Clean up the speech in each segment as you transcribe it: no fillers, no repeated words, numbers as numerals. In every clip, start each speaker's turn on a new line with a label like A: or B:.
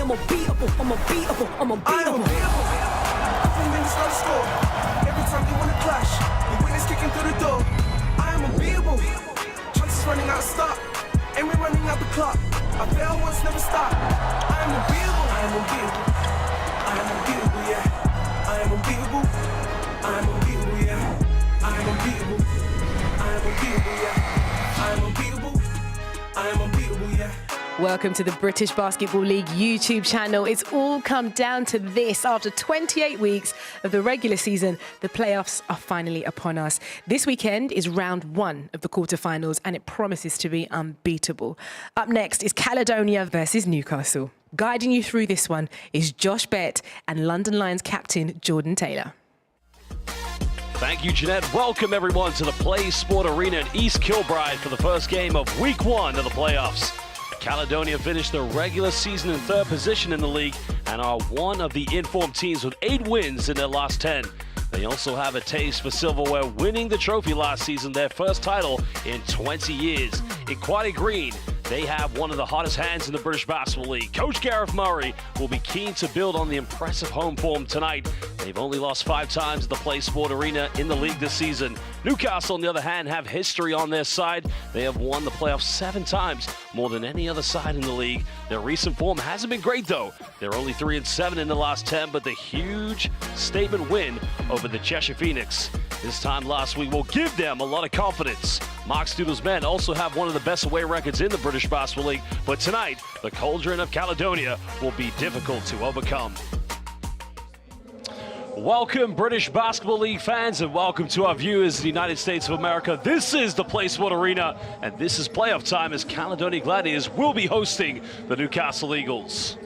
A: am unbeatable, I'm unbeatable, I'm unbeatable.
B: Nothing minutes not a score. Every time you wanna clash, the win is kicking through the door. I am unbeatable. Chances running out of stop, and we're running out the clock. I fail once, never stop. I am unbeatable. I am unbeatable. I am unbeatable, yeah. I am unbeatable. I am unbeatable, yeah. I am unbeatable. I am unbeatable, yeah. I am unbeatable. I am unbeatable, yeah.
C: Welcome to the British Basketball League YouTube channel. It's all come down to this. After 28 weeks of the regular season, the playoffs are finally upon us. This weekend is round one of the quarterfinals, and it promises to be unbeatable. Up next is Caledonia versus Newcastle. Guiding you through this one is Josh Bett and London Lions captain Jordan Taylor.
D: Thank you, Jeanette. Welcome, everyone, to the Play Sport Arena in East Kilbride for the first game of Week 1 of the playoffs. Caledonia finished the regular season in third position in the league and are one of the informed teams with 8 wins in their last 10. They also have a taste for silverware, winning the trophy last season, their first title in 20 years. In Quade Green, they have one of the hottest hands in the British Basketball League. Coach Gareth Murray will be keen to build on the impressive home form tonight. They've only lost 5 times at the Play Sport Arena in the league this season. Newcastle, on the other hand, have history on their side. They have won the playoffs 7 times, more than any other side in the league. Their recent form hasn't been great, though. They're only 3-7 in the last 10, but the huge statement win over the Cheshire Phoenix this time last week will give them a lot of confidence. Mark Studel's men also have one of the best away records in the British Basketball League, but tonight, the Cauldron of Caledonia will be difficult to overcome. Welcome, British Basketball League fans, and welcome to our viewers in the United States of America. This is the Play Sport Arena, and this is playoff time as Caledonia Gladiators will be hosting the Newcastle Eagles.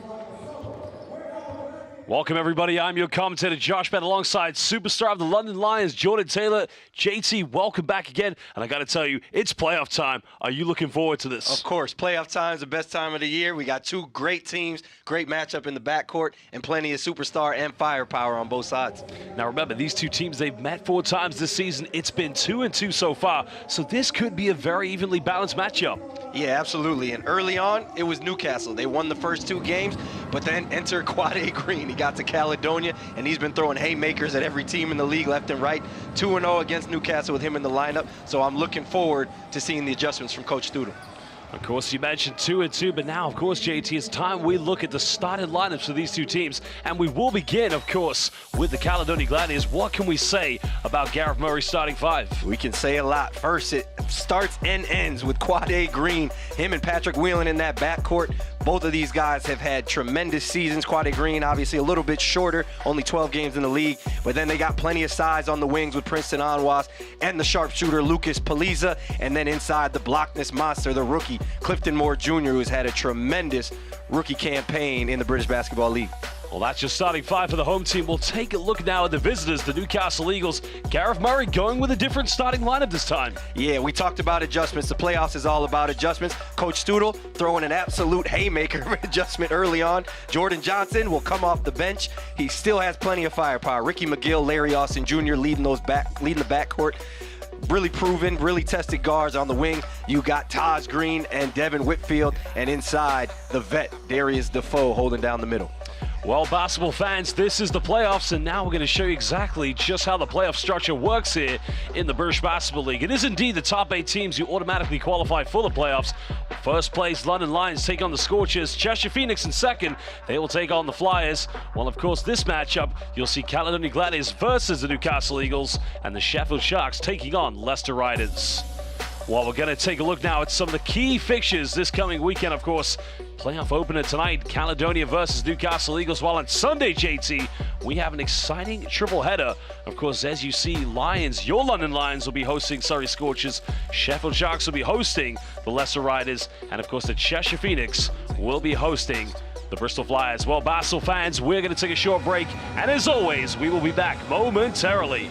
D: Welcome, everybody. I'm your commentator, Josh Bett, alongside superstar of the London Lions, Jordan Taylor. JT, welcome back again. And I got to tell you, it's playoff time. Are you looking forward to this?
E: Of course. Playoff time is the best time of the year. We got 2 great teams, great matchup in the backcourt, and plenty of superstar and firepower on both sides.
D: Now, remember, these 2 teams, they've met 4 times this season. It's been 2-2 so far. So this could be a very evenly balanced matchup.
E: Yeah, absolutely. And early on, it was Newcastle. They won the first 2 games, but then enter Quade Green. He got to Caledonia, and he's been throwing haymakers at every team in the league left and right. 2-0 against Newcastle with him in the lineup. So I'm looking forward to seeing the adjustments from Coach Studel.
D: Of course, you mentioned 2-2, but now, of course, JT, it's time we look at the starting lineups for these 2 teams. And we will begin, of course, with the Caledonia Gladiators. What can we say about Gareth Murray's starting 5?
E: We can say a lot. First, it starts and ends with Quade Green. Him and Patrick Whelan in that backcourt. Both of these guys have had tremendous seasons. Quade Green, obviously, a little bit shorter, only 12 games in the league. But then they got plenty of size on the wings with Princeton Anwas and the sharpshooter Lucas Paliza. And then inside, the blockness monster, the rookie, Clifton Moore Jr., who's had a tremendous rookie campaign in the British Basketball League.
D: Well, that's your starting 5 for the home team. We'll take a look now at the visitors, the Newcastle Eagles. Gareth Murray going with a different starting lineup this time.
E: Yeah, we talked about adjustments. The playoffs is all about adjustments. Coach Studel throwing an absolute haymaker adjustment early on. Jordan Johnson will come off the bench. He still has plenty of firepower. Ricky McGill, Larry Austin Jr. leading the backcourt. Really proven, really tested guards on the wing. You got Taj Green and Devin Whitfield, and inside, the vet, Darius Defoe, holding down the middle.
D: Well, basketball fans, this is the playoffs, and now we're going to show you exactly just how the playoff structure works here in the British Basketball League. It is indeed the top 8 teams who automatically qualify for the playoffs. First place, London Lions take on the Scorchers. Cheshire Phoenix in second. They will take on the Flyers. Well, of course, this matchup, you'll see Caledonia Gladiators versus the Newcastle Eagles and the Sheffield Sharks taking on Leicester Riders. Well, we're going to take a look now at some of the key fixtures this coming weekend, of course. Playoff opener tonight, Caledonia versus Newcastle Eagles. While on Sunday, JT, we have an exciting triple header. Of course, as you see, Lions, your London Lions will be hosting Surrey Scorchers. Sheffield Sharks will be hosting the Leicester Riders. And, of course, the Cheshire Phoenix will be hosting the Bristol Flyers. Well, Basel fans, we're going to take a short break. And as always, we will be back momentarily.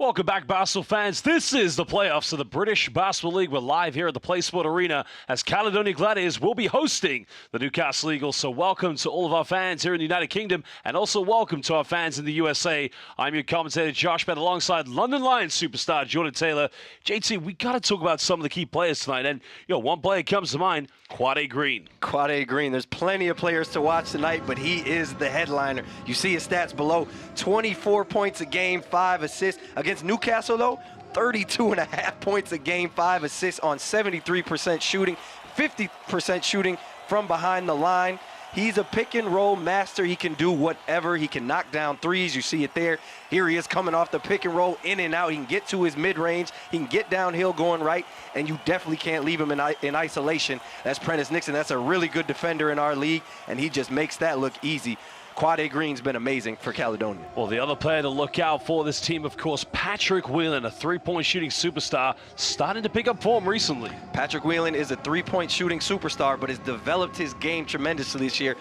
D: Welcome back, basketball fans. This is the playoffs of the British Basketball League. We're live here at the Play Sport Arena as Caledonia Gladiators will be hosting the Newcastle Eagles. So welcome to all of our fans here in the United Kingdom, and also welcome to our fans in the USA. I'm your commentator, Josh Bennett, alongside London Lions superstar Jordan Taylor. JT, we got to talk about some of the key players tonight. And, one player comes to mind, Quade Green.
E: Quade Green. There's plenty of players to watch tonight, but he is the headliner. You see his stats below. 24 points a game, 5 assists. Against Newcastle, though, 32.5 points a game, 5 assists on 73% shooting, 50% shooting from behind the line. He's a pick and roll master. He can do whatever. He can knock down threes. You see it there. Here he is coming off the pick and roll, in and out. He can get to his mid-range. He can get downhill going right, and you definitely can't leave him in isolation. That's Prentice Nixon. That's a really good defender in our league, and he just makes that look easy. Quade Green's been amazing for Caledonia.
D: Well, the other player to look out for this team, of course, Patrick Whelan, a three-point shooting superstar, starting to pick up form recently.
E: Patrick Whelan is a three-point shooting superstar, but has developed his game tremendously this year.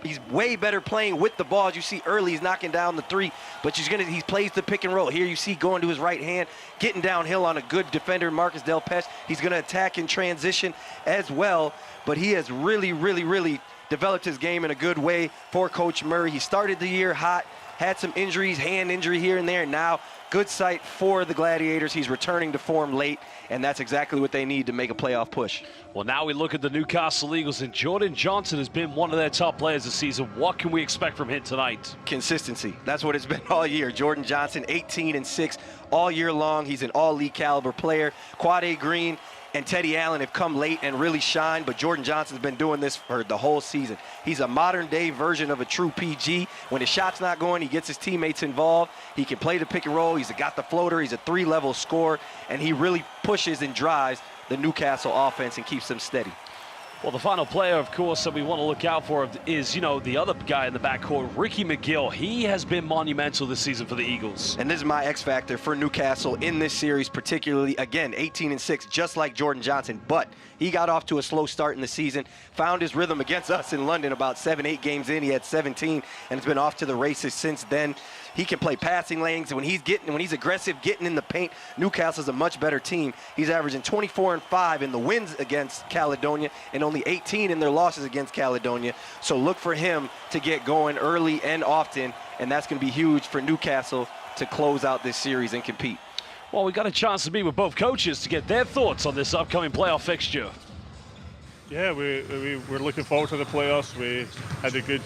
E: He's way better playing with the ball. As you see early, he's knocking down the three, but he plays the pick and roll. Here you see going to his right hand, getting downhill on a good defender, Marcus Delpech. He's going to attack in transition as well, but he has really developed his game in a good way for Coach Murray. He started the year hot, had some injuries, hand injury here and there. Now, good sight for the Gladiators. He's returning to form late, and that's exactly what they need to make a playoff push.
D: Well, now we look at the Newcastle Eagles, and Jordan Johnson has been one of their top players this season. What can we expect from him tonight?
E: Consistency. That's what it's been all year. Jordan Johnson, 18-6 all year long. He's an all-league caliber player. Quade Green and Teddy Allen have come late and really shined, but Jordan Johnson's been doing this for the whole season. He's a modern-day version of a true PG. When his shot's not going, he gets his teammates involved. He can play the pick and roll. He's got the floater. He's a three-level scorer, and he really pushes and drives the Newcastle offense and keeps them steady.
D: Well, the final player, of course, that we want to look out for is, the other guy in the backcourt, Ricky McGill. He has been monumental this season for the Eagles.
E: And this is my X factor for Newcastle in this series, particularly, again, 18-6, just like Jordan Johnson. But he got off to a slow start in the season, found his rhythm against us in London about 7-8 games in. He had 17, and has been off to the races since then. He can play passing lanes. When he's aggressive, getting in the paint, Newcastle's a much better team. He's averaging 24-5 in the wins against Caledonia and only 18 in their losses against Caledonia. So look for him to get going early and often, and that's going to be huge for Newcastle to close out this series and compete.
D: Well, we got a chance to meet with both coaches to get their thoughts on this upcoming playoff fixture.
F: Yeah, we're looking forward to the playoffs. We had a good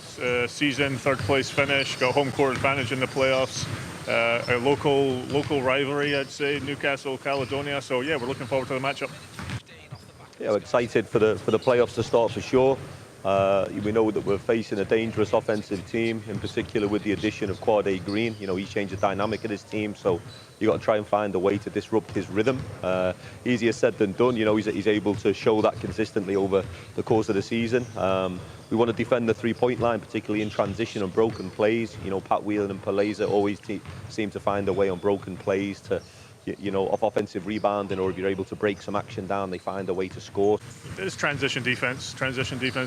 F: season, third place finish, got home court advantage in the playoffs. A local rivalry, I'd say, Newcastle, Caledonia. So yeah, we're looking forward to the matchup.
G: Yeah, we're excited for the playoffs to start for sure. We know that we're facing a dangerous offensive team, in particular with the addition of Quade Green. He's changed the dynamic of this team, so you got to try and find a way to disrupt his rhythm. Easier said than done. He's able to show that consistently over the course of the season. We want to defend the three-point line, particularly in transition and broken plays. Pat Whelan and Paleza always seem to find a way on broken plays to, off offensive rebounding, or if you're able to break some action down, they find a way to score.
F: It's transition defense.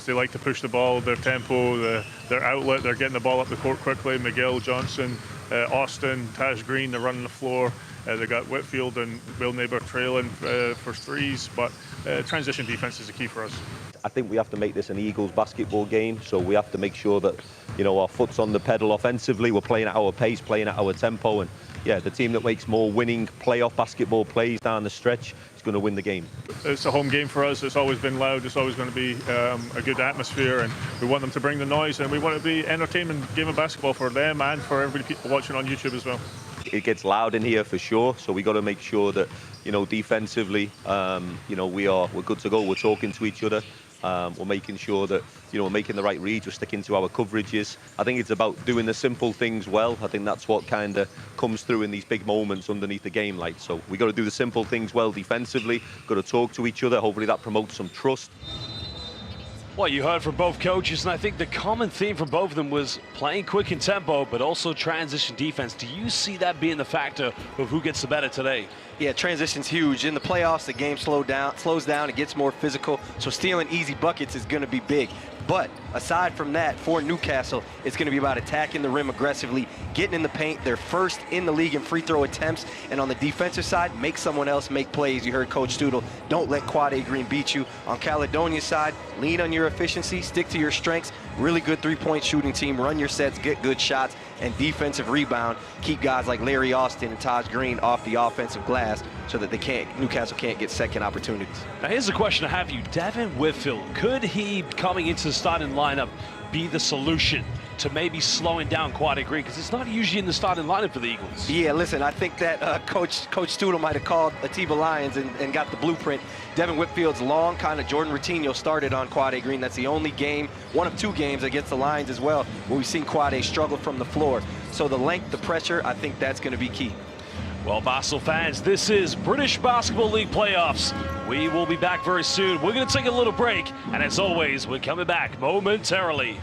F: They like to push the ball, their tempo, their outlet. They're getting the ball up the court quickly. McGill, Johnson, Austin, Taj Green, they're running the floor. They got Whitfield and Will Neighbour trailing for threes, but transition defense is the key for us.
G: I think we have to make this an Eagles basketball game, so we have to make sure that, our foot's on the pedal offensively. We're playing at our pace, playing at our tempo, and yeah, the team that makes more winning playoff basketball plays down the stretch is going to win the game.
F: It's a home game for us. It's always been loud. It's always going to be a good atmosphere, and we want them to bring the noise, and we want it to be an entertainment game of basketball for them and for everybody watching on YouTube as well.
G: It gets loud in here for sure, so we got to make sure that, defensively, we're good to go. We're talking to each other. We're making sure that, we're making the right reads, we're sticking to our coverages. I think it's about doing the simple things well. I think that's what kind of comes through in these big moments underneath the game light. So we got to do the simple things well defensively, got to talk to each other. Hopefully that promotes some trust.
D: Well, you heard from both coaches, and I think the common theme from both of them was playing quick in tempo, but also transition defense. Do you see that being the factor of who gets the better today?
E: Yeah, transition's huge. In the playoffs, the game slows down, it gets more physical, so stealing easy buckets is going to be big. But aside from that, for Newcastle, it's going to be about attacking the rim aggressively, getting in the paint. They're first in the league in free throw attempts. And on the defensive side, make someone else make plays. You heard Coach Stootle, don't let Quad A Green beat you. On Caledonia's side, lean on your efficiency, stick to your strengths. Really good three-point shooting team. Run your sets, get good shots, and defensive rebound. Keep guys like Larry Austin and Taj Green off the offensive glass so that Newcastle can't get second opportunities.
D: Now here's a question I have you. Devin Whitfield, could he, coming into the starting lineup, be the solution to maybe slowing down Quad A Green? Because it's not usually in the starting lineup for the Eagles.
E: Yeah, listen, I think that Coach Stootle might have called Atiba Lions and got the blueprint. Devin Whitfield's long, kind of Jordan Routinho started on Quad A Green. That's the only game, one of two games against the Lions as well, where we've seen Quad A struggle from the floor. So the length, the pressure, I think that's going to be key.
D: Well, Basel fans, this is British Basketball League playoffs. We will be back very soon. We're going to take a little break, and as always, we're coming back momentarily.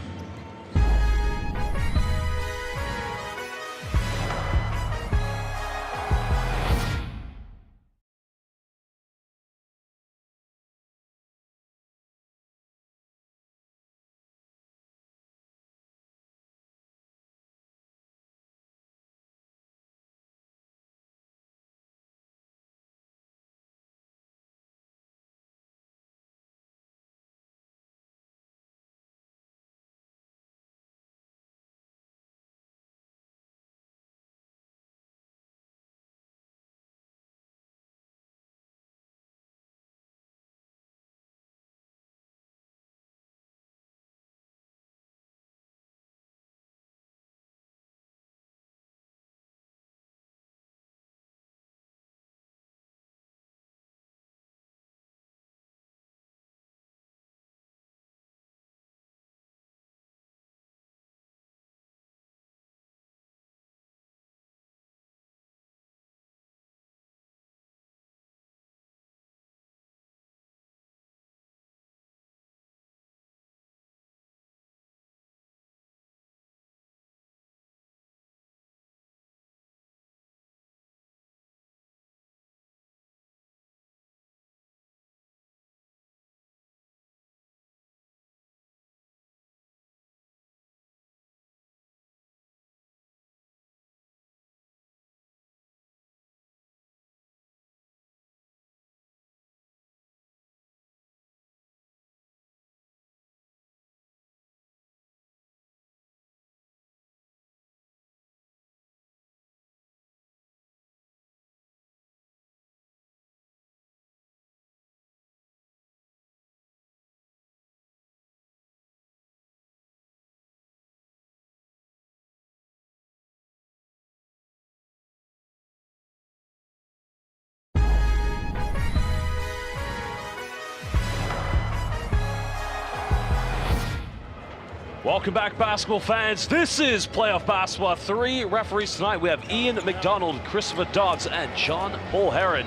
D: Welcome back, basketball fans. This is Playoff Basketball. 3 referees tonight. We have Ian McDonald, Christopher Dodds, and John Paul Heron.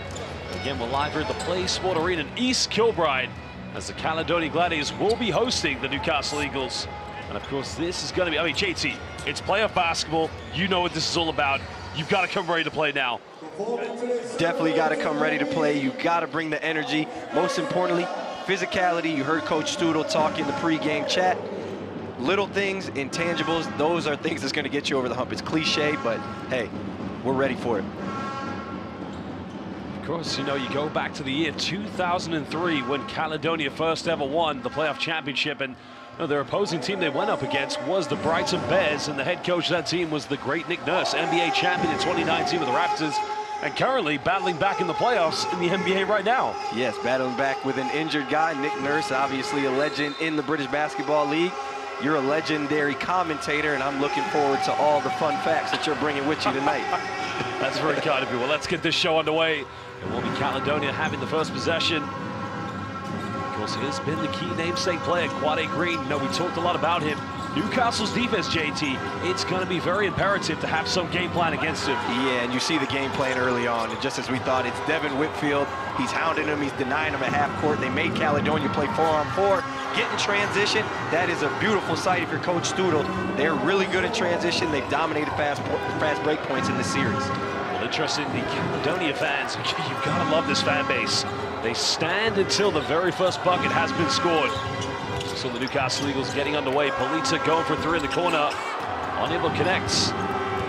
D: Again, we're live here at the Play Sport Arena in East Kilbride as the Caledonia Gladiators will be hosting the Newcastle Eagles. And of course, this is going to be, JT, it's playoff basketball. You know what this is all about. You've got to come ready to play now.
E: Definitely got to come ready to play. You got to bring the energy. Most importantly, physicality. You heard Coach Stootle talk in the pregame chat. Little things, intangibles, those are things that's going to get you over the hump. It's cliche, but hey, we're ready for it.
D: Of course, you know, you go back to the year 2003 when Caledonia first ever won the playoff championship, and their opposing team they went up against was the Brighton Bears, and the head coach of that team was the great Nick Nurse, NBA champion in 2019 with the Raptors, and currently battling back in the playoffs in the NBA right now.
E: Yes, battling back with an injured guy, Nick Nurse, obviously a legend in the British Basketball League. You're a legendary commentator, and I'm looking forward to all the fun facts that you're bringing with you tonight.
D: That's very kind of you. Well, let's get this show underway. It will be Caledonia having the first possession. Of course, he has been the key namesake player, Quad A Green. You know, we talked a lot about him. Newcastle's defense, JT, it's going to be very imperative to have some game plan against him.
E: Yeah, and you see the game plan early on, and just as we thought, it's Devin Whitfield. He's hounding him, he's denying him a half court. They made Caledonia play 4-on-4. Get in transition, that is a beautiful sight if you're Coach Stootle. They're really good at transition. They've dominated fast break points in this series.
D: Well, interestingly, Caledonia fans, you've got to love this fan base. They stand until the very first bucket has been scored. So the Newcastle Eagles getting underway. Polita going for 3 in the corner. Unable to connect.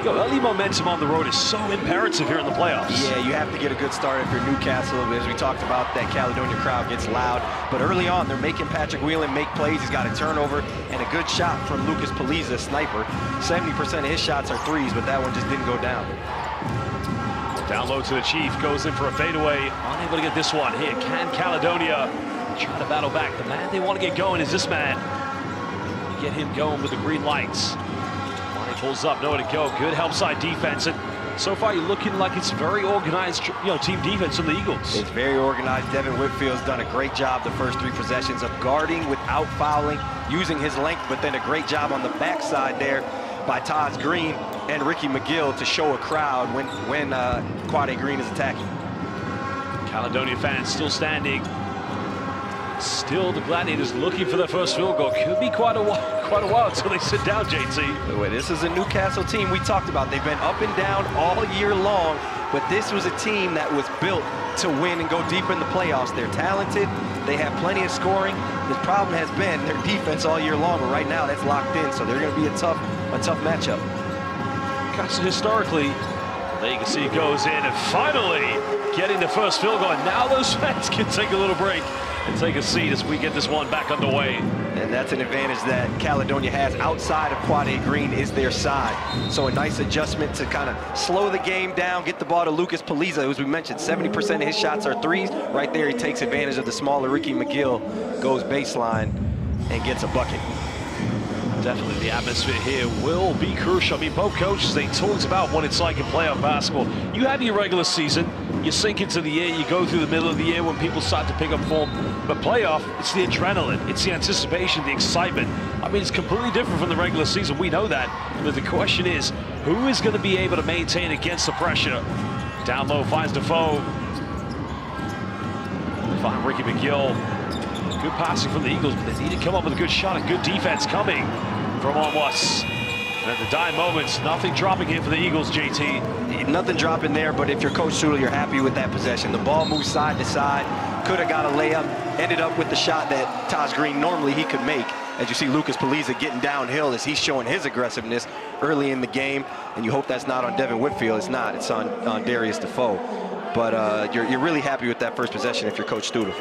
D: Early momentum on the road is so imperative here in the playoffs.
E: Yeah, you have to get a good start if you're Newcastle. As we talked about, that Caledonia crowd gets loud. But early on, they're making Patrick Whelan make plays. He's got a turnover and a good shot from Lucas Poliza, sniper. 70% of his shots are threes, but that one just didn't go down.
D: Down low to the Chief, goes in for a fadeaway. Unable to get this one here. Can Caledonia try to battle back? The man they want to get going is this man. Get him going with the green lights. Pulls up, nowhere to go. Good help side defense, and so far you're looking like it's very organized, team defense from the Eagles.
E: It's very organized. Devin Whitfield's done a great job the first 3 possessions of guarding without fouling, using his length, but then a great job on the backside there by Taj Green and Ricky McGill to show a crowd when Quade Green is attacking.
D: Caledonia fans still standing. Still, the Gladiators looking for their first field goal. Could be quite a while until they sit down, JT.
E: Wait, this is a Newcastle team we talked about. They've been up and down all year long, but this was a team that was built to win and go deep in the playoffs. They're talented. They have plenty of scoring. The problem has been their defense all year long, but right now that's locked in, so they're going to be a tough matchup.
D: Newcastle historically, there you can see it goes in, and finally getting the first field goal. And now those fans can take a little break and take a seat as we get this one back underway.
E: And that's an advantage that Caledonia has outside of Quade Green is their side. So a nice adjustment to kind of slow the game down, get the ball to Lucas Poliza. As we mentioned, 70% of his shots are threes. Right there, he takes advantage of the smaller Ricky McGill, goes baseline, and gets a bucket.
D: Definitely the atmosphere here will be crucial. I mean, both coaches, they talked about what it's like in playoff basketball. You have your regular season, you sink into the year, you go through the middle of the year when people start to pick up form. But playoff, it's the adrenaline, it's the anticipation, the excitement. I mean, it's completely different from the regular season, we know that. But the question is, who is going to be able to maintain against the pressure? Down low finds Defoe. Find Ricky McGill. Good passing from the Eagles, but they need to come up with a good shot and good defense coming from Onwas. And at the dying moments, nothing dropping here for the Eagles, JT.
E: Nothing dropping there, but if you're Coach Strudel, you're happy with that possession. The ball moves side to side, could have got a layup, ended up with the shot that Taj Green normally he could make. As you see Lucas Poliza getting downhill as he's showing his aggressiveness early in the game, and you hope that's not on Devin Whitfield. It's not, it's on Darius Defoe. But you're really happy with that first possession if you're Coach Strudel.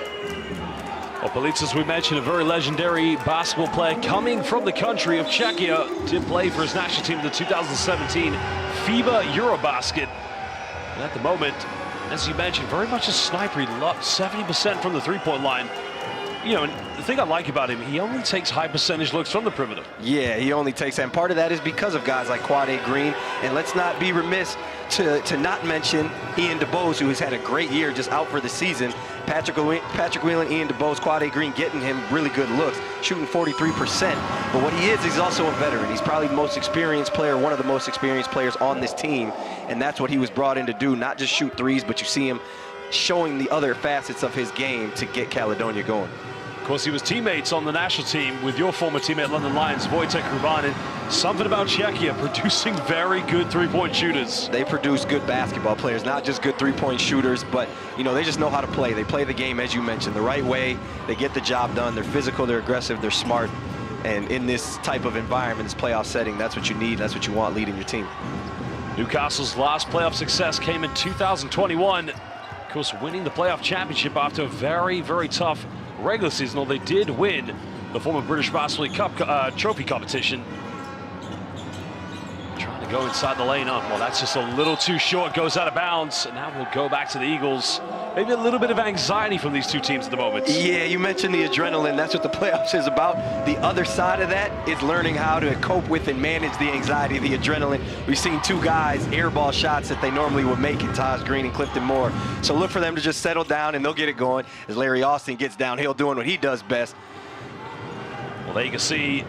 D: Well, Poliza, as we mentioned, a very legendary basketball player coming from the country of Czechia. Did play for his national team in the 2017 FIBA Eurobasket. And at the moment, as you mentioned, very much a sniper. He lost 70% from the three-point line. And the thing I like about him, he only takes high percentage looks from the perimeter.
E: Yeah, he only takes that. And part of that is because of guys like Quade Green. And let's not be remiss to not mention Ian DeBose, who has had a great year, just out for the season. Patrick Whelan, Ian DeBose, Quade Green getting him really good looks, shooting 43%. But what he is, he's also a veteran. He's probably the most experienced player, one of the most experienced players on this team. And that's what he was brought in to do, not just shoot threes, but you see him showing the other facets of his game to get Caledonia going.
D: Of course, he was teammates on the national team with your former teammate, London Lions, Wojtek Hrubanin. Something about Czechia producing very good three-point shooters.
E: They produce good basketball players, not just good three-point shooters, but, they just know how to play. They play the game, as you mentioned, the right way. They get the job done. They're physical, they're aggressive, they're smart. And in this type of environment, this playoff setting, that's what you need, that's what you want leading your team.
D: Newcastle's last playoff success came in 2021. Of course, winning the playoff championship after a very, very tough regular season, although they did win the former British Basketball League Cup trophy competition. Trying to go inside the lane. Well, that's just a little too short, goes out of bounds, and now we'll go back to the Eagles. Maybe a little bit of anxiety from these two teams at the moment.
E: Yeah, you mentioned the adrenaline. That's what the playoffs is about. The other side of that is learning how to cope with and manage the anxiety, the adrenaline. We've seen two guys airball shots that they normally would make in Taj Green and Clifton Moore. So look for them to just settle down and they'll get it going as Larry Austin gets downhill doing what he does best.
D: Well, there you can see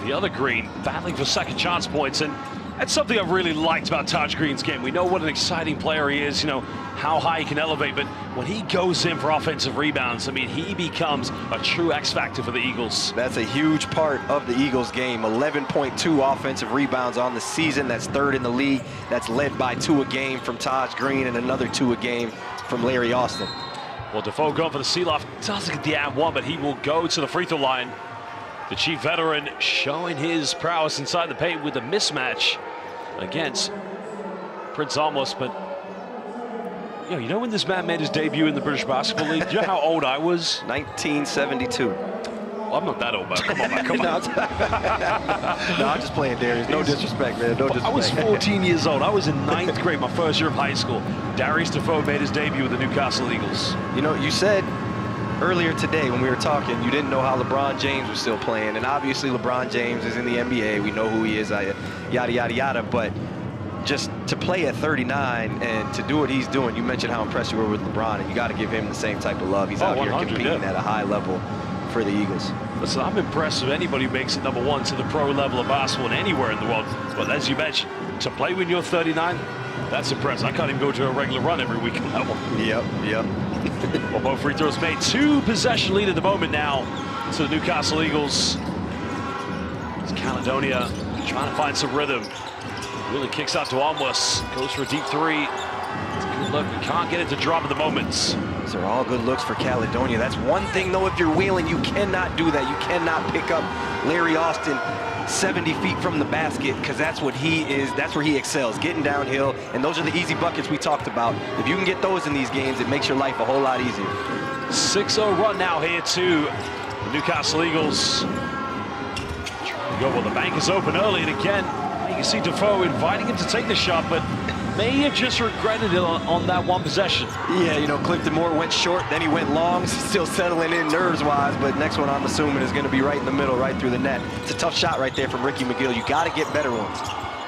D: the other Green battling for second chance points, and that's something I've really liked about Taj Green's game. We know what an exciting player he is, how high he can elevate, but when he goes in for offensive rebounds, I mean, he becomes a true X factor for the Eagles.
E: That's a huge part of the Eagles game. 11.2 offensive rebounds on the season. That's third in the league. That's led by 2 a game from Taj Green and another 2 a game from Larry Austin.
D: Well, Defoe going for the seal-off. Doesn't get the and one, but he will go to the free throw line. The chief veteran showing his prowess inside the paint with a mismatch against Prince Almost. But you know when this man made his debut in the British Basketball League? Do you know how old I was?
E: 1972.
D: Well, I'm not that old, man. Come on, man. Come on.
E: No, I'm just playing, Darius. No disrespect, man. No disrespect.
D: I was 14 years old. I was in 9th grade, my first year of high school. Darius Defoe made his debut with the Newcastle Eagles.
E: You know, you said earlier today when we were talking, you didn't know how LeBron James was still playing. And obviously LeBron James is in the NBA. We know who he is, yada, yada, yada. But just to play at 39 and to do what he's doing, you mentioned how impressed you were with LeBron, and you got to give him the same type of love. He's out here competing at a high level for the Eagles.
D: Listen, I'm impressed with anybody who makes it #1 to the pro level of basketball and anywhere in the world. But as you mentioned, to play when you're 39, that's impressive. I can't even go to a regular run every week on that one.
E: Yep.
D: Well, both free throws made. 2-possession lead at the moment now to the Newcastle Eagles. It's Caledonia trying to find some rhythm. Really kicks out to Almus. Goes for a deep three. It's a good look. We can't get it to drop at the moment.
E: These are all good looks for Caledonia. That's one thing, though, if you're wheeling, you cannot do that. You cannot pick up Larry Austin 70 feet from the basket, because that's what he is. That's where he excels, getting downhill. And those are the easy buckets we talked about. If you can get those in these games, it makes your life a whole lot easier.
D: 6-0 run now here to the Newcastle Eagles. Trying to go, well, the bank is open early, and again, you can see Defoe inviting him to take the shot, but may have just regretted it on that one possession.
E: Yeah, you know, Clifton Moore went short, then he went long, still settling in nerves-wise, but next one I'm assuming is going to be right in the middle, right through the net. It's a tough shot right there from Ricky McGill. You got to get better ones.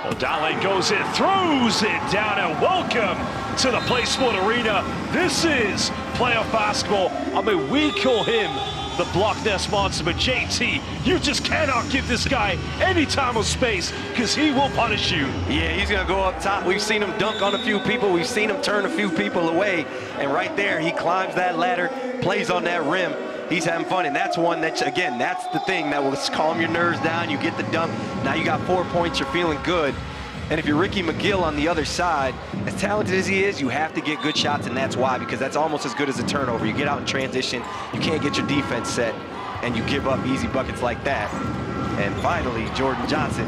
D: Well, down lane goes in, throws it down, and welcome to the Play Sport Arena. This is playoff basketball. I mean, we call him the block nest monster, but JT, you just cannot give this guy any time or space, because he will punish you.
E: Yeah, he's going to go up top. We've seen him dunk on a few people. We've seen him turn a few people away. And right there, he climbs that ladder, plays on that rim. He's having fun, and that's one that, again, that's the thing that will calm your nerves down. You get the dunk. Now you got 4 points. You're feeling good. And if you're Ricky McGill on the other side, as talented as he is, you have to get good shots, and that's why, because that's almost as good as a turnover. You get out in transition, you can't get your defense set, and you give up easy buckets like that. And finally, Jordan Johnson,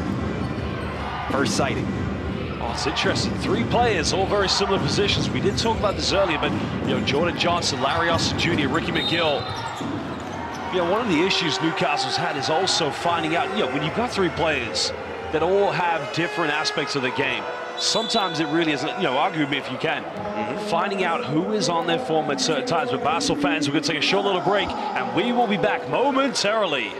E: first sighting.
D: Oh, it's interesting. 3 players, all very similar positions. We did talk about this earlier, but Jordan Johnson, Larry Austin Jr., Ricky McGill. One of the issues Newcastle's had is also finding out, when you've got 3 players that all have different aspects of the game, sometimes it really isn't, argue with me if you can, finding out who is on their form at certain times. But Basel fans, we're going to take a short little break, and we will be back momentarily.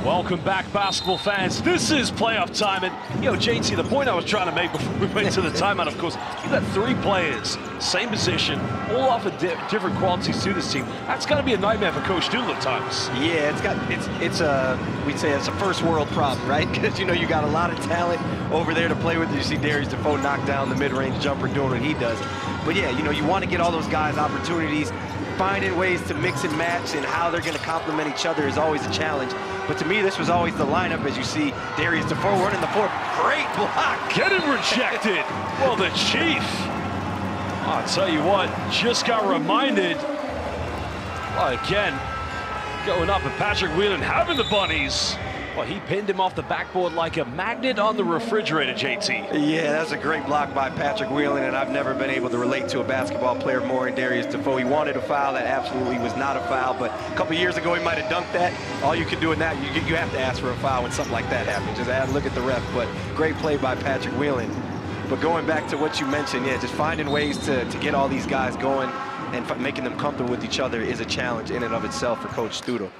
D: Welcome back, basketball fans. This is playoff time. And, JT, the point I was trying to make before we went to the timeout, of course, you've got 3 players, same position, all offer different qualities to this team. That's got to be a nightmare for Coach Doodle at times.
E: Yeah, we'd say it's a first world problem, right? Because, you got a lot of talent over there to play with. You see Darius Defoe knock down the mid-range jumper doing what he does. But yeah, you want to get all those guys opportunities. Finding ways to mix and match and how they're going to complement each other is always a challenge. But to me, this was always the lineup, as you see Darius Defoe running the floor. Great block.
D: Getting rejected. Well, the Chief, I'll tell you what, just got reminded. Well, again, going up and Patrick Whelan having the bunnies. Well, he pinned him off the backboard like a magnet on the refrigerator, JT.
E: Yeah, that's a great block by Patrick Whelan, and I've never been able to relate to a basketball player more than Darius Defoe. He wanted a foul. That absolutely was not a foul, but a couple years ago he might have dunked that. All you can do in that, you have to ask for a foul when something like that happens. Just look at the ref, but great play by Patrick Whelan. But going back to what you mentioned, yeah, just finding ways to get all these guys going and making them comfortable with each other is a challenge in and of itself for Coach Studel.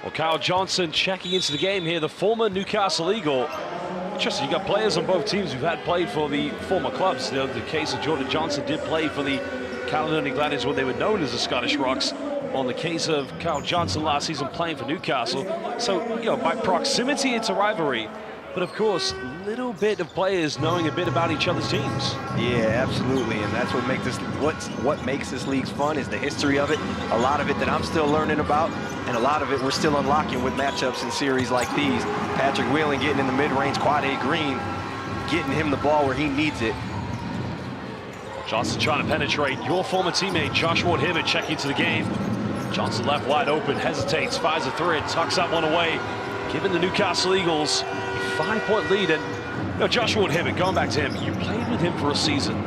D: Well, Kyle Johnson checking into the game here, the former Newcastle Eagle. Interesting, you got players on both teams who've had played for the former clubs. The case of Jordan Johnson did play for the Caledonia Gladiators when they were known as the Scottish Rocks. On the case of Kyle Johnson last season playing for Newcastle. So, by proximity, it's a rivalry. But of course, little bit of players knowing a bit about each other's teams.
E: Yeah, absolutely, and that's what makes this league fun is the history of it. A lot of it that I'm still learning about, and a lot of it we're still unlocking with matchups in series like these. Patrick Whelan getting in the mid-range, quad A Green, getting him the ball where he needs it.
D: Johnson trying to penetrate. Your former teammate, Josh Ward-Hibbert, checking into the game. Johnson left wide open, hesitates, fires a three, tucks that one away, giving the Newcastle Eagles a 5-point lead. And Josh Ward-Hibbert, going back to him, you played with him for a season.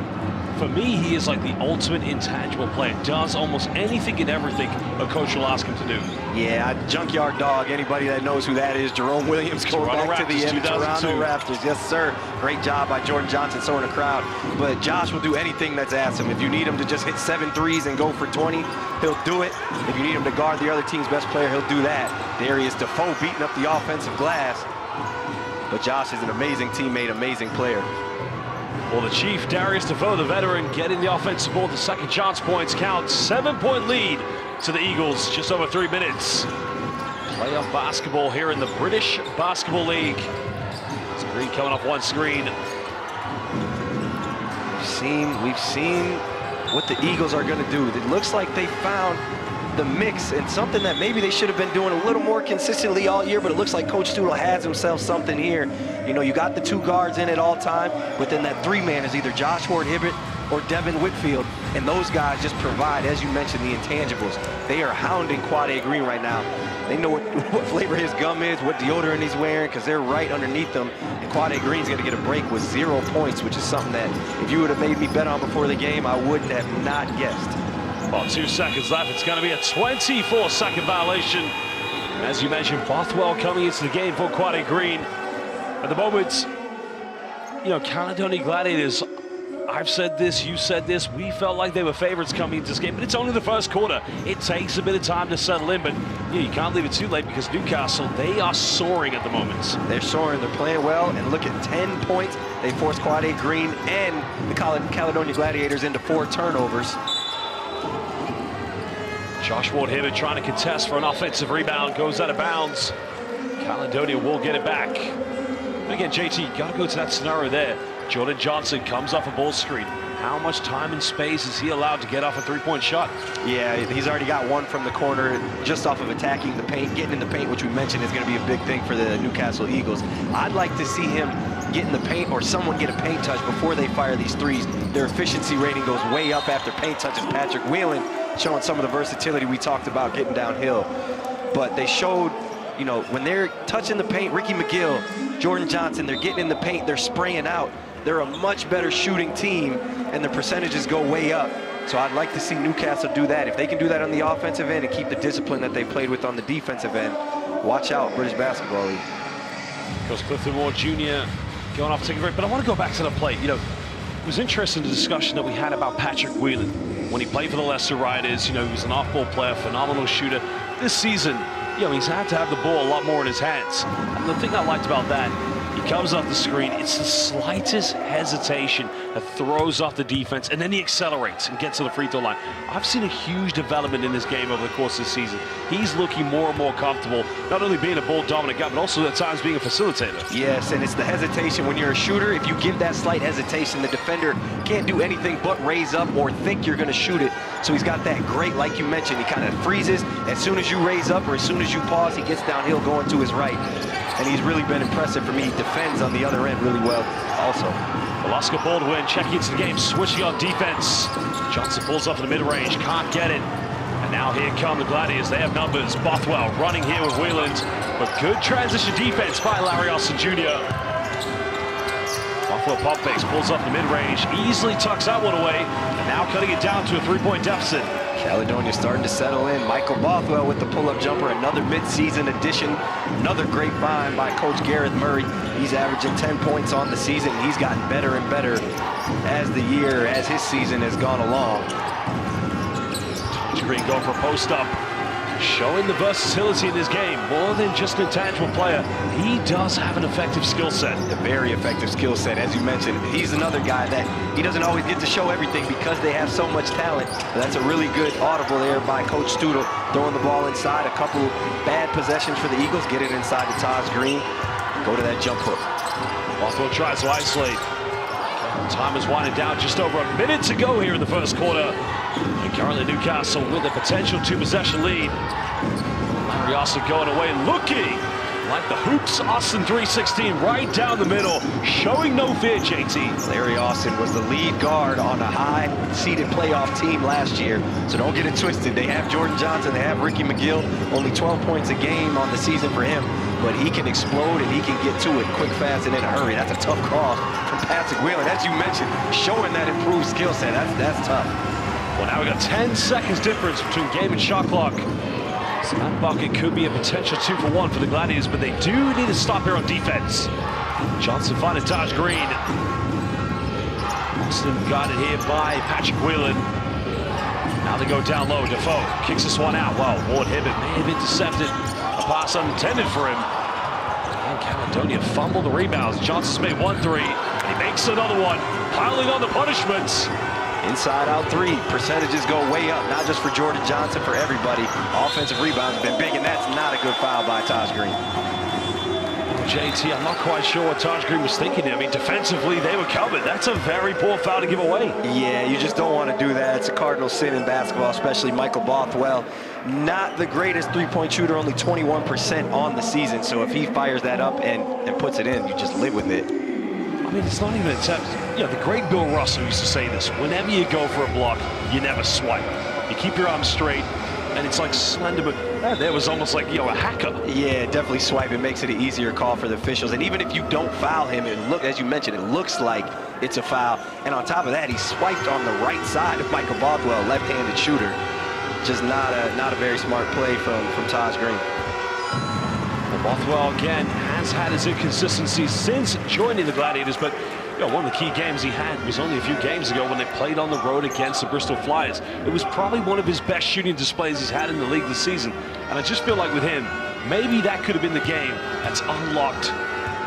D: For me, he is like the ultimate intangible player. Does almost anything and everything a coach will ask him to do.
E: Yeah, junkyard dog. Anybody that knows who that is, Jerome Williams going back to the end. Toronto Raptors, yes sir. Great job by Jordan Johnson throwing a crowd. But Josh will do anything that's asked him. If you need him to just hit 7 threes and go for 20, he'll do it. If you need him to guard the other team's best player, he'll do that. Darius Defoe beating up the offensive glass. But Josh is an amazing teammate, amazing player.
D: Well, the Chief, Darius Defoe, the veteran, getting the offensive board. The second chance points count. 7-point lead to the Eagles, just over 3 minutes. Playoff basketball here in the British Basketball League. Screen coming off one screen.
E: We've seen what the Eagles are going to do. It looks like they found the mix and something that maybe they should have been doing a little more consistently all year, but it looks like Coach Studel has himself something here. You got the 2 guards in at all time, but then that 3-man is either Josh Ward-Hibbert or Devin Whitfield, and those guys just provide, as you mentioned, the intangibles. They are hounding Quad A Green right now. They know what flavor his gum is, what deodorant he's wearing, because they're right underneath them, and Quad A Green's going to get a break with 0 points, which is something that if you would have made me bet on before the game, I wouldn't have not guessed.
D: About 2 seconds left. It's going to be a 24-second violation. As you mentioned, Bothwell coming into the game for Quad A Green. At the moment, Caledonia Gladiators, I've said this, you said this, we felt like they were favorites coming into this game, but it's only the first quarter. It takes a bit of time to settle in, but you can't leave it too late because Newcastle, they are soaring at the moment. They're soaring, they're playing well, and look at 10 points. They forced Quad A Green and the Caledonia Gladiators into 4 turnovers. Josh Ward-Hibbert trying to contest for an offensive rebound, goes out of bounds. Caledonia will get it back. But again, JT, you got to go to that scenario there. Jordan Johnson comes off a ball screen. How much time and space is he allowed to get off a 3-point shot? Yeah, he's already got one from the corner just off of attacking the paint. Getting in the paint, which we mentioned is going to be a big thing for the Newcastle Eagles. I'd like to see him get in the paint or someone get a paint touch before they fire these threes. Their efficiency rating goes way up after paint touches. Patrick Whelan showing some of the versatility we talked about getting downhill. But they showed, when they're touching the paint, Ricky McGill, Jordan Johnson, they're getting in the paint, they're spraying out. They're a much better shooting team, and the percentages go way up. So I'd like to see Newcastle do that. If they can do that on the offensive end and keep the discipline that they played with on the defensive end, watch out, British Basketball League. Coach Clifton Moore Jr. going off to take a break, but I want to go back to the plate. It was interesting the discussion that we had about Patrick Whelan when he played for the Leicester Riders. He was an off-ball player, phenomenal shooter. This season, he's had to have the ball a lot more in his hands. And the thing I liked about that, he comes off the screen, it's the slightest hesitation that throws off the defense, and then he accelerates and gets to the free throw line. I've seen a huge development in this game over the course of the season. He's looking more and more comfortable, not only being a ball-dominant guy, but also at times being a facilitator.
E: Yes, and it's the hesitation when you're a shooter. If you give that slight hesitation, the defender can't do anything but raise up or think you're going to shoot it. So he's got that great, like you mentioned, he kind of freezes. As soon as you raise up or as soon as you pause, he gets downhill going to his right. And he's really been impressive for me. He defends on the other end really well also.
D: Oscar Baldwin checking into the game, switching on defense. Johnson pulls up in the mid-range, can't get it. And now here come the Gladiators. They have numbers. Bothwell running here with Wheeland. But good transition defense by Larry Austin Jr. Bothwell pump fakes, pulls up the mid-range, easily tucks that one away. And now cutting it down to a three-point deficit.
E: Caledonia starting to settle in. Michael Bothwell with the pull-up jumper, another mid-season addition. Another great find by Coach Gareth Murray. He's averaging 10 points on the season. He's gotten better and better as his season has gone along.
D: Green going for a post-up. Showing the versatility in this game, more than just an intangible player. He does have an effective skill set.
E: A very effective skill set, as you mentioned. He's another guy that he doesn't always get to show everything because they have so much talent. That's a really good audible there by Coach Studel, throwing the ball inside. A couple bad possessions for the Eagles. Get it inside to Taj Green. Go to that jump hook.
D: Bothwell tries to isolate. Time is winding down, just over a minute to go here in the first quarter. And currently Newcastle with a potential two-possession lead. Larry Austin going away, looking like the hoops. Austin 316 right down the middle, showing no fear, JT.
E: Larry Austin was the lead guard on a high-seeded playoff team last year, so don't get it twisted. They have Jordan Johnson, they have Ricky McGill, only 12 points a game on the season for him, but he can explode and he can get to it quick, fast, and in a hurry. That's a tough call from Patrick Wheelan. As you mentioned, showing that improved skill set, that's tough.
D: Well, now we got 10 seconds difference between game and shot clock. So that bucket could be a potential 2-for-1 for the Gladiators, but they do need to stop here on defense. Johnson finding Taj Green. Austin got it here by Patrick Wheelan. Now they go down low. Defoe kicks this one out. Wow, Ward Hibbett may have intercepted a pass unintended for him. And Caledonia fumbled the rebounds. Johnson's made 1-3. He makes another one, piling on the punishments.
E: Inside out three, percentages go way up, not just for Jordan Johnson, for everybody. Offensive rebounds have been big, and that's not a good foul by Taj Green.
D: JT, I'm not quite sure what Taj Green was thinking there. I mean, defensively, they were covered. That's a very poor foul to give away. Yeah,
E: you just don't want to do that. It's a cardinal sin in basketball, especially Michael Bothwell. Not the greatest three-point shooter, only 21% on the season. So if he fires that up and puts it in, you just live with it.
D: I mean, it's not even an attempt. You know, the great Bill Russell used to say this. Whenever you go for a block, you never swipe. You keep your arms straight, and it's like slender, but there was almost like, a hacker.
E: Yeah, definitely swipe. It makes it an easier call for the officials. And even if you don't foul him, as you mentioned, it looks like it's a foul. And on top of that, he swiped on the right side of Michael Bothwell, left-handed shooter. Just not a very smart play from Taj Green.
D: Bothwell, again, has had his inconsistencies since joining the Gladiators, but one of the key games he had was only a few games ago when they played on the road against the Bristol Flyers. It was probably one of his best shooting displays he's had in the league this season. And I just feel like with him, maybe that could have been the game that's unlocked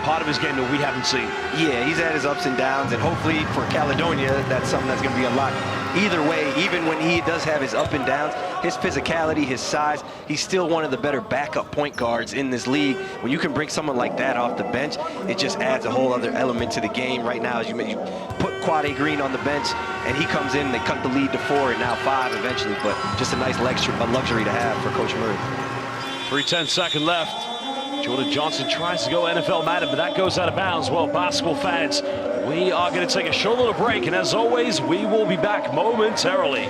D: part of his game that we haven't seen.
E: Yeah, he's had his ups and downs, and hopefully for Caledonia, that's something that's going to be unlocked. Either way, even when he does have his up and downs, his physicality, his size, he's still one of the better backup point guards in this league. When you can bring someone like that off the bench, it just adds a whole other element to the game. Right now, as you put Quade Green on the bench, and he comes in, they cut the lead to 4 and now 5 eventually, but just a nice luxury to have for Coach Murray.
D: 3:10 seconds left. Jordan Johnson tries to go NFL Madden, but that goes out of bounds. Well, basketball fans, we are going to take a short little break, and as always, we will be back momentarily.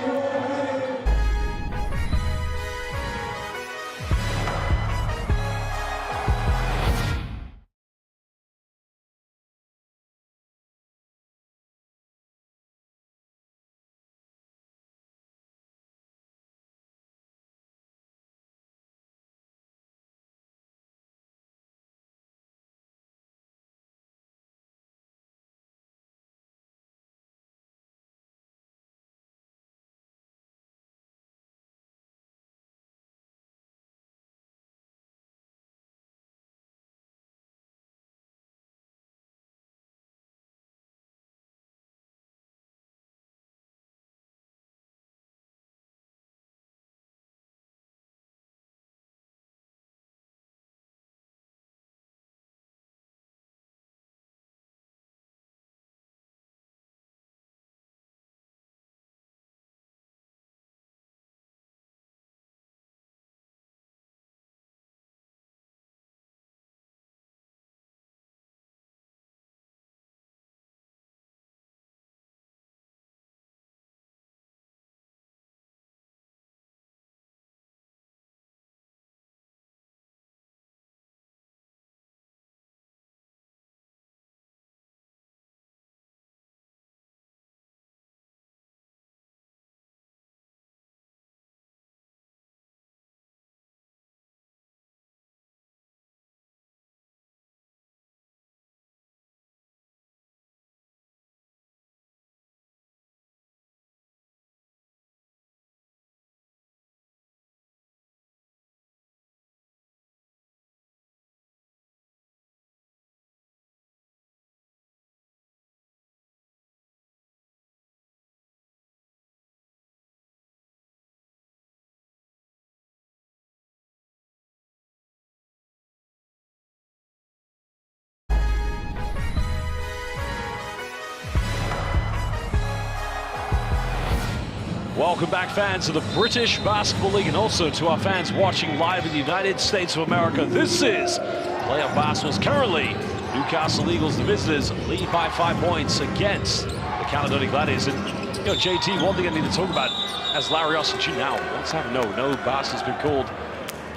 D: Welcome back, fans of the British Basketball League, and also to our fans watching live in the United States of America. This is playoff basketball. Currently, Newcastle Eagles, the visitors, lead by 5 points against the Caledonia Gladiators. And, you know, JT, one thing I need to talk about, as Larry Austin now, let's have no basket's been called.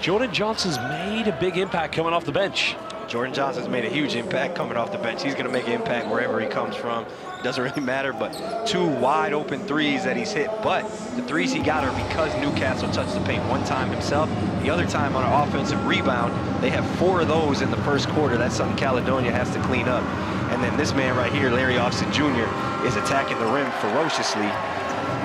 D: Jordan Johnson's made a big impact coming off the bench.
E: Jordan Johnson's made a huge impact coming off the bench. He's going to make an impact wherever he comes from. It doesn't really matter, but 2 wide open threes that he's hit. But the threes he got are because Newcastle touched the paint one time himself. The other time on an offensive rebound, they have 4 of those in the first quarter. That's something Caledonia has to clean up. And then this man right here, Larry Austin Jr., is attacking the rim ferociously.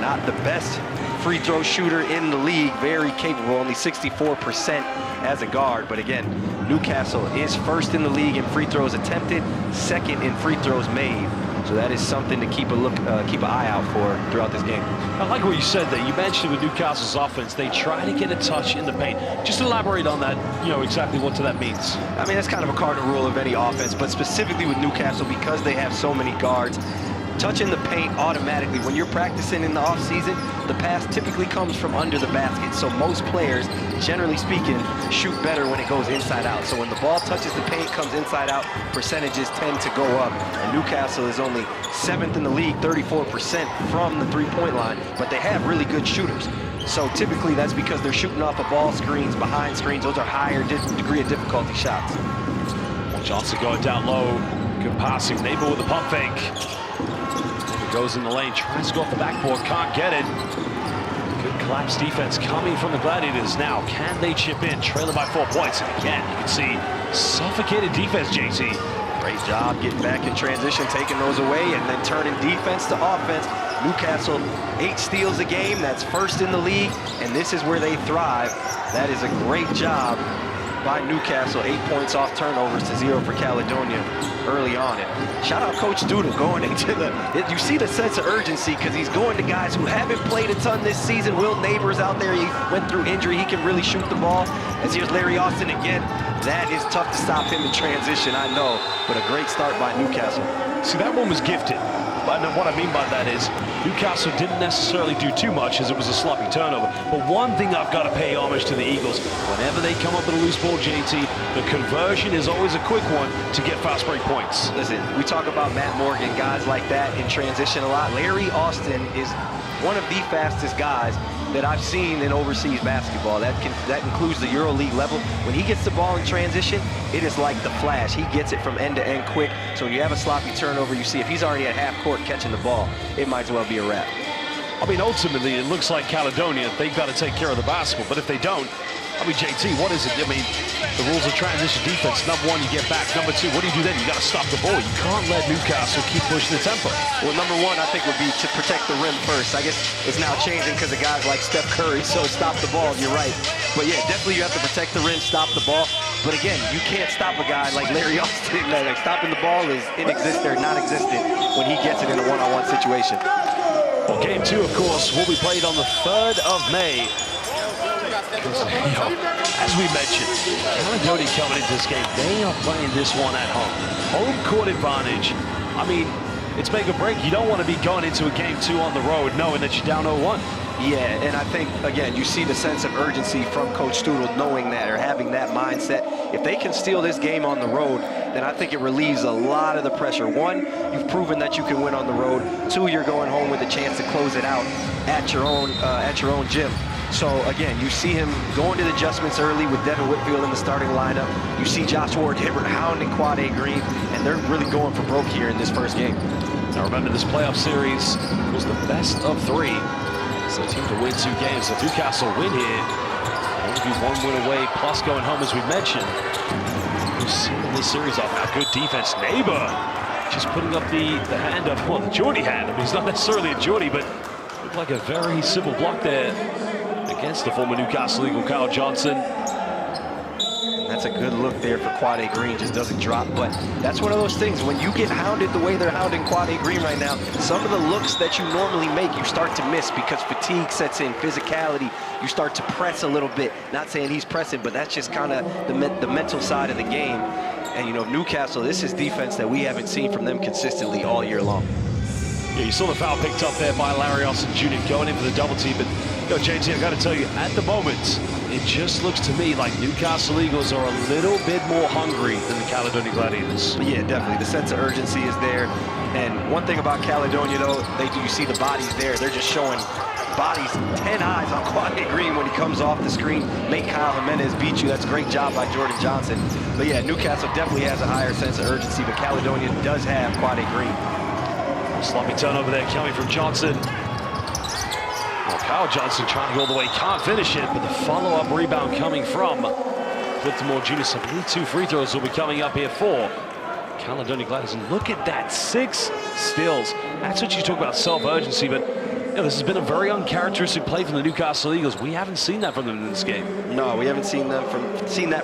E: Not the best free throw shooter in the league, very capable, only 64% as a guard. But again, Newcastle is first in the league in free throws attempted, second in free throws made. So that is something to keep an eye out for throughout this game.
D: I like what you said there. You mentioned with Newcastle's offense, they try to get a touch in the paint. Just elaborate on that, you know, exactly what that means.
E: I mean, that's kind of a cardinal rule of any offense, but specifically with Newcastle, because they have so many guards, touching the paint automatically. When you're practicing in the offseason, the pass typically comes from under the basket. So most players, generally speaking, shoot better when it goes inside out. So when the ball touches the paint, comes inside out, percentages tend to go up. And Newcastle is only 7th in the league, 34% from the three-point line, but they have really good shooters. So typically that's because they're shooting off of ball screens, behind screens. Those are higher degree of difficulty shots.
D: Johnson going down low, good passing. Neighbor with the pump fake. Goes in the lane, tries to go off the backboard, can't get it. Good collapse defense coming from the Gladiators. Now, can they chip in? Trailing by 4 points, and again, you can see suffocated defense, JT.
E: Great job getting back in transition, taking those away, and then turning defense to offense. Newcastle, 8 steals a game. That's first in the league, and this is where they thrive. That is a great job by Newcastle. 8 points off turnovers to 0 for Caledonia early on. And shout out Coach Doodle going into you see the sense of urgency because he's going to guys who haven't played a ton this season. Will Neighbors out there, he went through injury. He can really shoot the ball. As here's Larry Austin again. That is tough to stop him in transition, I know, but a great start by Newcastle.
D: See, that one was gifted. But what I mean by that is Newcastle didn't necessarily do too much as it was a sloppy turnover. But one thing I've got to pay homage to the Eagles, whenever they come up with a loose ball, JT, the conversion is always a quick one to get fast break points.
E: Listen, we talk about Matt Morgan, guys like that in transition a lot. Larry Austin is one of the fastest guys that I've seen in overseas basketball. That includes the EuroLeague level. When he gets the ball in transition, it is like the Flash. He gets it from end to end quick. So when you have a sloppy turnover, you see if he's already at half court catching the ball, it might as well be a wrap.
D: I mean, ultimately, it looks like Caledonia, they've got to take care of the basketball. But if they don't, I mean, JT, what is it? I mean, the rules of transition defense. Number 1, you get back. Number 2, what do you do then? You got to stop the ball. You can't let Newcastle keep pushing the tempo.
E: Well, number 1, I think, would be to protect the rim first. I guess it's now changing because of guys like Steph Curry, so stop the ball, you're right. But yeah, definitely you have to protect the rim, stop the ball. But again, you can't stop a guy like Larry Austin. Like, stopping the ball is inexistent or non-existent when he gets it in a one-on-one situation.
D: Well, game 2, of course, will be played on the 3rd of May. You know, as we mentioned, Caledonia coming into this game, they are playing this one at home. Home court advantage. I mean, it's make or break. You don't want to be going into a game 2 on the road knowing that you're down 0-1.
E: Yeah, and I think, again, you see the sense of urgency from Coach Doodle knowing that or having that mindset. If they can steal this game on the road, then I think it relieves a lot of the pressure. 1, you've proven that you can win on the road. 2, you're going home with a chance to close it out at your own gym. So, again, you see him going to the adjustments early with Devin Whitfield in the starting lineup. You see Josh Ward-Hibbert hounding Quad A Green, and they're really going for broke here in this first game.
D: Now, remember, this playoff series was the best of 3. So, a team to win 2 games. If Newcastle win here, they'll be 1 win away, plus going home, as we mentioned. We've seen this series off. Now, good defense. Neighbor just putting up the hand of, well, the Geordie hand. I mean, he's not necessarily a Geordie, but looked like a very simple block there against the former Newcastle Eagle, Kyle Johnson.
E: That's a good look there for Quad A Green, just doesn't drop. But that's one of those things, when you get hounded the way they're hounding Quad A Green right now, some of the looks that you normally make, you start to miss because fatigue sets in, physicality, you start to press a little bit. Not saying he's pressing, but that's just kind of the mental side of the game. And, you know, Newcastle, this is defense that we haven't seen from them consistently all year long.
D: Yeah, you saw the foul picked up there by Larry Austin Jr. going in for the double team. But, JT, I got to tell you, at the moment, it just looks to me like Newcastle Eagles are a little bit more hungry than the Caledonia Gladiators.
E: Yeah, definitely. The sense of urgency is there. And one thing about Caledonia, though, you see the bodies there. They're just showing bodies, 10 eyes on Quade Green when he comes off the screen. Make Kyle Jimenez beat you. That's a great job by Jordan Johnson. But yeah, Newcastle definitely has a higher sense of urgency, but Caledonia does have Quade Green.
D: Sloppy turnover there coming from Johnson. Well, Kyle Johnson trying to go all the way, can't finish it, but the follow-up rebound coming from Clifton Moore Jr. So I believe 2 free throws will be coming up here for Caledonia Gladiators. And look at that, 6 steals. That's what you talk about self-urgency, but this has been a very uncharacteristic play from the Newcastle Eagles. We haven't seen that from them in this game.
E: No, we haven't seen that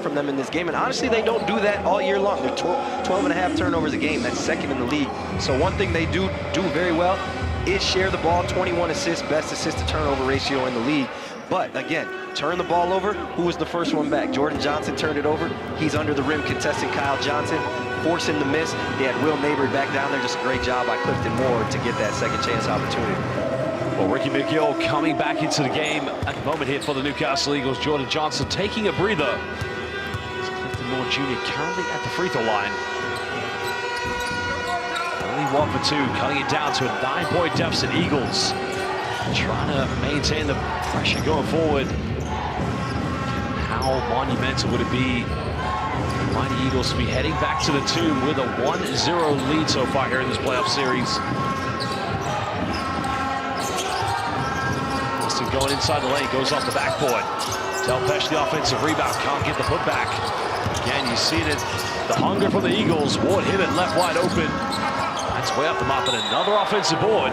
E: from them in this game. And honestly, they don't do that all year long. They're 12.5 turnovers a game. That's second in the league. So one thing they do very well is share the ball. 21 assists, best assist to turnover ratio in the league. But again, turn the ball over. Who was the first one back? Jordan Johnson turned it over. He's under the rim contesting Kyle Johnson, forcing the miss. They had Will Mabry back down there. Just a great job by Clifton Moore to get that second chance opportunity.
D: Well, Ricky McGill coming back into the game at the moment here for the Newcastle Eagles. Jordan Johnson taking a breather. It's Clifton Moore Jr. currently at the free throw line. Only 1 for 2, cutting it down to a 9-point deficit. Eagles trying to maintain the pressure going forward. How monumental would it be for the Mighty Eagles to be heading back to the tomb with a 1-0 lead so far here in this playoff series? Going inside the lane, goes off the backboard. Del Pesh, the offensive rebound, can't get the putback. Again, you see it, the hunger from the Eagles. Ward Hibbert left wide open. That's way up the map, and another offensive board.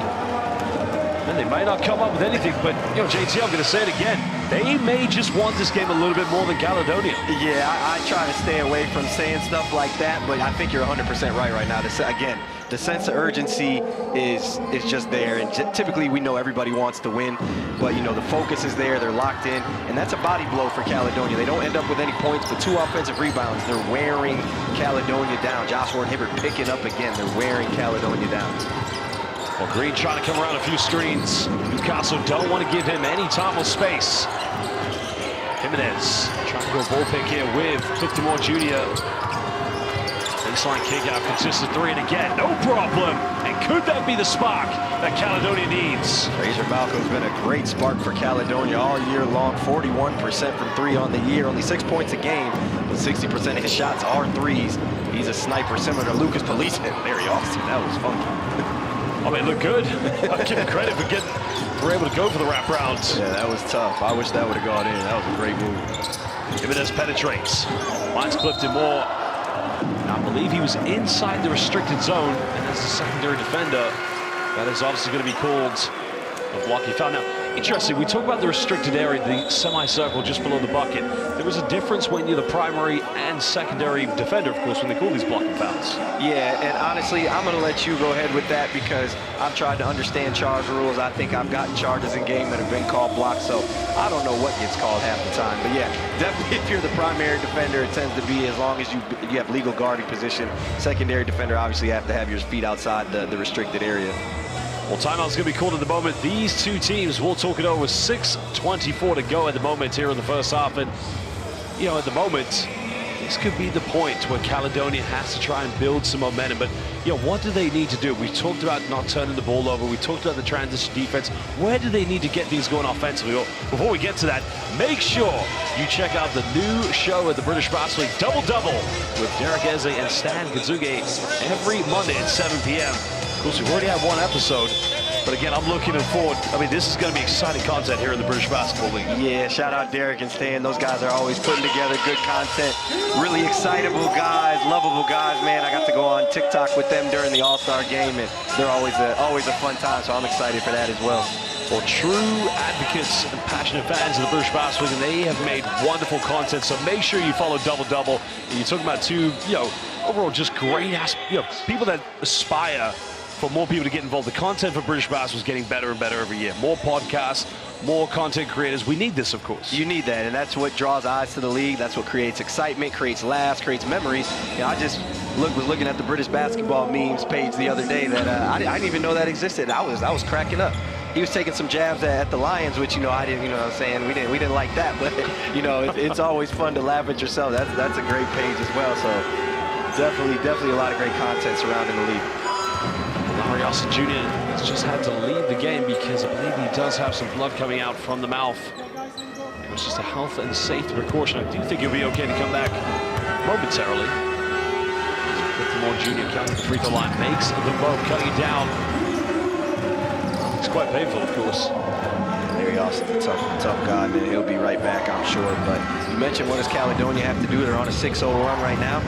D: And they might not come up with anything, but, JT, I'm going to say it again. They may just want this game a little bit more than Caledonia.
E: Yeah, I try to stay away from saying stuff like that, but I think you're 100% right now. Again, the sense of urgency is just there, and typically we know everybody wants to win, but the focus is there, they're locked in, and that's a body blow for Caledonia. They don't end up with any points, but 2 offensive rebounds. They're wearing Caledonia down. Josh Ward Hibbert picking up again. They're wearing Caledonia down.
D: Well, Green trying to come around a few screens. Newcastle don't want to give him any time or space. Jimenez trying to go ball pick here with Clifton Moore Jr. Baseline kick out, consistent 3, and again, no problem. And could that be the spark that Caledonia needs?
E: Fraser Malcolm's been a great spark for Caledonia all year long. 41% from 3 on the year, only 6 points a game, but 60% of his shots are threes. He's a sniper similar to Lucas Police and Larry Austin. That was funky.
D: I mean, look good. I give him credit for able to go for the wraparound.
E: Yeah, that was tough. I wish that would have gone in. That was a great move.
D: Jimenez penetrates. Finds Clifton Moore. I believe he was inside the restricted zone, and as a secondary defender, that is obviously going to be called a block he found. Now, interesting, we talk about the restricted area, the semicircle just below the bucket. There is a difference when you're the primary and secondary defender, of course, when they call these blocking fouls.
E: Yeah, and honestly, I'm going to let you go ahead with that because I've tried to understand charge rules. I think I've gotten charges in game that have been called blocks, so I don't know what gets called half the time. But yeah, definitely if you're the primary defender, it tends to be as long as you have legal guarding position. Secondary defender, obviously, you have to have your feet outside the restricted area.
D: Well, timeout's going to be called at the moment. These 2 teams will talk it over. 6:24 to go at the moment here in the first half. And, at the moment, this could be the point where Caledonia has to try and build some momentum. But, what do they need to do? We talked about not turning the ball over. We talked about the transition defense. Where do they need to get things going offensively? Well, before we get to that, make sure you check out the new show at the British Basketball League, Double Double, with Derek Eze and Stan Kazuge every Monday at 7 p.m. Of course, we've already had 1 episode, but again, I'm looking forward. I mean, this is going to be exciting content here in the British Basketball League.
E: Yeah, shout out Derek and Stan. Those guys are always putting together good content. Really excitable guys, lovable guys, man. I got to go on TikTok with them during the All-Star game, and they're always a fun time, so I'm excited for that as well.
D: Well, true advocates and passionate fans of the British Basketball League, and they have made wonderful content, so make sure you follow Double Double. And you're talking about 2, overall just great, people that aspire for more people to get involved. The content for British basketball is getting better and better every year. More podcasts, more content creators. We need this, of course.
E: You need that, and that's what draws eyes to the league. That's what creates excitement, creates laughs, creates memories. You know, I just was looking at the British basketball memes page the other day that I didn't even know that existed. I was cracking up. He was taking some jabs at the Lions, which, you know, I didn't, you know what I'm saying, we didn't like that, but, you know, it's always fun to laugh at yourself. That's a great page as well, so definitely a lot of great content surrounding the league.
D: Larry Austin Jr. has just had to leave the game because I believe he does have some blood coming out from the mouth. It was just a health and safety precaution. I do think he'll be okay to come back momentarily. Clifton Jr. counting the free throw line, makes the boat, cutting it down. It's quite painful, of course.
E: Larry Austin's a tough guy, man. He'll be right back, I'm sure. But you mentioned what does Caledonia have to do? They're on a 6-0 run right now.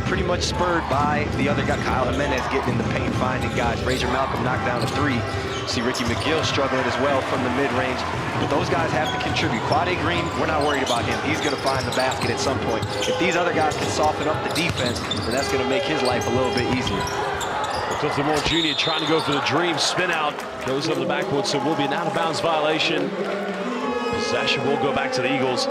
E: Pretty much spurred by the other guy, Kyle Jimenez, getting in the paint, finding guys. Frazier Malcolm knocked down a 3. See Ricky McGill struggling as well from the mid-range. But those guys have to contribute. Quade Green, we're not worried about him. He's going to find the basket at some point. If these other guys can soften up the defense, then that's going to make his life a little bit easier.
D: Clifton Jr. trying to go for the dream spin out. Goes over the backboard, so it will be an out-of-bounds violation. Possession will go back to the Eagles.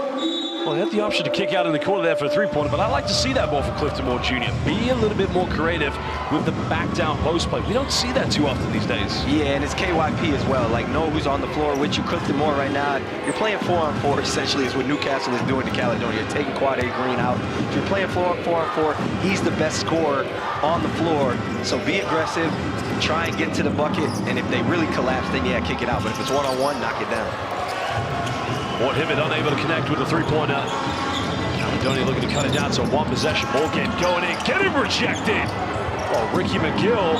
D: Well, they have the option to kick out in the corner there for a three-pointer, but I like to see that more from Clifton Jr. Be a little bit more creative with the back-down post play. We don't see that too often these days.
E: Yeah, and it's KYP as well. Like, know who's on the floor with you. Clifton Moore right now, you're playing 4-on-4, essentially, is what Newcastle is doing to Caledonia, taking Quade Green out. If you're playing 4-on-4, he's the best scorer on the floor. So be aggressive, try and get to the bucket, and if they really collapse, then yeah, kick it out. But if it's one-on-one, knock it down.
D: Ward Hibbert unable to connect with the three-pointer. Caledonia looking to cut it down to a one-possession ball game. Going in, getting rejected. Oh, Ricky McGill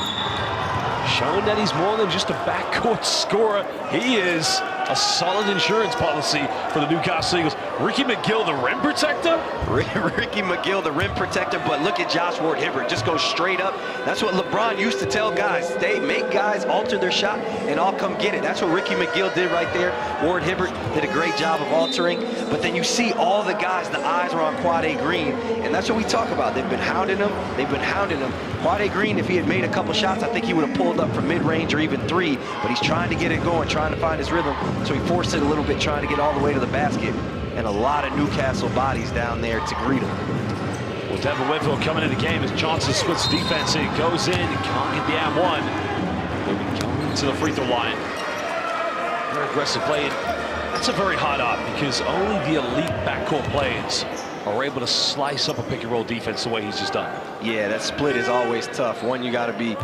D: showing that he's more than just a backcourt scorer. He is a solid insurance policy for the Newcastle Eagles. Ricky McGill, the rim protector?
E: Ricky McGill, the rim protector, but look at Josh Ward Hibbert. Just go straight up. That's what LeBron used to tell guys. Make guys alter their shot, and I'll come get it. That's what Ricky McGill did right there. Ward Hibbert did a great job of altering, but then you see all the guys, the eyes are on Quade Green, and that's what we talk about. They've been hounding him. Quade Green, if he had made a couple shots, I think he would have pulled up from mid-range or even 3, but he's trying to get it going, trying to find his rhythm, so he forced it a little bit, trying to get all the way to the basket. And a lot of Newcastle bodies down there to greet him.
D: Well, Devin Whitfield coming in the game as Johnson splits defense. It goes in, can't get the and-one. They'll be going to the free throw line. Very aggressive play. That's a very hard art because only the elite backcourt players are able to slice up a pick-and-roll defense the way he's just done.
E: Yeah, that split is always tough. One, you got to be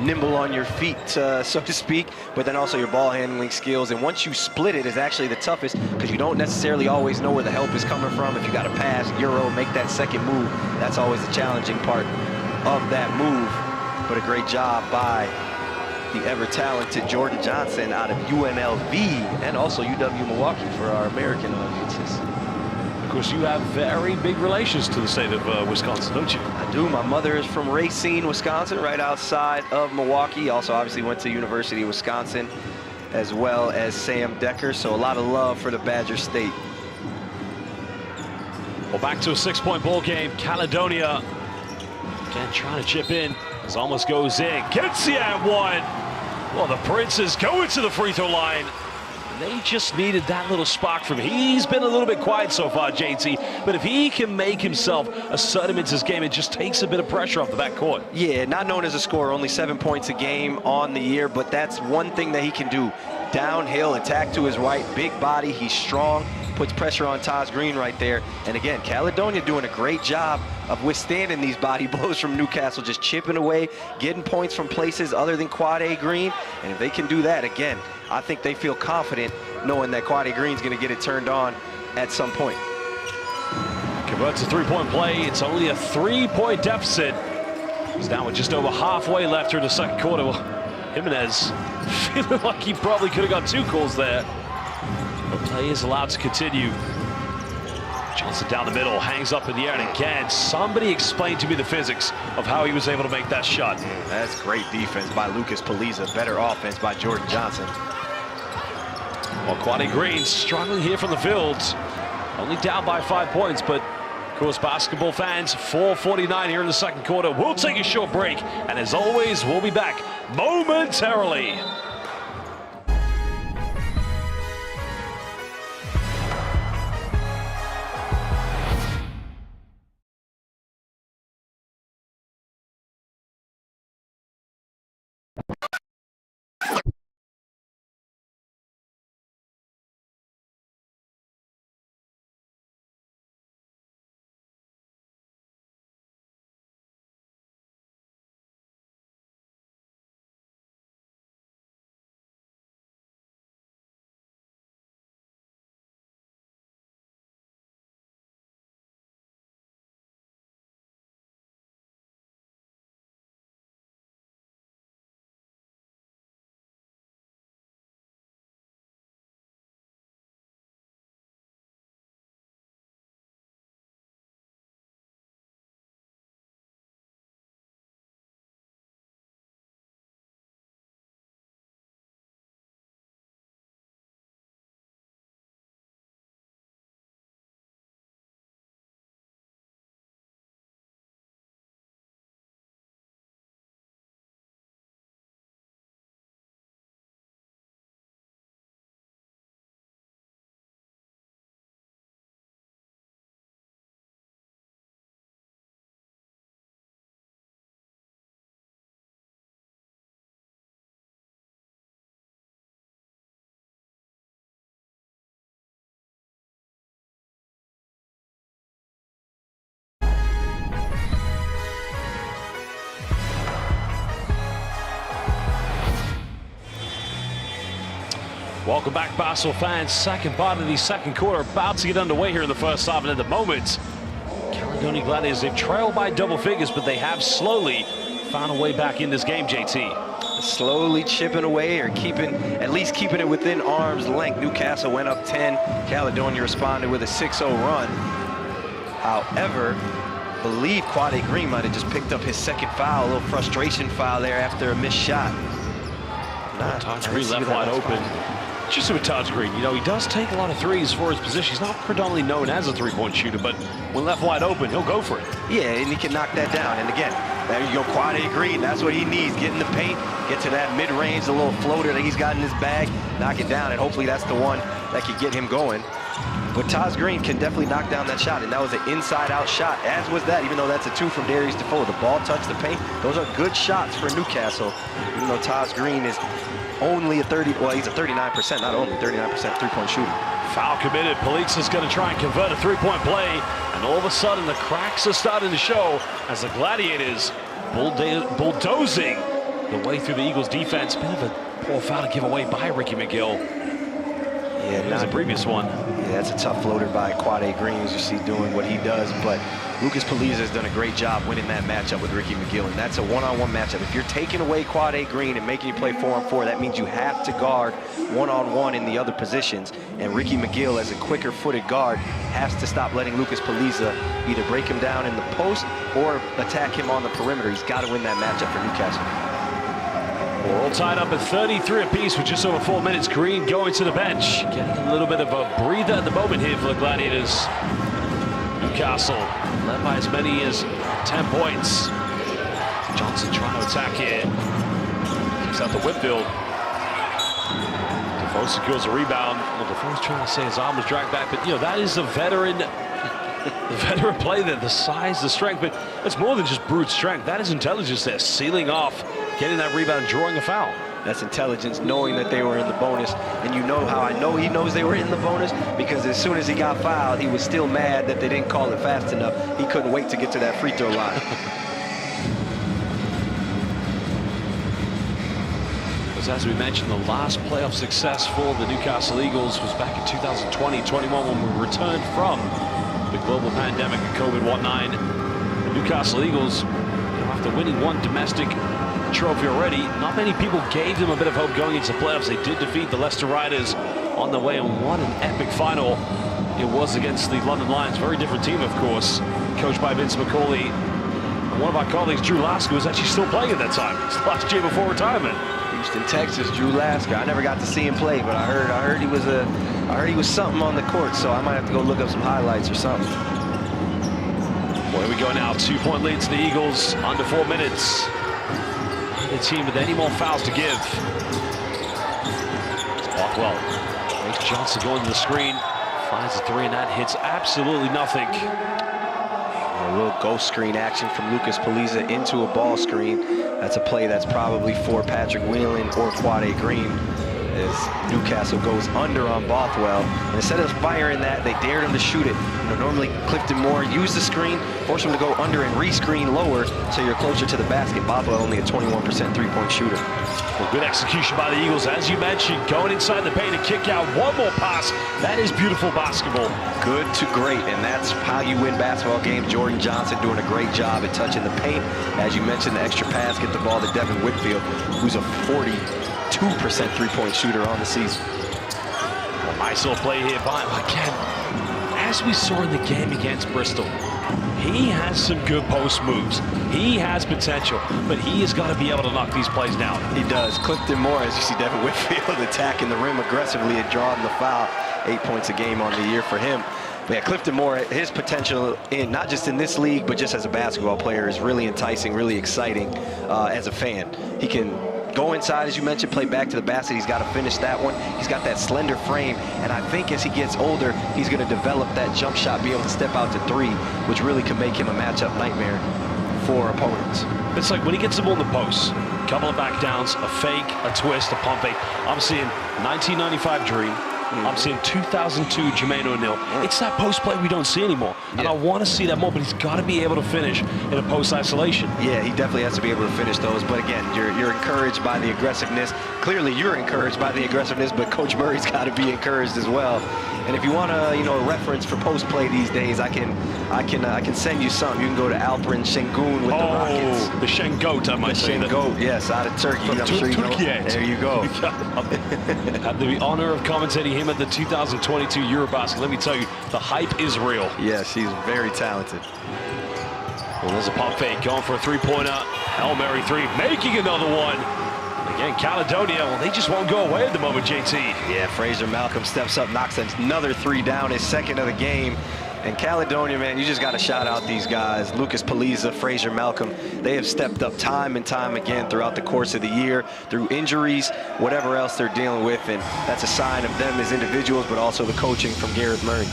E: nimble on your feet, so to speak, but then also your ball handling skills. And once you split it is actually the toughest because you don't necessarily always know where the help is coming from. If you got to pass, Euro, make that second move, that's always the challenging part of that move. But a great job by the ever-talented Jordan Johnson out of UNLV and also UW Milwaukee for our American audiences.
D: Of course, you have very big relations to the state of Wisconsin, don't you?
E: I do. My mother is from Racine, Wisconsin, right outside of Milwaukee. Also, obviously, went to University of Wisconsin, as well as Sam Decker. So a lot of love for the Badger State.
D: Well, back to a 6-point ball game. Caledonia, again, trying to chip in. This almost goes in. Gets the and-one. Well, the Princes going to the free throw line. They just needed that little spark from him. He's been a little bit quiet so far, JT, but if he can make himself assert him into his game, it just takes a bit of pressure off the backcourt.
E: Yeah, not known as a scorer, only 7 points a game on the year, but that's one thing that he can do. Downhill, attack to his right, big body, he's strong, puts pressure on Taj Green right there. And again, Caledonia doing a great job of withstanding these body blows from Newcastle, just chipping away, getting points from places other than Quade Green. And if they can do that, again, I think they feel confident knowing that Quade Green's going to get it turned on at some point.
D: Converts a three-point play. It's only a 3-point deficit. He's down with just over halfway left here in the second quarter. Well, Jimenez feeling like he probably could have got 2 calls there. The play is allowed to continue. Johnson down the middle, hangs up in the air, and again, somebody explain to me the physics of how he was able to make that shot.
E: That's great defense by Lucas Paliza, better offense by Jordan Johnson.
D: Well, Quade Green struggling here from the field. Only down by 5 points, but of course, basketball fans, 4:49 here in the second quarter. We'll take a short break, and as always, we'll be back momentarily. Welcome back, Basel fans. Second part of the second quarter about to get underway here in the first half, and at the moment, Caledonia Gladiators, they've trailed by double figures, but they have slowly found a way back in this game, JT.
E: Slowly chipping away, or at least keeping it within arm's length. Newcastle went up 10. Caledonia responded with a 6-0 run. However, I believe Quade Green might have just picked up his second foul, a little frustration foul there after a missed shot.
D: Taj Green left wide open. Just with Taj Green, you know, he does take a lot of threes for his position. He's not predominantly known as a three-point shooter, but when left wide open, he'll go for it.
E: Yeah, and he can knock that down. And again, there you go, Quade Green. That's what he needs. Get in the paint, get to that mid-range, the little floater that he's got in his bag, knock it down, and hopefully that's the one that could get him going. But Taj Green can definitely knock down that shot, and that was an inside-out shot, as was that, even though that's a 2 from Darius Defoe. The ball touched the paint. Those are good shots for Newcastle, even though Taj Green is only he's a 39%, not only 39% three-point shooter.
D: Foul committed. Polizza's going to try and convert a three-point play, and all of a sudden the cracks are starting to show as the Gladiators bulldozing the way through the Eagles' defense. Bit of a poor foul to give away by Ricky McGill.
E: Yeah,
D: that was a previous one.
E: Yeah, that's a tough floater by Quade Green, as you see, doing what he does. But Lucas Polizza has done a great job winning that matchup with Ricky McGill, and that's a one-on-one matchup. If you're taking away Quade Green and making you play 4-on-4, that means you have to guard one-on-one in the other positions. And Ricky McGill, as a quicker-footed guard, has to stop letting Lucas Polizza either break him down in the post or attack him on the perimeter. He's got to win that matchup for Newcastle.
D: We're all tied up at 33 apiece with just over 4 minutes. Green going to the bench. Getting a little bit of a breather at the moment here for the Gladiators. Newcastle led by as many as 10 points. Johnson trying to attack here. Kicks out to Whitfield. Defoe secures a rebound. Well, Defoe's trying to say his arm was dragged back, but you know, that is a veteran play there. The size, the strength, but it's more than just brute strength. That is intelligence there, sealing off, getting that rebound, drawing a foul.
E: That's intelligence, knowing that they were in the bonus. And you know how I know he knows they were in the bonus? Because as soon as he got fouled, he was still mad that they didn't call it fast enough. He couldn't wait to get to that free throw line.
D: As we mentioned, the last playoff success for the Newcastle Eagles was back in 2020-21 when we returned from the global pandemic of COVID-19. The Newcastle Eagles, after winning one domestic trophy already, not many people gave them a bit of hope going into the playoffs. They did defeat the Leicester Riders on the way, and what an epic final it was against the London Lions. Very different team, of course, coached by Vince McCauley. And one of our colleagues, Drew Lasker, was actually still playing at that time. It's last year before retirement.
E: Houston, Texas, Drew Lasker. I never got to see him play, but I heard he was something on the court, so I might have to go look up some highlights or something.
D: Well, here we go now. 2-point lead to the Eagles, under 4 minutes. The team with any more fouls to give. Well, Grace Johnson going to the screen, finds a three, and that hits absolutely nothing.
E: A little ghost screen action from Lucas Polizza into a ball screen. That's a play that's probably for Patrick Whelan or Quade Green, as Newcastle goes under on Bothwell. And instead of firing that, they dared him to shoot it. You know, normally Clifton Moore used the screen, force him to go under and re-screen lower so you're closer to the basket. Bothwell only a 21% three-point shooter.
D: Well, good execution by the Eagles, as you mentioned, going inside the paint and kick out. One more pass. That is beautiful basketball.
E: Good to great, and that's how you win basketball games. Jordan Johnson doing a great job at touching the paint. As you mentioned, the extra pass, get the ball to Devin Whitfield, who's a 42% three-point shooter on the season.
D: Well, nice little play here by him. Again, as we saw in the game against Bristol, he has some good post moves. He has potential, but he has got to be able to knock these plays down.
E: He does. Clifton Moore, as you see Devin Whitfield attacking the rim aggressively and drawing the foul. 8 points a game on the year for him. But yeah, Clifton Moore, his potential, not just in this league, but just as a basketball player, is really enticing, really exciting as a fan. He can go inside, as you mentioned, play back to the basket. He's got to finish that one. He's got that slender frame, and I think as he gets older, he's going to develop that jump shot, be able to step out to three, which really can make him a matchup nightmare for opponents.
D: It's like when he gets the ball in the post, a couple of back downs, a fake, a twist, a pump fake. I'm seeing 1995 Dream, I'm seeing 2002 Jermaine O'Neal. It's that post play we don't see anymore. And I want to see that more, but he's got to be able to finish in a post isolation.
E: Yeah, he definitely has to be able to finish those. But again, you're encouraged by the aggressiveness. Clearly, you're encouraged by the aggressiveness, but Coach Murray's got to be encouraged as well. And if you want a a reference for post play these days, I can send you some. You can go to Alperen Şengün with the Rockets.
D: The Şengün, I might say.
E: The Şengün, yes, out of Turkey.
D: From
E: I'm sure you know.
D: Turkey.
E: There you go.
D: Had the honor of commentating him at the 2022 Eurobasket. Let me tell you, the hype is real.
E: Yes, he's very talented.
D: Well, there's a pump fake going for a three-pointer. Hail Mary three, making another one. Again, Caledonia, well, they just won't go away at the moment, JT.
E: Yeah, Fraser Malcolm steps up, knocks another three down, his second of the game. And Caledonia, man, you just got to shout out these guys. Lucas Paliza, Fraser Malcolm, they have stepped up time and time again throughout the course of the year, through injuries, whatever else they're dealing with. And that's a sign of them as individuals, but also the coaching from Gareth Murray.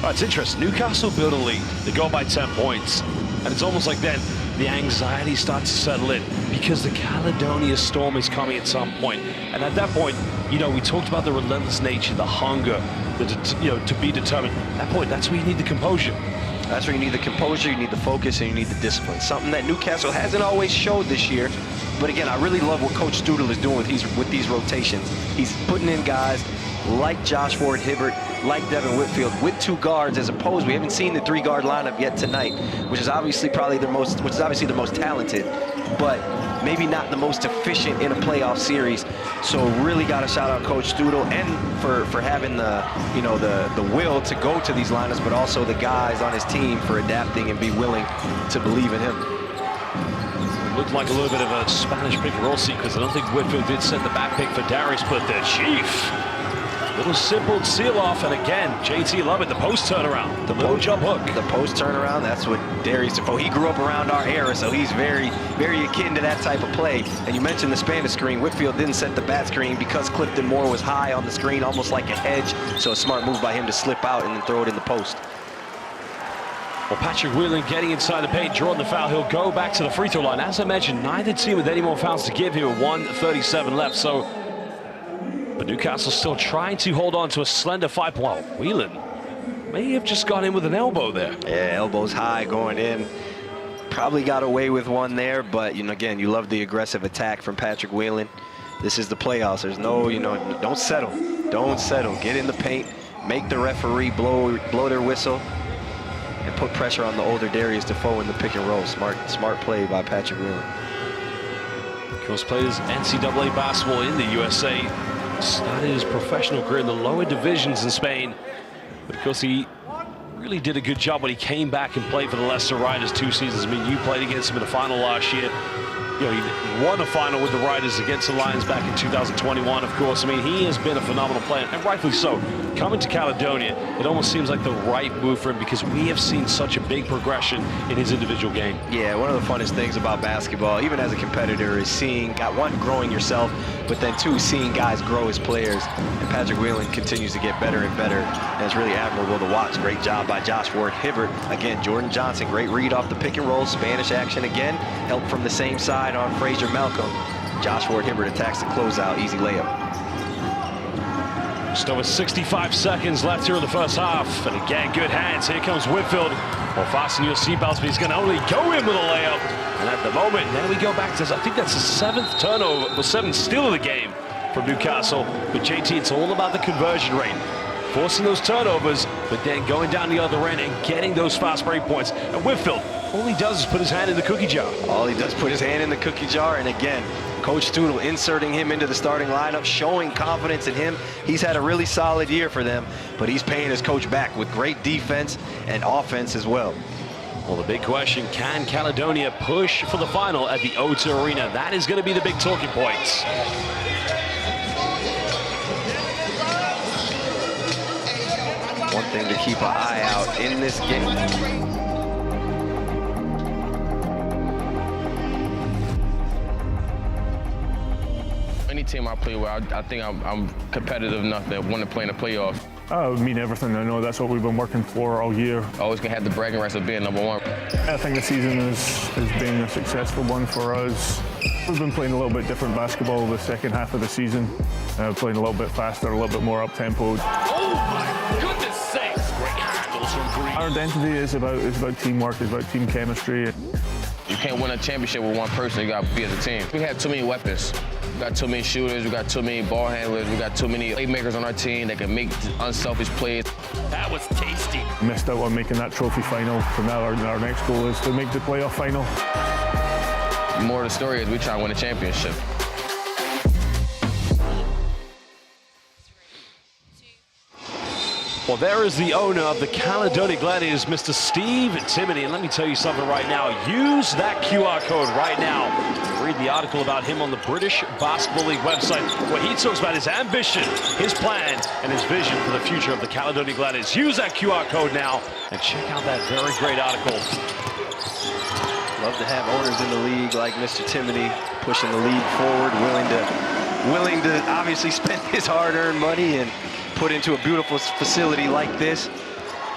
D: Oh, it's interesting. Newcastle build a lead. They go by 10 points. And it's almost like then the anxiety starts to settle in because the Caledonia storm is coming at some point. And at that point, we talked about the relentless nature, the hunger, to be determined. At that point, that's where you need the composure.
E: That's where you need the composure, you need the focus, and you need the discipline. Something that Newcastle hasn't always showed this year. But again, I really love what Coach Studel is doing with these rotations. He's putting in guys like Josh Ward-Hibbert, like Devin Whitfield, with two guards, as opposed, we haven't seen the three-guard lineup yet tonight, which is obviously the most talented, but maybe not the most efficient in a playoff series. So really got to shout out Coach Studel and for having the will to go to these lineups, but also the guys on his team for adapting and be willing to believe in him.
D: Looked like a little bit of a Spanish pick and roll sequence. I don't think Whitfield did set the back pick for Darius, but the Chief. Little simple seal off, and again, JT love it, the post turnaround, the little jump hook.
E: The post turnaround, that's what Darius Defoe, he grew up around our era, so he's very, very akin to that type of play. And you mentioned the Spanish screen. Whitfield didn't set the bat screen because Clifton Moore was high on the screen, almost like a hedge. So a smart move by him to slip out and then throw it in the post.
D: Well, Patrick Whelan getting inside the paint, drawing the foul. He'll go back to the free throw line. As I mentioned, neither team with any more fouls to give here, 1:37 left. But Newcastle still trying to hold on to a slender 5 point. Whelan may have just got in with an elbow there.
E: Yeah, elbows high going in. Probably got away with one there, but again, you love the aggressive attack from Patrick Whelan. This is the playoffs. There's no, don't settle. Don't settle. Get in the paint, make the referee blow their whistle, and put pressure on the older Darius Defoe in the pick and roll. Smart play by Patrick Whelan.
D: Of course, plays NCAA basketball in the USA. Started his professional career in the lower divisions in Spain. But of course, he really did a good job when he came back and played for the Leicester Riders 2 seasons. I mean, you played against him in the final last year. He won a final with the Riders against the Lions back in 2021, of course. I mean, he has been a phenomenal player, and rightfully so. Coming to Caledonia, it almost seems like the right move for him because we have seen such a big progression in his individual game. Yeah, one of the funnest things about basketball, even as a competitor, is seeing, growing yourself, but then two, seeing guys grow as players. And Patrick Whelan continues to get better and better, and it's really admirable to watch. Great job by Josh Ward-Hibbert. Again, Jordan Johnson, great read off the pick and roll, Spanish action again, help from the same side on Fraser Malcolm. Josh Ward-Hibbert attacks the closeout, easy layup. Just over 65 seconds left here in the first half, and again, good hands. Here comes Whitfield. Well, fasten your seatbelts, but he's going to only go in with a layup. And at the moment, then we go back to, I think that's the 7th turnover, the 7th steal of the game from Newcastle. But JT, it's all about the conversion rate. Forcing those turnovers, but then going down the other end and getting those fast break points. And Whitfield, all he does is put his hand in the cookie jar. All he does is put his hand in the cookie jar, and again, Coach Studel inserting him into the starting lineup, showing confidence in him. He's had a really solid year for them, but he's paying his coach back with great defense and offense as well. Well, the big question, can Caledonia push for the final at the O2 Arena? That is going to be the big talking points. One thing to keep an eye out in this game.
H: Any team I play with, I think I'm competitive enough that want to play in the playoffs.
F: It would mean everything. I know that's what we've been working for all year.
H: Always gonna have the bragging rights of being #1.
F: I think the season has been a successful one for us. We've been playing a little bit different basketball the second half of the season, playing a little bit faster, a little bit more up-tempo.
D: Oh my goodness sakes! Great handles from Green.
F: Our identity is about teamwork, is about team chemistry.
H: You can't win a championship with one person, you got to be as a team. We have too many weapons. We got too many shooters, we got too many ball handlers, we got too many playmakers on our team that can make unselfish plays.
D: That was tasty.
F: Missed out on making that trophy final, so now our next goal is to make the playoff final.
H: The more of the story is we try to win a championship.
D: Well, there is the owner of the Caledonia Gladiators, Mr. Steve Timoney. And let me tell you something right now. Use that QR code right now. Read the article about him on the British Basketball League website, where he talks about his ambition, his plan, and his vision for the future of the Caledonia Gladiators. Use that QR code now and check out that very great article.
E: Love to have owners in the league like Mr. Timoney pushing the league forward, willing to obviously spend his hard-earned money and put into a beautiful facility like this.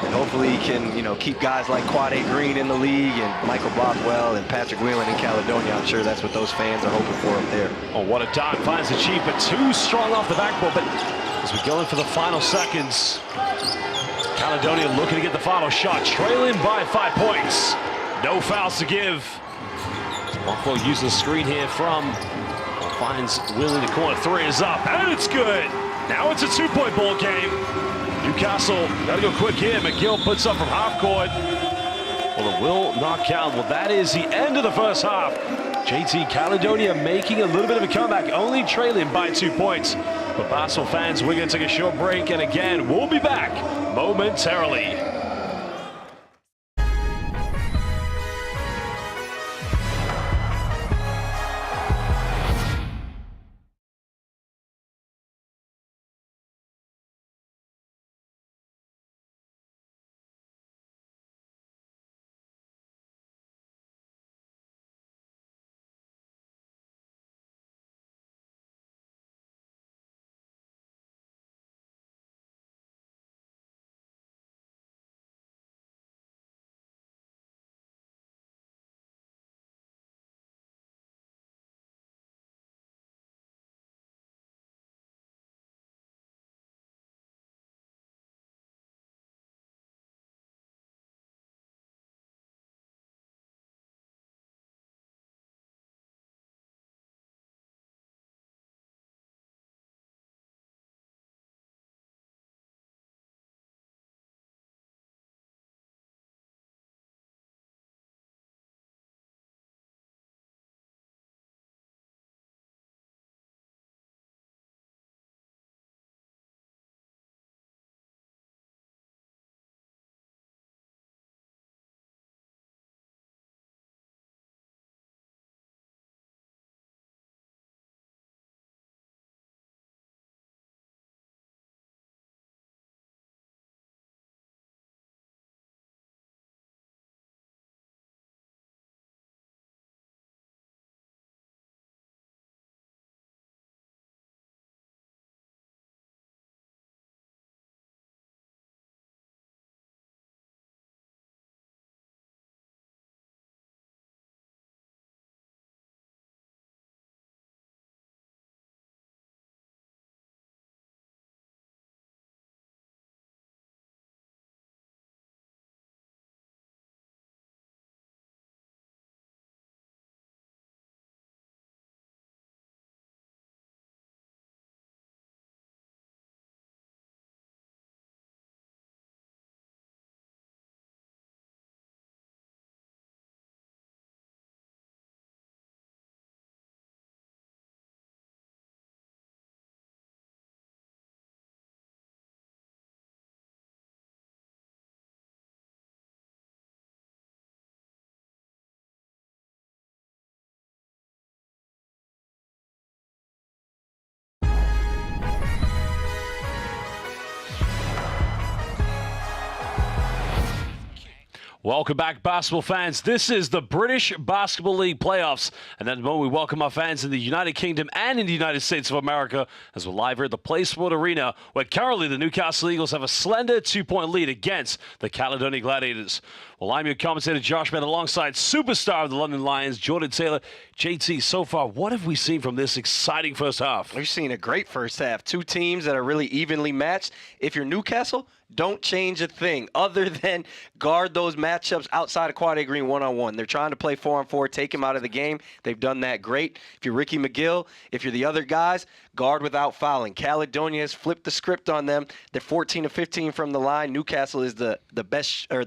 E: And hopefully he can, you know, keep guys like Quade Green in the league and Michael Bothwell and Patrick Whelan in Caledonia. I'm sure that's what those fans are hoping for up there.
D: Oh, what a dot. Finds the cheap, but too strong off the backboard. But as we go in for the final seconds, Caledonia looking to get the final shot, trailing by 5 points. No fouls to give. Bothwell uses the screen here from, finds Whelan in the corner. Three is up, and it's good. Now it's a two-point ball game. Newcastle got to go quick here. McGill puts up from half court. Well, it will not count. Well, that is the end of the first half. JT, Caledonia making a little bit of a comeback, only trailing by 2 points. But Basel fans, we're going to take a short break, and again, we'll be back momentarily. Welcome back, basketball fans. This is the British Basketball League playoffs. And at the moment, we welcome our fans in the United Kingdom and in the United States of America as we're live here at the Play Sport Arena, where currently the Newcastle Eagles have a slender 2-point lead against the Caledonia Gladiators. Well, I'm your commentator, Josh Bennett, alongside superstar of the London Lions, Jordan Taylor. JT, so far, what have we seen from this exciting first half?
E: We've seen a great first half. Two teams that are really evenly matched. If you're Newcastle, don't change a thing other than guard those matchups outside of Quad A Green one-on-one. They're trying to play 4-on-4, take him out of the game. They've done that great. If you're Ricky McGill, if you're the other guys, guard without fouling. Caledonia has flipped the script on them. They're 14 of 15 from the line. Newcastle is the best, or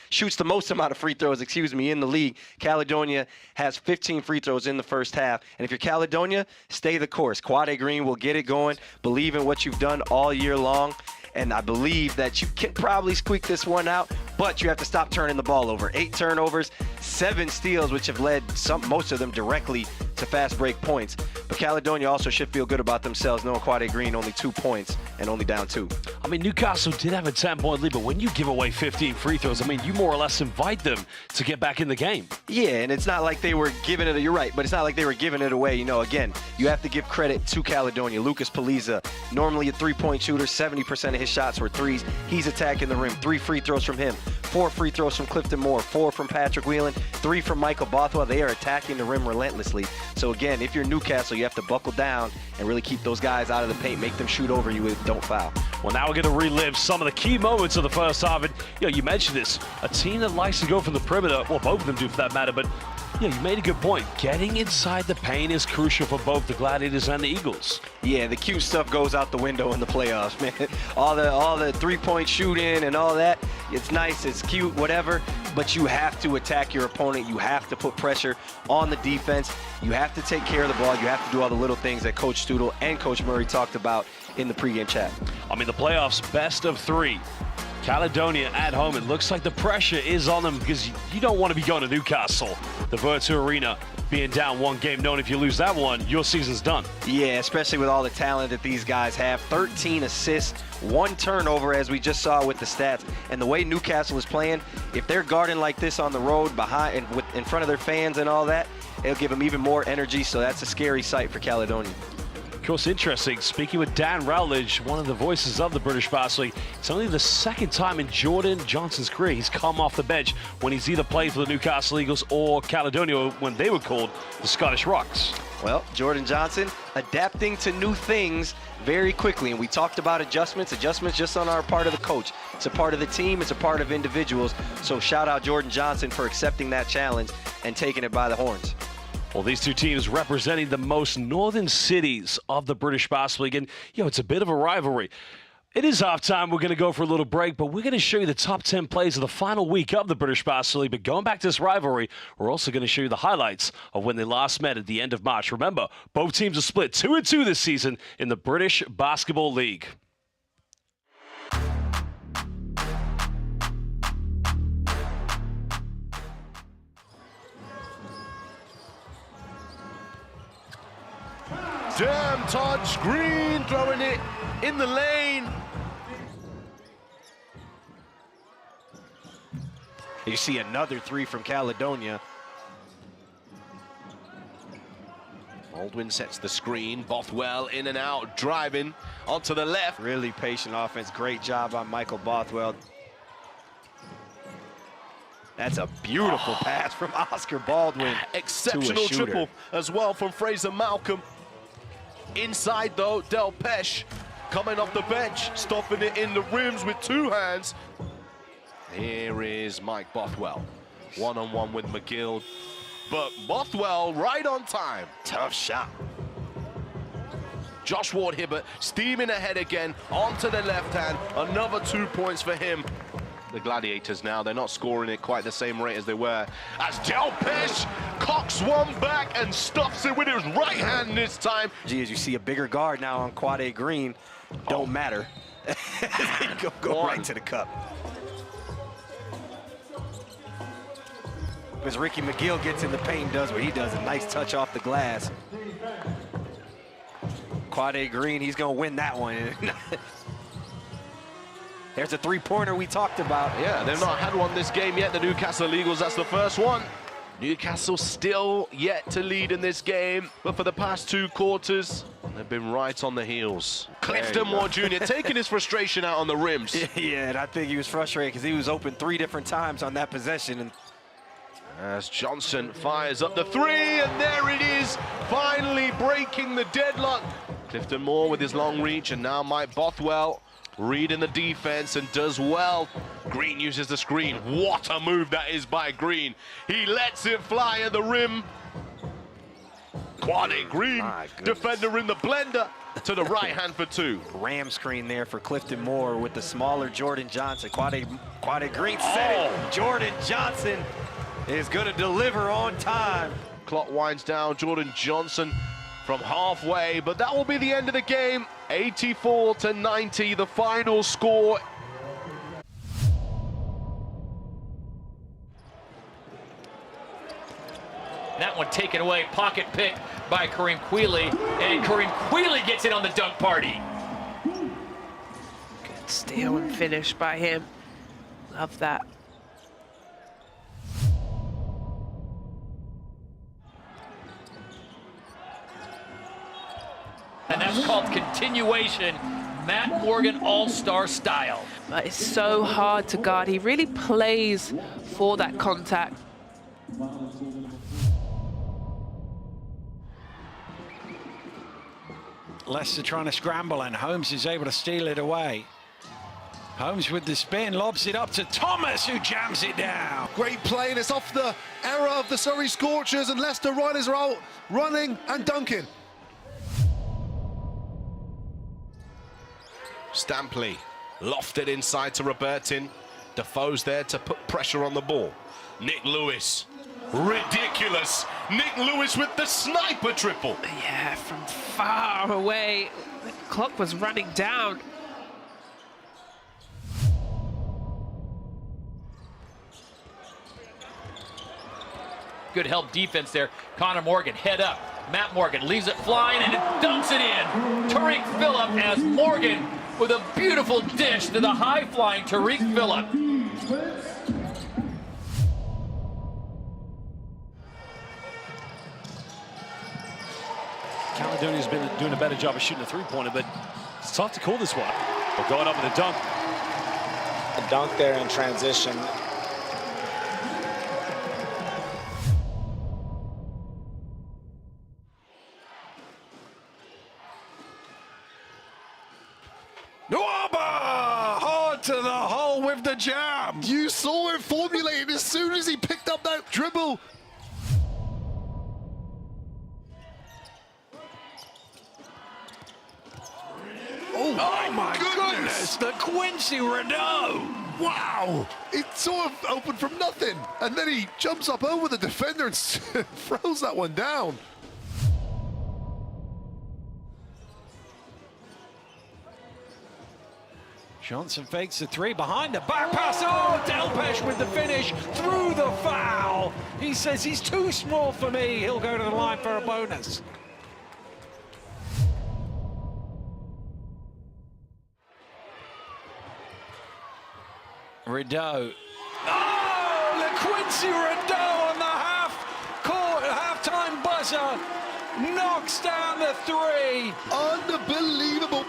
E: shoots the most amount of free throws, in the league. Caledonia has 15 free throws in the first half. And if you're Caledonia, stay the course. Quad A Green will get it going. Believe in what you've done all year long. And I believe that you can probably squeak this one out, but you have to stop turning the ball over. 8 turnovers, 7 steals, which have led most of them directly to fast break points. But Caledonia also should feel good about themselves, knowing Quad A Green only 2 points and only down 2.
D: I mean, Newcastle did have a 10-point lead, but when you give away 15 free throws, I mean, you more or less invite them to get back in the game.
E: Yeah, and it's not like they were giving it, you're right, but it's not like they were giving it away. You know, again, you have to give credit to Caledonia. Lucas Paliza, normally a 3-point shooter, 70% of his shots were threes. He's attacking the rim. 3 free throws from him, 4 free throws from Clifton Moore, 4 from Patrick Whelan, 3 from Michael Bothwell. They are attacking the rim relentlessly. So again, if you're Newcastle, you have to buckle down and really keep those guys out of the paint, make them shoot over you with don't foul.
D: Well, now we're going to relive some of the key moments of the first half. And, you mentioned this, a team that likes to go from the perimeter, well, both of them do for that matter, but you made a good point. Getting inside the paint is crucial for both the Gladiators and the Eagles. Yeah,
E: the cute stuff goes out the window in the playoffs, man. All the three-point shooting and all that, it's nice, it's cute, whatever, but you have to attack your opponent. You have to put pressure on the defense. You have to take care of the ball. You have to do all the little things that Coach Studel and Coach Murray talked about in the pregame chat.
D: I mean, the playoffs, best of 3. Caledonia at home. It looks like the pressure is on them because you don't want to be going to Newcastle, the Virtu Arena, being down 1 game, knowing if you lose that one, your season's done.
E: Yeah, especially with all the talent that these guys have. 13 assists, 1 turnover, as we just saw with the stats. And the way Newcastle is playing, if they're guarding like this on the road, behind and in front of their fans and all that, it'll give them even more energy. So that's a scary sight for Caledonia.
D: Of course, interesting. Speaking with Dan Rowledge, one of the voices of the British Basketball League, it's only the 2nd time in Jordan Johnson's career he's come off the bench when he's either played for the Newcastle Eagles or Caledonia when they were called the Scottish Rocks.
E: Well, Jordan Johnson adapting to new things very quickly, and we talked about adjustments just on our part of the coach. It's a part of the team, it's a part of individuals. So shout out Jordan Johnson for accepting that challenge and taking it by the horns.
D: Well, these two teams representing the most northern cities of the British Basketball League. And, it's a bit of a rivalry. It is halftime. We're going to go for a little break, but we're going to show you the top 10 plays of the final week of the British Basketball League. But going back to this rivalry, we're also going to show you the highlights of when they last met at the end of March. Remember, both teams are split 2-2 this season in the British Basketball League.
I: Damn touch, Green throwing it in the lane.
E: You see another 3 from Caledonia.
I: Baldwin sets the screen, Bothwell in and out, driving onto the left.
E: Really patient offense, great job by Michael Bothwell. That's a beautiful pass from Oscar Baldwin.
I: Exceptional triple as well from Fraser Malcolm. Inside though, Del Pesh coming off the bench, stopping it in the rims with 2 hands. Here is Mike Bothwell, one-on-one with McGill, but Bothwell right on time.
E: Tough shot.
I: Josh Ward-Hibbert steaming ahead again onto the left hand, another 2 points for him. The Gladiators now, they're not scoring at quite the same rate as they were. As Del Pesh cocks one back and stuffs it with his right hand this time.
E: Gee, as you see a bigger guard now on Quad A Green, don't matter. go right to the cup. As Ricky McGill gets in the paint, does what he does, a nice touch off the glass. Quad A Green, he's gonna win that one. There's a three-pointer we talked about.
I: Yeah, they've not had one this game yet, the Newcastle Eagles. That's the first one. Newcastle still yet to lead in this game, but for the past 2 quarters, they've been right on the heels. Clifton Moore Jr. taking his frustration out on the rims.
E: Yeah, and I think he was frustrated because he was open 3 different times on that possession. And
I: as Johnson fires up the 3, and there it is, finally breaking the deadlock. Clifton Moore with his long reach, and now Mike Bothwell reading the defense and does well. Green uses the screen. What a move that is by Green. He lets it fly at the rim. Quade Green, defender in the blender, to the right hand for 2.
E: ram screen there for Clifton Moore with the smaller Jordan Johnson. Quade Green said it. Jordan Johnson is going to deliver on time.
I: Clock winds down. Jordan Johnson from halfway, but that will be the end of the game. 84-90, the final score.
J: That one taken away, pocket pick by Kareem Queeley, and Kareem Queeley gets in on the dunk party.
C: Good steal and finish by him. Love that.
J: And that's called continuation, Matt Morgan all-star style.
C: But it's so hard to guard. He really plays for that contact.
K: Leicester trying to scramble, and Holmes is able to steal it away. Holmes with the spin, lobs it up to Thomas, who jams it down.
L: Great play, and it's off the error of the Surrey Scorchers, and Leicester Riders are out running and dunking.
I: Stampley lofted inside to Robertin. Defoe's there to put pressure on the ball. Nick Lewis, ridiculous. Nick Lewis with the sniper triple.
C: Yeah, from far away. The clock was running down.
J: Good help defense there. Connor Morgan, head up. Matt Morgan leaves it flying and it dunks it in. Tariq Phillip as Morgan with a beautiful dish to the high-flying Tariq Phillip.
D: Caledonia's been doing a better job of shooting a three-pointer, but it's tough to call this one. But going up with a dunk.
M: A dunk there in transition.
L: Hard to the hole with the jam. You saw it formulated as soon as he picked up that dribble.
K: Oh my goodness, the Quincy Renaud.
L: Wow, it sort of opened from nothing, and then he jumps up over the defender and throws that one down.
K: Johnson fakes the 3 behind the back pass. Oh, Delpesh with the finish through the foul. He says he's too small for me. He'll go to the line for a bonus. Renaud. Oh, LeQuincy Renaud on the halftime buzzer. Knocks down the 3.
L: Unbelievable.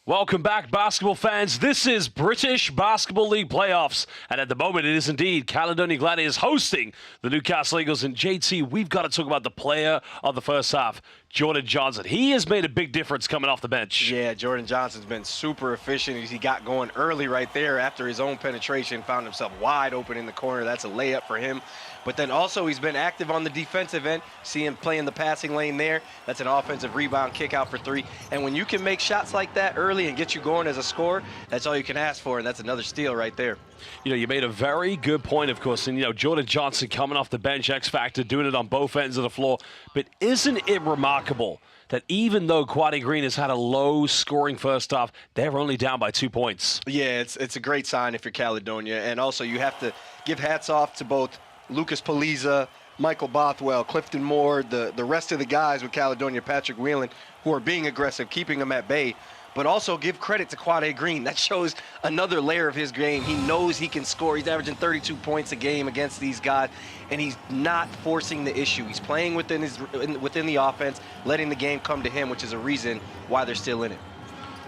D: Welcome back, basketball fans. This is British Basketball League playoffs. And at the moment, it is indeed Caledonia Gladiators hosting the Newcastle Eagles. And JT, we've got to talk about the player of the first half, Jordan Johnson. He has made a big difference coming off the bench.
E: Yeah, Jordan Johnson's been super efficient. He got going early right there after his own penetration, found himself wide open in the corner. That's a layup for him. But then also he's been active on the defensive end. See him play in the passing lane there. That's an offensive rebound kick out for three. And when you can make shots like that early and get you going as a scorer, that's all you can ask for, and that's another steal right there.
D: You know, you made a very good point, of course, and, you know, Jordan Johnson coming off the bench, X Factor, doing it on both ends of the floor. But isn't it remarkable that even though Quade Green has had a low-scoring first half, they're only down by 2 points?
E: Yeah, it's a great sign if you're Caledonia. And also you have to give hats off to both Lucas Paliza, Michael Bothwell, Clifton Moore, the rest of the guys with Caledonia, Patrick Whelan, who are being aggressive, keeping them at bay. But also give credit to Quade Green. That shows another layer of his game. He knows he can score. He's averaging 32 points a game against these guys, and he's not forcing the issue. He's playing within the offense, letting the game come to him, which is a reason why they're still in it.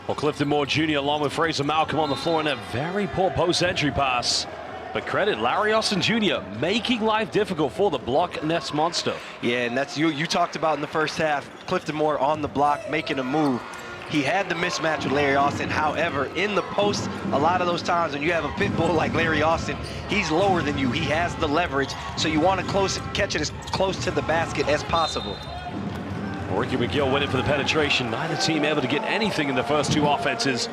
D: Well, Clifton Moore Jr. along with Fraser Malcolm on the floor in a very poor post-entry pass. But credit Larry Austin Jr. making life difficult for the block nest monster.
E: Yeah, and that's you talked about in the first half. Clifton Moore on the block, making a move. He had the mismatch with Larry Austin. However, in the post, a lot of those times when you have a pit bull like Larry Austin, he's lower than you. He has the leverage, so you want to catch it as close to the basket as possible.
D: Ricky McGill went in for the penetration. Neither team able to get anything in the first two offenses.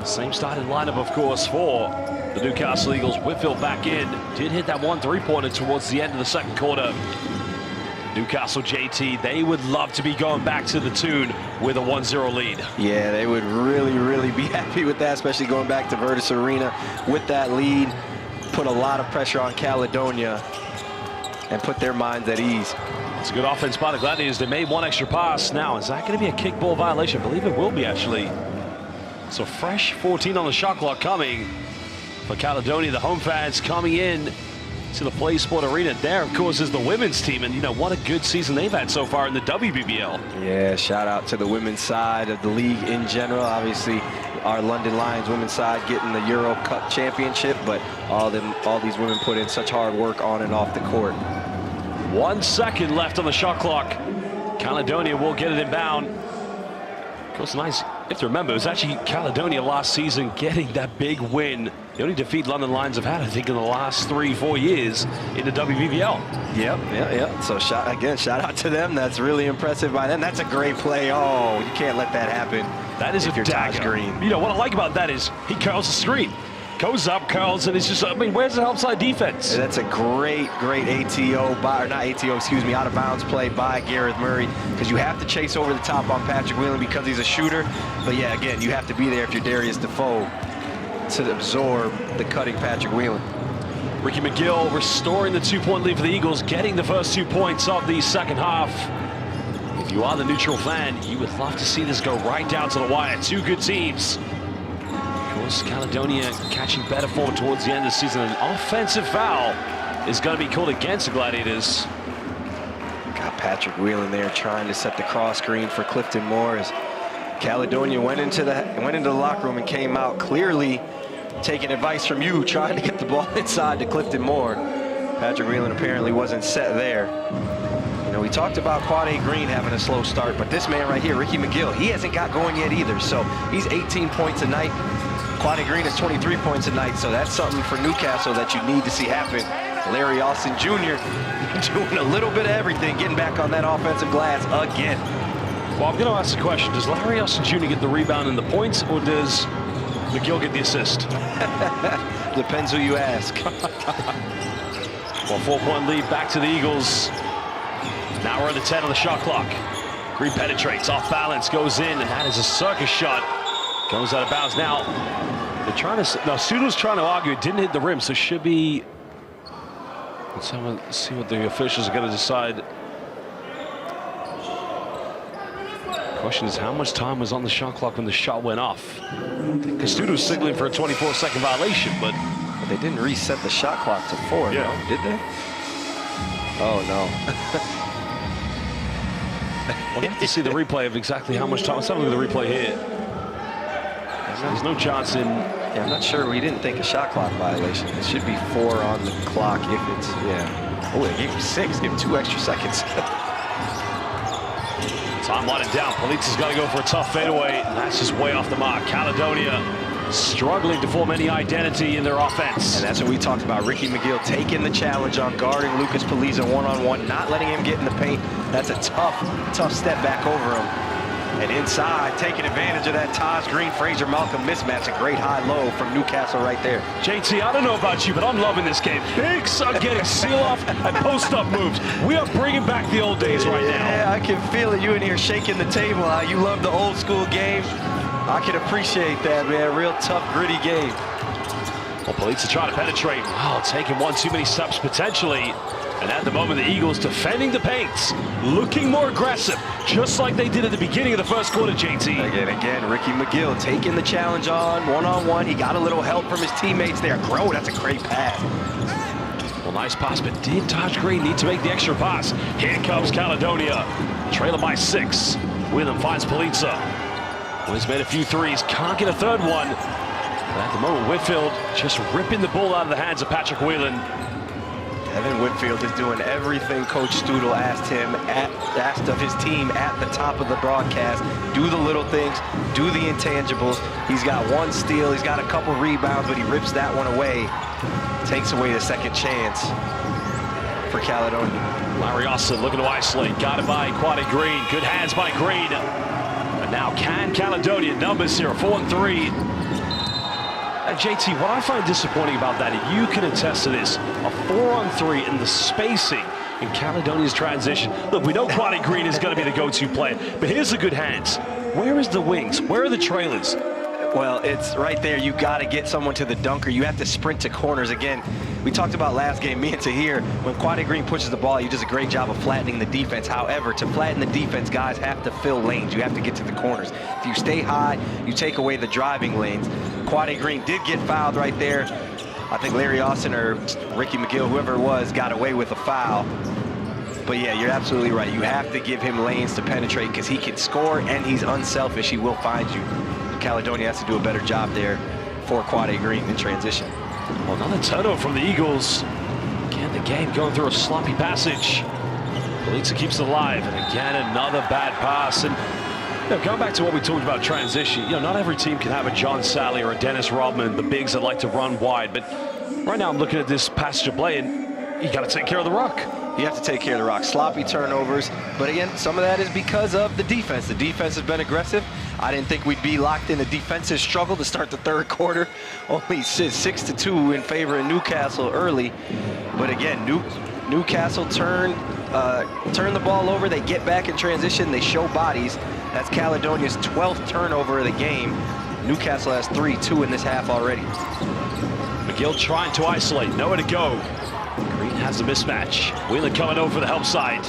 D: Same starting lineup, of course, for the Newcastle Eagles. Whitfield back in. Did hit that 1 3-pointer towards the end of the second quarter. Newcastle, JT, they would love to be going back to the tune with a 1-0 lead.
E: Yeah, they would really be happy with that, especially going back to Virtus Arena with that lead. Put a lot of pressure on Caledonia and put their minds at ease.
D: It's a good offense by the Gladiators. They made one extra pass. Now, is that going to be a kickball violation? I believe it will be, actually. So fresh 14 on the shot clock coming for Caledonia. The home fans coming in to the Play Sport Arena. There, of course, is the women's team. And, you know, what a good season they've had so far in the WBBL.
E: Yeah, shout out to the women's side of the league in general. Obviously, our London Lions women's side getting the Euro Cup championship, but all these women put in such hard work on and off the court.
D: 1 second left on the shot clock. Caledonia will get it inbound. Of course, nice. You have to remember, it was actually Caledonia last season getting that big win. The only defeat London Lions have had, I think, in the last 3-4 years in the WBBL.
E: Yep. So shout out to them. That's really impressive by them. That's a great play. Oh, you can't let that happen.
D: That is a dagger. Green. You know, what I like about that is he curls the screen. Goes up, curls, and it's just, I mean, where's the help side defense?
E: That's a great out of bounds play by Gareth Murray, because you have to chase over the top on Patrick Whelan because he's a shooter. But yeah, again, you have to be there if you're Darius Defoe to absorb the cutting Patrick Whelan.
D: Ricky McGill restoring the 2-point lead for the Eagles, getting the first 2 points of the second half. If you are the neutral fan, you would love to see this go right down to the wire. Two good teams. Caledonia catching better form towards the end of the season. An offensive foul is going to be called against the Gladiators.
E: Got Patrick Whelan there trying to set the cross screen for Clifton Moore as Caledonia went into the locker room and came out clearly taking advice from you, trying to get the ball inside to Clifton Moore. Patrick Whelan apparently wasn't set there. You know, we talked about Quade Green having a slow start, but this man right here, Ricky McGill, he hasn't got going yet either. So he's 18 points a night. Quade Green is 23 points a night, so that's something for Newcastle that you need to see happen. Larry Austin Jr. doing a little bit of everything, getting back on that offensive glass again.
D: Well, I'm going to ask the question, does Larry Austin Jr. get the rebound and the points, or does McGill get the assist?
E: Depends who you ask.
D: Well, 4-point lead back to the Eagles. Now we're at the 10 on the shot clock. Green penetrates, off balance, goes in, and that is a circus shot. Goes out of bounds. Now, they're trying to, now Sudo's trying to argue it didn't hit the rim, so it should be, let's see what the officials are going to decide. Question is, how much time was on the shot clock when the shot went off? Because Sudo was signaling for a 24-second violation, but
E: they didn't reset the shot clock to 4,
D: yeah.
E: No, did they? Oh, no.
D: We'll have to see the replay of exactly how much time. Let's have a look at the replay here. There's no Johnson.
E: Yeah, I'm not sure. We didn't think a shot clock violation. It should be 4 on the clock if it's, yeah. Oh, they gave him 6. Give him 2 extra seconds.
D: Time winding down. Polizza's got to go for a tough fadeaway. And that's just way off the mark. Caledonia struggling to form any identity in their offense.
E: And that's what we talked about. Ricky McGill taking the challenge on guarding Lucas Polizza one-on-one, not letting him get in the paint. That's a tough step back over him. And inside, taking advantage of that Taj Green-Fraser Malcolm mismatch. A great high-low from Newcastle right there.
D: JT, I don't know about you, but I'm loving this game. Bigs are getting seal-off and post-up moves. We are bringing back the old days right now.
E: Yeah, I can feel it. You in here shaking the table. How you love the old-school game. I can appreciate that, man. Real tough, gritty game.
D: Well, Polizza trying to penetrate. Wow, taking one too many steps potentially. And at the moment, the Eagles defending the paint, looking more aggressive, just like they did at the beginning of the first quarter, JT.
E: Again, Ricky McGill taking the challenge on one-on-one. He got a little help from his teammates there. Grow, that's a great pass.
D: Well, nice pass, but did Taj Green need to make the extra pass? Here comes Caledonia, trailing by 6. Whelan finds Polizza. Well, he's made a few threes, can't get a third one. But at the moment, Whitfield just ripping the ball out of the hands of Patrick Whelan.
E: Evan Whitfield is doing everything Coach Studel asked of his team at the top of the broadcast. Do the little things, do the intangibles. He's got 1 steal, he's got a couple rebounds, but he rips that one away. Takes away the second chance for Caledonia.
D: Larry Austin looking to isolate, got it by Quade Green. Good hands by Green. And now can Caledonia, numbers here, 4 and 3. JT, what I find disappointing about that, and you can attest to this, a 4-on-3 in the spacing in Caledonia's transition. Look, we know Quade Green is going to be the go-to player, but here's the good hands. Where is the wings? Where are the trailers?
E: Well, it's right there. You got to get someone to the dunker. You have to sprint to corners. Again, we talked about last game, me and Tahir, when Quade Green pushes the ball, he does a great job of flattening the defense. However, to flatten the defense, guys have to fill lanes. You have to get to the corners. If you stay high, you take away the driving lanes. Quade Green did get fouled right there. I think Larry Austin or Ricky McGill, whoever it was, got away with a foul. But yeah, you're absolutely right. You have to give him lanes to penetrate because he can score and he's unselfish. He will find you. Caledonia has to do a better job there for Quade Green in transition.
D: Well, another turnover from the Eagles. Again, the game going through a sloppy passage. Polizza keeps it alive, and again, another bad pass. And going back to what we talked about transition, not every team can have a John Sally or a Dennis Rodman, the bigs that like to run wide. But right now, I'm looking at this passage of play, and you got to take care of the rock.
E: You have to take care of the rock. Sloppy turnovers. But again, some of that is because of the defense. The defense has been aggressive. I didn't think we'd be locked in a defensive struggle to start the third quarter. Only 6-2 in favor of Newcastle early. But again, Newcastle turn the ball over. They get back in transition. They show bodies. That's Caledonia's 12th turnover of the game. Newcastle has 3-2 in this half already.
D: McGill trying to isolate. Nowhere to go. Green has a mismatch. Whelan coming over for the help side.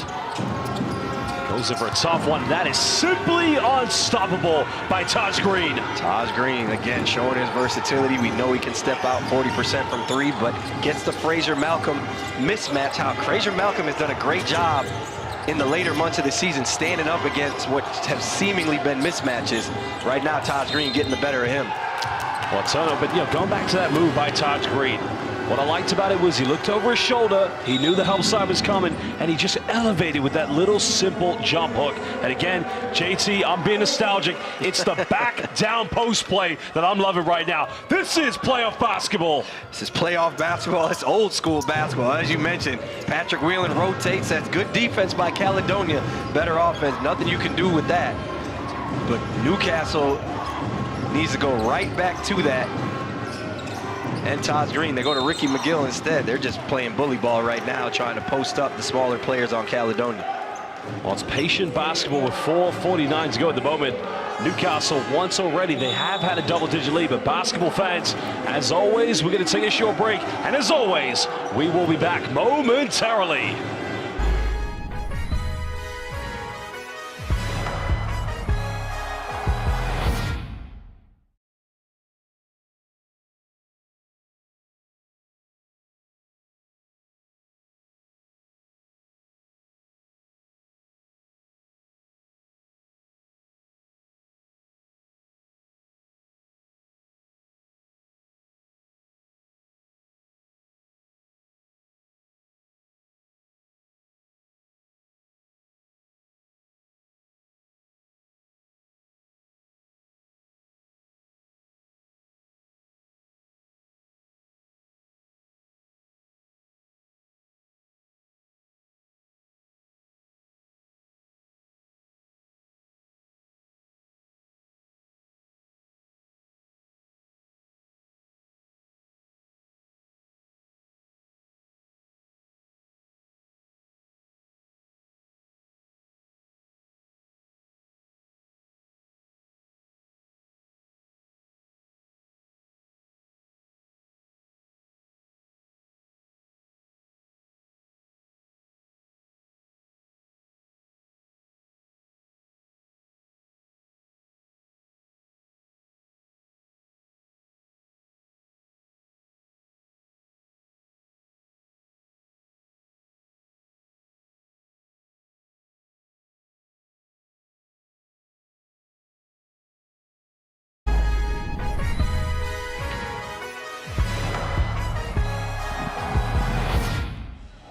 D: Goes in for a tough one. That is simply unstoppable by Taj Green.
E: Taj Green, again, showing his versatility. We know he can step out 40% from 3, but gets the Fraser Malcolm mismatch. How Fraser Malcolm has done a great job in the later months of the season standing up against what have seemingly been mismatches. Right now, Taj Green getting the better of him.
D: Well, turnover, but going back to that move by Taj Green. What I liked about it was he looked over his shoulder, he knew the help side was coming, and he just elevated with that little simple jump hook. And again, JT, I'm being nostalgic. It's the back down post play that I'm loving right now. This is playoff basketball.
E: This is playoff basketball. It's old school basketball. As you mentioned, Patrick Whelan rotates. That's good defense by Caledonia. Better offense. Nothing you can do with that. But Newcastle needs to go right back to that. And Taj Green, they go to Ricky McGill instead. They're just playing bully ball right now, trying to post up the smaller players on Caledonia.
D: Well, it's patient basketball with 4:49 to go at the moment. Newcastle once already, they have had a double-digit lead, but basketball fans, as always, we're going to take a short break. And as always, we will be back momentarily.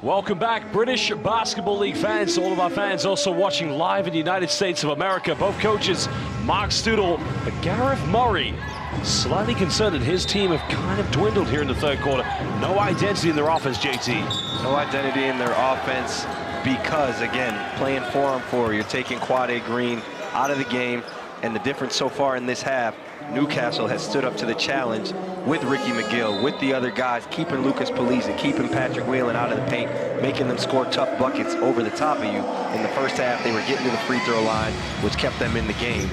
D: Welcome back, British Basketball League fans, all of our fans also watching live in the United States of America. Both coaches, Mark Studel and Gareth Murray, slightly concerned that his team have kind of dwindled here in the third quarter. No identity in their offense, JT.
E: No identity in their offense because, again, playing 4-on-4, you're taking Quad A Green out of the game, and the difference so far in this half, Newcastle has stood up to the challenge with Ricky McGill, with the other guys, keeping Lucas Polizzi, keeping Patrick Whelan out of the paint, making them score tough buckets over the top of you. In the first half, they were getting to the free throw line, which kept them in the game.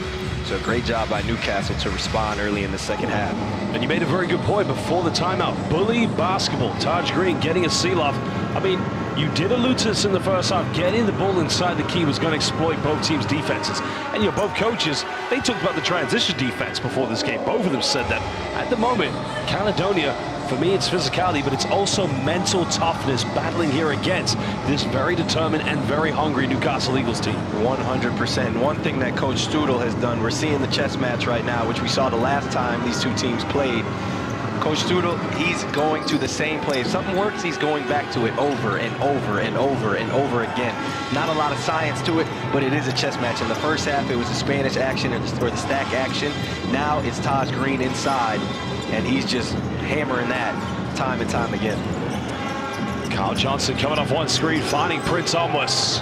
E: So great job by Newcastle to respond early in the second half.
D: And you made a very good point before the timeout. Bully basketball. Taj Green getting a seal-off. I mean, you did allude to this in the first half. Getting the ball inside the key was going to exploit both teams' defenses. And both coaches, they talked about the transition defense before this game. Both of them said that. At the moment, Caledonia, for me, it's physicality, but it's also mental toughness battling here against this very determined and very hungry Newcastle Eagles team.
E: 100%. One thing that Coach Studel has done, we're seeing the chess match right now, which we saw the last time these two teams played. Coach Studel, he's going to the same play. If something works, he's going back to it over and over and over and over again. Not a lot of science to it, but it is a chess match. In the first half, it was the Spanish action or the stack action. Now it's Taj Green inside, and he's just hammering that time and time again.
D: Kyle Johnson coming off one screen, finding Prince Almost.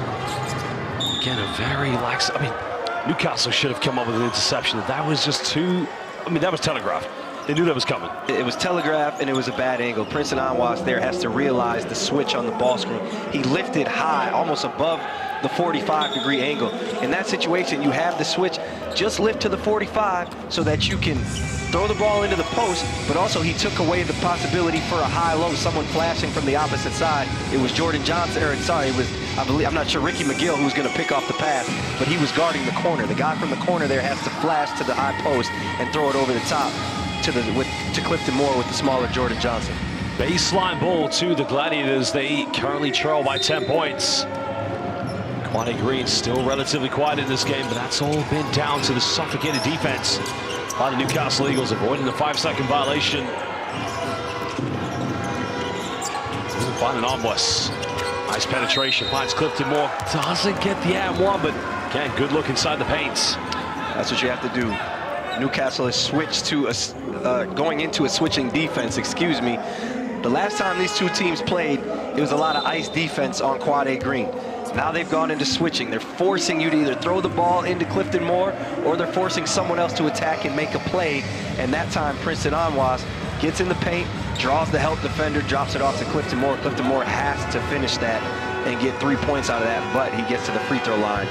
D: Again, a very lax. I mean, Newcastle should have come up with an interception. That was just too. I mean, that was telegraphed. They knew that was coming.
E: It was telegraphed, and it was a bad angle. Prince Anwas there has to realize the switch on the ball screen. He lifted high, almost above the 45-degree angle. In that situation, you have the switch. Just lift to the 45 so that you can throw the ball into the post, but also he took away the possibility for a high-low, someone flashing from the opposite side. It was Jordan Johnson, or sorry, it was, I'm not sure, Ricky McGill who was going to pick off the pass, but he was guarding the corner. The guy from the corner there has to flash to the high post and throw it over the top to Clifton Moore with the smaller Jordan Johnson.
D: Baseline ball to the Gladiators. They currently trail by 10 points. Quad A Green still relatively quiet in this game, but that's all been down to the suffocated defense by the Newcastle Eagles, avoiding the 5-second violation. Finding Armless. Nice penetration, finds Clifton Moore. Doesn't get the and one, but again, good look inside the paint.
E: That's what you have to do. Newcastle has switched to going into a switching defense, excuse me. The last time these two teams played, it was a lot of ice defense on Quad A Green. Now they've gone into switching. They're forcing you to either throw the ball into Clifton Moore or they're forcing someone else to attack and make a play. And that time, Princeton Anwas gets in the paint, draws the help defender, drops it off to Clifton Moore. Clifton Moore has to finish that and get 3 points out of that, but he gets to the free throw line,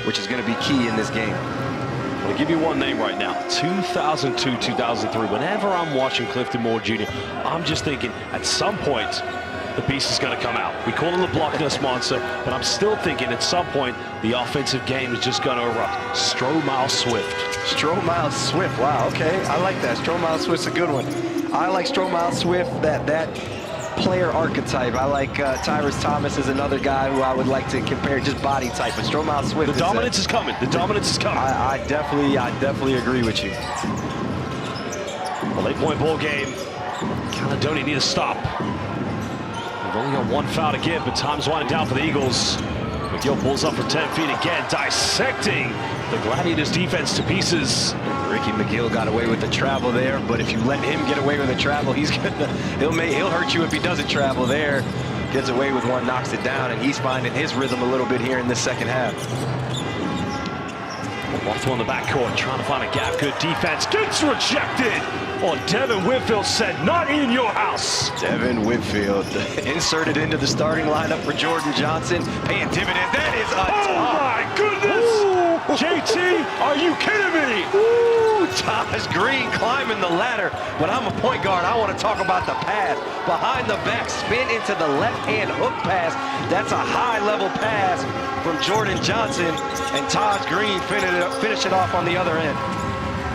E: which is going to be key in this game.
D: I'm going to give you one name right now, 2002, 2003. Whenever I'm watching Clifton Moore Jr., I'm just thinking at some point the beast is going to come out. We call him the Block Nest Monster, but I'm still thinking at some point the offensive game is just going to erupt. Stromile Swift.
E: Stromile Swift, wow, okay, I like that. Stromile Swift's a good one. I like Stromile Swift, that player archetype. I like Tyrus Thomas is another guy who I would like to compare, just body type. But Stromile Swift,
D: the dominance is coming. The dominance is coming.
E: I definitely agree with you.
D: A late-point ball game. Caledonia need to stop. They've only got one foul to give, but time's winding down for the Eagles. McGill pulls up from 10 feet again, dissecting the Gladiators defense to pieces.
E: Ricky McGill got away with the travel there, but if you let him get away with the travel, he'll hurt you if he doesn't travel there. Gets away with one, knocks it down, and he's finding his rhythm a little bit here in this second half.
D: Waffle on the backcourt, trying to find a gap. Good defense. Gets rejected. Oh, Devin Whitfield said, not in your house.
E: Devin Whitfield inserted into the starting lineup for Jordan Johnson. Paying dividends. That is a
D: my goodness. Ooh. JT, are you kidding me?
E: Ooh, Taj Green climbing the ladder. But I'm a point guard. I want to talk about the pass. Behind the back, spin into the left-hand hook pass. That's a high-level pass from Jordan Johnson. And Taj Green finish it off on the other end.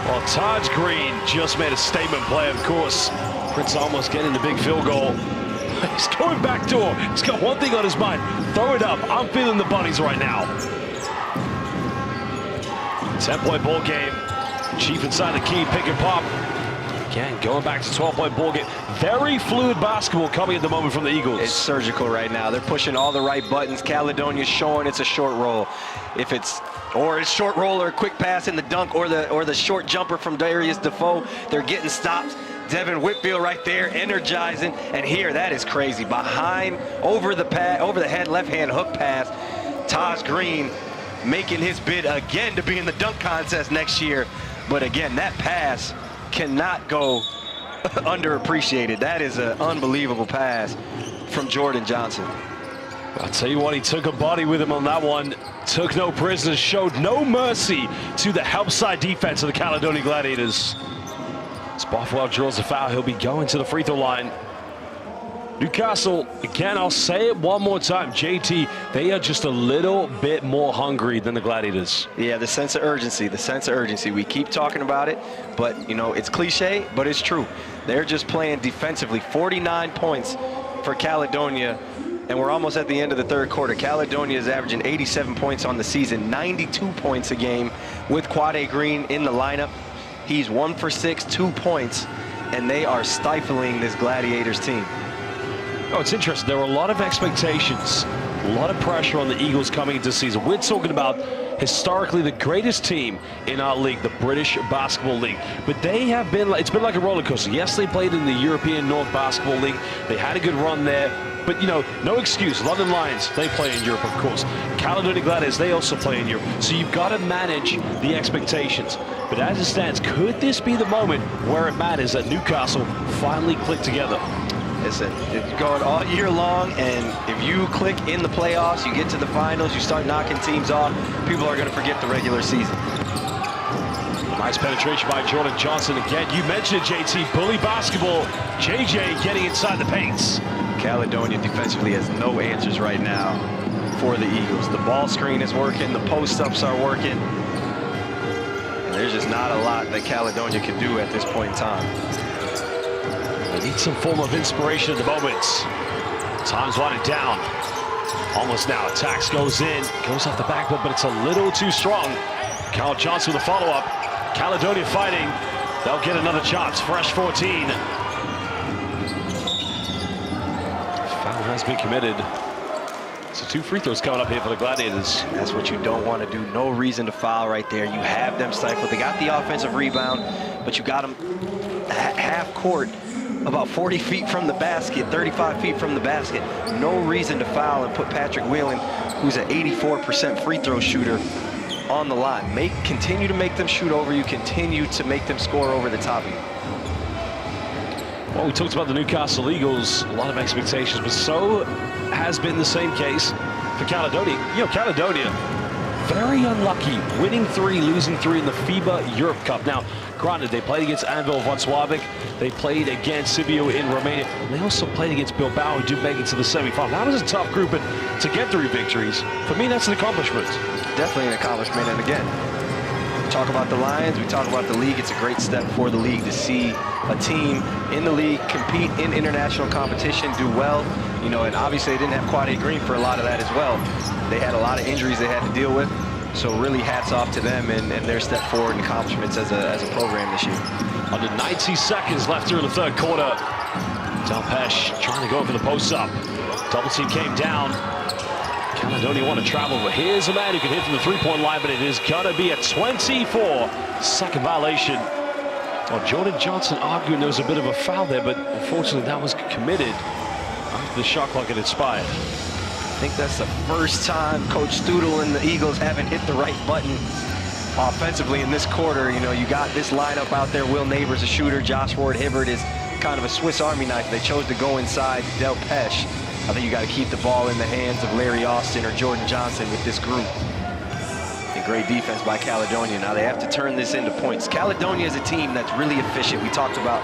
D: Well, Taj Green just made a statement play, of course. Prince almost getting the big field goal. He's going back door. He's got one thing on his mind. Throw it up. I'm feeling the bunnies right now. 10-point ball game. Chief inside the key, pick and pop. Again, going back to 12-point ball game. Very fluid basketball coming at the moment from the Eagles.
E: It's surgical right now. They're pushing all the right buttons. Caledonia's showing it's a short roll. If it's short roll or a quick pass in the dunk or the short jumper from Darius Defoe, they're getting stopped. Devin Whitfield right there, energizing. And here, that is crazy. Behind, over the head, left-hand hook pass. Taj Green making his bid again to be in the dunk contest next year. But again, that pass cannot go underappreciated. That is an unbelievable pass from Jordan Johnson.
D: I'll tell you what, he took a body with him on that one. Took no prisoners, showed no mercy to the help side defense of the Caledonia Gladiators. As Bothwell draws the foul, he'll be going to the free throw line. Newcastle, again, I'll say it one more time, JT, they are just a little bit more hungry than the Gladiators.
E: Yeah, the sense of urgency. We keep talking about it, but, you know, it's cliche, but it's true. They're just playing defensively. 49 points for Caledonia, and we're almost at the end of the third quarter. Caledonia is averaging 87 points on the season, 92 points a game with Quade Green in the lineup. He's 1 for 6, 2 points, and they are stifling this Gladiators team.
D: Oh, it's interesting. There were a lot of expectations, a lot of pressure on the Eagles coming into the season. We're talking about historically the greatest team in our league, the British Basketball League. But they have been, it's been like a roller coaster. Yes, they played in the European North Basketball League. They had a good run there. But, you know, no excuse. London Lions, they play in Europe, of course. Caledonia Gladiators, they also play in Europe. So you've got to manage the expectations. But as it stands, could this be the moment where it matters that Newcastle finally click together?
E: Listen, it's going all year long, and if you click in the playoffs, you get to the finals, you start knocking teams off, people are going to forget the regular season.
D: Nice penetration by Jordan Johnson. Again, you mentioned it, JT, bully basketball. JJ getting inside the paints.
E: Caledonia defensively has no answers right now for the Eagles. The ball screen is working, the post-ups are working. And there's just not a lot that Caledonia can do at this point in time.
D: They need some form of inspiration at the moment. Time's winding down. Almost now. Attacks goes in. Goes off the backboard, but it's a little too strong. Cal Johnson with a follow-up. Caledonia fighting. They'll get another chance. Fresh 14. Foul has been committed. So 2 free throws coming up here for the Gladiators.
E: That's what you don't want to do. No reason to foul right there. You have them stifled. They got the offensive rebound, but you got them half court, about 40 feet from the basket, 35 feet from the basket. No reason to foul and put Patrick Whelan, who's an 84% free throw shooter, on the line. Continue to make them shoot over you, continue to make them score over the top of you.
D: Well, we talked about the Newcastle Eagles, a lot of expectations, but so has been the same case for Caledonia. You know, Caledonia, very unlucky, winning 3, losing 3 in the FIBA Europe Cup. Now, granted, they played against Anvil Wrocławic, they played against Sibiu in Romania, and they also played against Bilbao, who did make it to the semifinal. That was a tough group, but to get 3 victories, for me, that's an accomplishment.
E: Definitely an accomplishment, and again, we talk about the Lions, we talk about the league. It's a great step for the league to see a team in the league compete in international competition, do well. You know, and obviously they didn't have Quade Green for a lot of that as well. They had a lot of injuries they had to deal with. So really hats off to them and their step forward and accomplishments as a program this year.
D: Under 90 seconds left here in the third quarter. Del Pesh trying to go for the post-up. Double team came down. Caledonia want to travel, but here's a man who can hit from the three-point line, but it is going to be a 24-second violation. Well, Jordan Johnson arguing there was a bit of a foul there, but unfortunately that was committed after the shot clock had expired.
E: I think that's the first time Coach Studel and the Eagles haven't hit the right button offensively in this quarter. You know, you got this lineup out there. Will Neighbors a shooter. Josh Ward-Hibbert is kind of a Swiss Army knife. They chose to go inside Del Pesh. I think you got to keep the ball in the hands of Larry Austin or Jordan Johnson with this group. And great defense by Caledonia. Now they have to turn this into points. Caledonia is a team that's really efficient. We talked about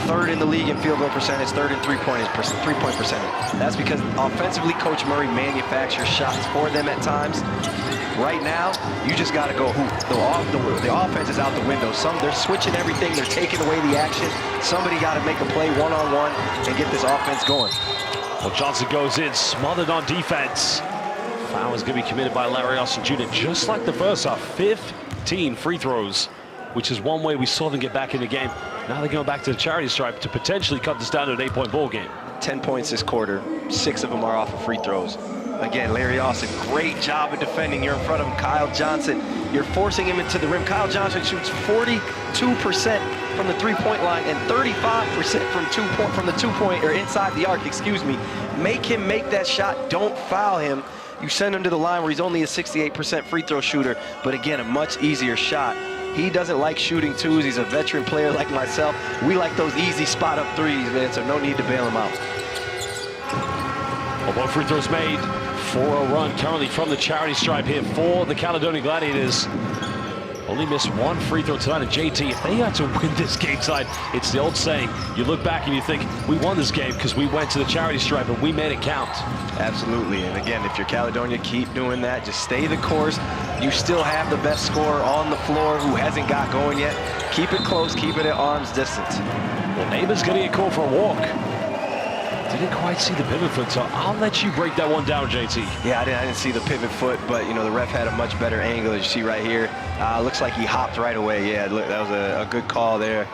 E: 3rd in the league in field goal percentage, 3rd in three-point percentage. That's because offensively, Coach Murray manufactures shots for them at times. Right now, you just got to go hoop. The offense is out the window. They're switching everything. They're taking away the action. Somebody got to make a play one-on-one and get this offense going.
D: Well, Johnson goes in, smothered on defense. Foul is going to be committed by Larry Austin Jr. Just like the first half, 15 free throws, which is one way we saw them get back in the game. Now they're going back to the charity stripe to potentially cut this down to an 8-point ball game.
E: 10 points this quarter. 6 of them are off of free throws. Again, Larry Austin, great job of defending. You're in front of him. Kyle Johnson, you're forcing him into the rim. Kyle Johnson shoots 42% from the three-point line and 35% from the two-point, or inside the arc, excuse me. Make him make that shot. Don't foul him. You send him to the line where he's only a 68% free throw shooter, but again, a much easier shot. He doesn't like shooting twos. He's a veteran player like myself. We like those easy spot-up threes, man, so no need to bail him out.
D: Well, both free throws made. 4-0 run currently from the charity stripe here for the Caledonia Gladiators. Only missed one free throw tonight at JT. If they had to win this game tonight, it's the old saying. You look back and you think, we won this game because we went to the charity stripe and we made it count.
E: Absolutely, and again, if you're Caledonia, keep doing that. Just stay the course. You still have the best scorer on the floor who hasn't got going yet. Keep it close, keep it at arm's distance.
D: Well, Neighbor's going to get called for a walk. Didn't quite see the pivot foot, so I'll let you break that one down, JT.
E: Yeah, I didn't see the pivot foot, but you know, the ref had a much better angle, as you see right here. Looks like he hopped right away. Yeah, look, that was a good call there.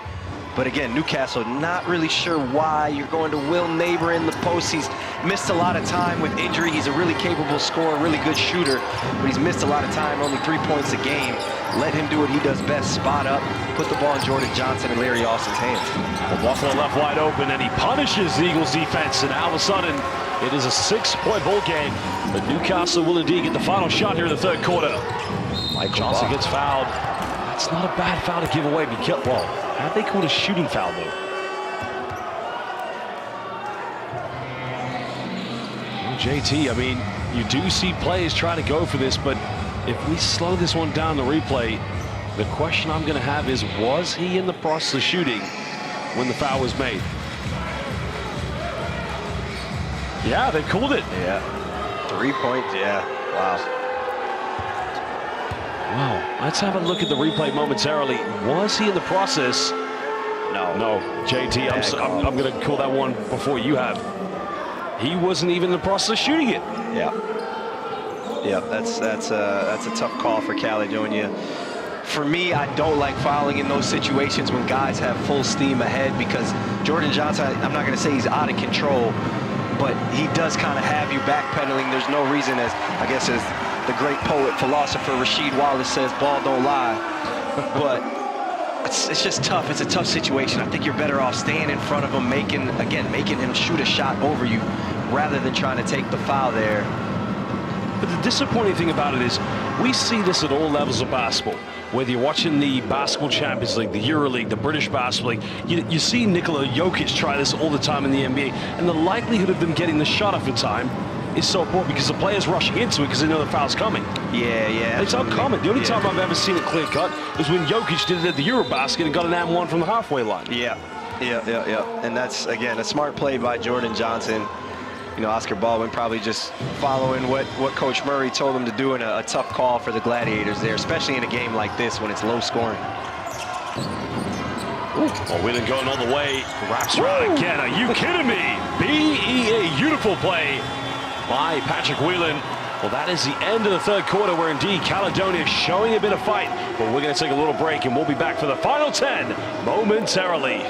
E: But again, Newcastle, not really sure why. You're going to Will Neighbor in the post. He's missed a lot of time with injury. He's a really capable scorer, really good shooter, but he's missed a lot of time, only 3 points a game. Let him do what he does best, spot up, put the ball in Jordan Johnson and Larry Austin's hands.
D: Well, Buffalo left wide open, and he punishes the Eagles defense, and all of a sudden, it is a 6-point ball game. But Newcastle will indeed get the final shot here in the third quarter. Mike Johnson gets fouled. That's not a bad foul to give away. Well, how'd they call it a shooting foul, though? Well, JT, I mean, you do see players try to go for this, but if we slow this one down, the replay, the question I'm going to have is, was he in the process of shooting when the foul was made? Yeah, they called it.
E: Yeah. 3 points, yeah. Wow.
D: Wow. Let's have a look at the replay momentarily. Was he in the process?
E: No.
D: No. JT, I'm going to call that one before you have. He wasn't even in the process of shooting it.
E: Yeah. Yeah, that's a tough call for Caledonia. For me, I don't like fouling in those situations when guys have full steam ahead, because Jordan Johnson, I'm not going to say he's out of control, but he does kind of have you backpedaling. There's no reason, as I guess as the great poet, philosopher Rasheed Wallace says, ball don't lie. But it's just tough. It's a tough situation. I think you're better off staying in front of him, making him shoot a shot over you rather than trying to take the foul there.
D: But the disappointing thing about it is we see this at all levels of basketball. Whether you're watching the Basketball Champions League, the EuroLeague, the British Basketball League, you see Nikola Jokic try this all the time in the NBA, and the likelihood of them getting the shot off in time is so poor because the player's rushing into it because they know the foul's coming.
E: Yeah.
D: It's uncommon. The only time I've ever seen it clear cut is when Jokic did it at the Eurobasket and got an and one from the halfway line.
E: Yeah. And that's, again, a smart play by Jordan Johnson. You know, Oscar Baldwin probably just following what Coach Murray told him to do, in a tough call for the Gladiators there, especially in a game like this when it's low scoring.
D: Well, Whelan going all the way, wraps around again. Are you kidding me? B.E.A. Beautiful play by Patrick Whelan. Well, that is the end of the third quarter, where indeed Caledonia showing a bit of fight. But we're going to take a little break, and we'll be back for the final 10 momentarily.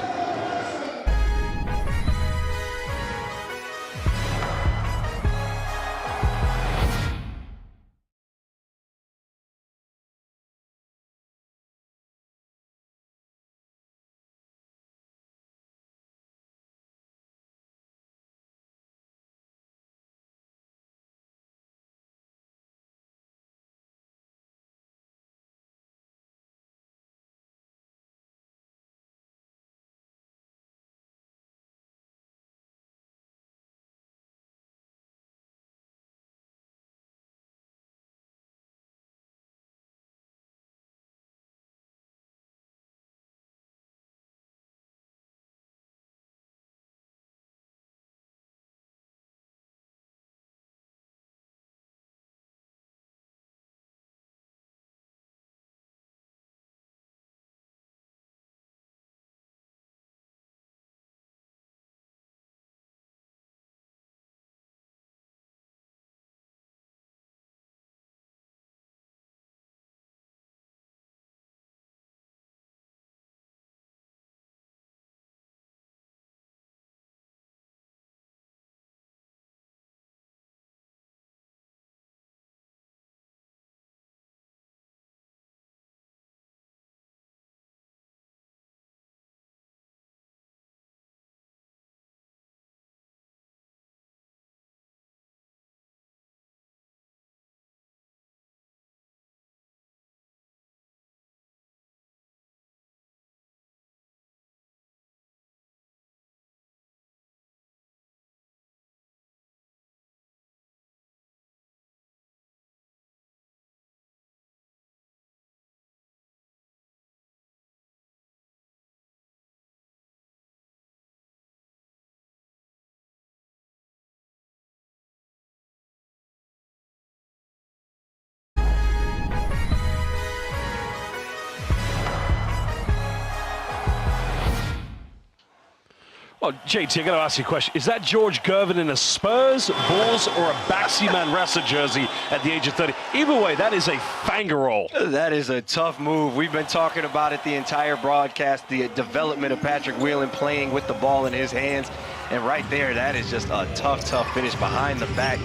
D: Oh, JT, I got to ask you a question. Is that George Gervin in a Spurs, Bulls, or a Baxi Manresa jersey at the age of 30? Either way, that is a finger roll.
E: That is a tough move. We've been talking about it the entire broadcast, the development of Patrick Whelan playing with the ball in his hands. And right there, that is just a tough, tough finish behind the back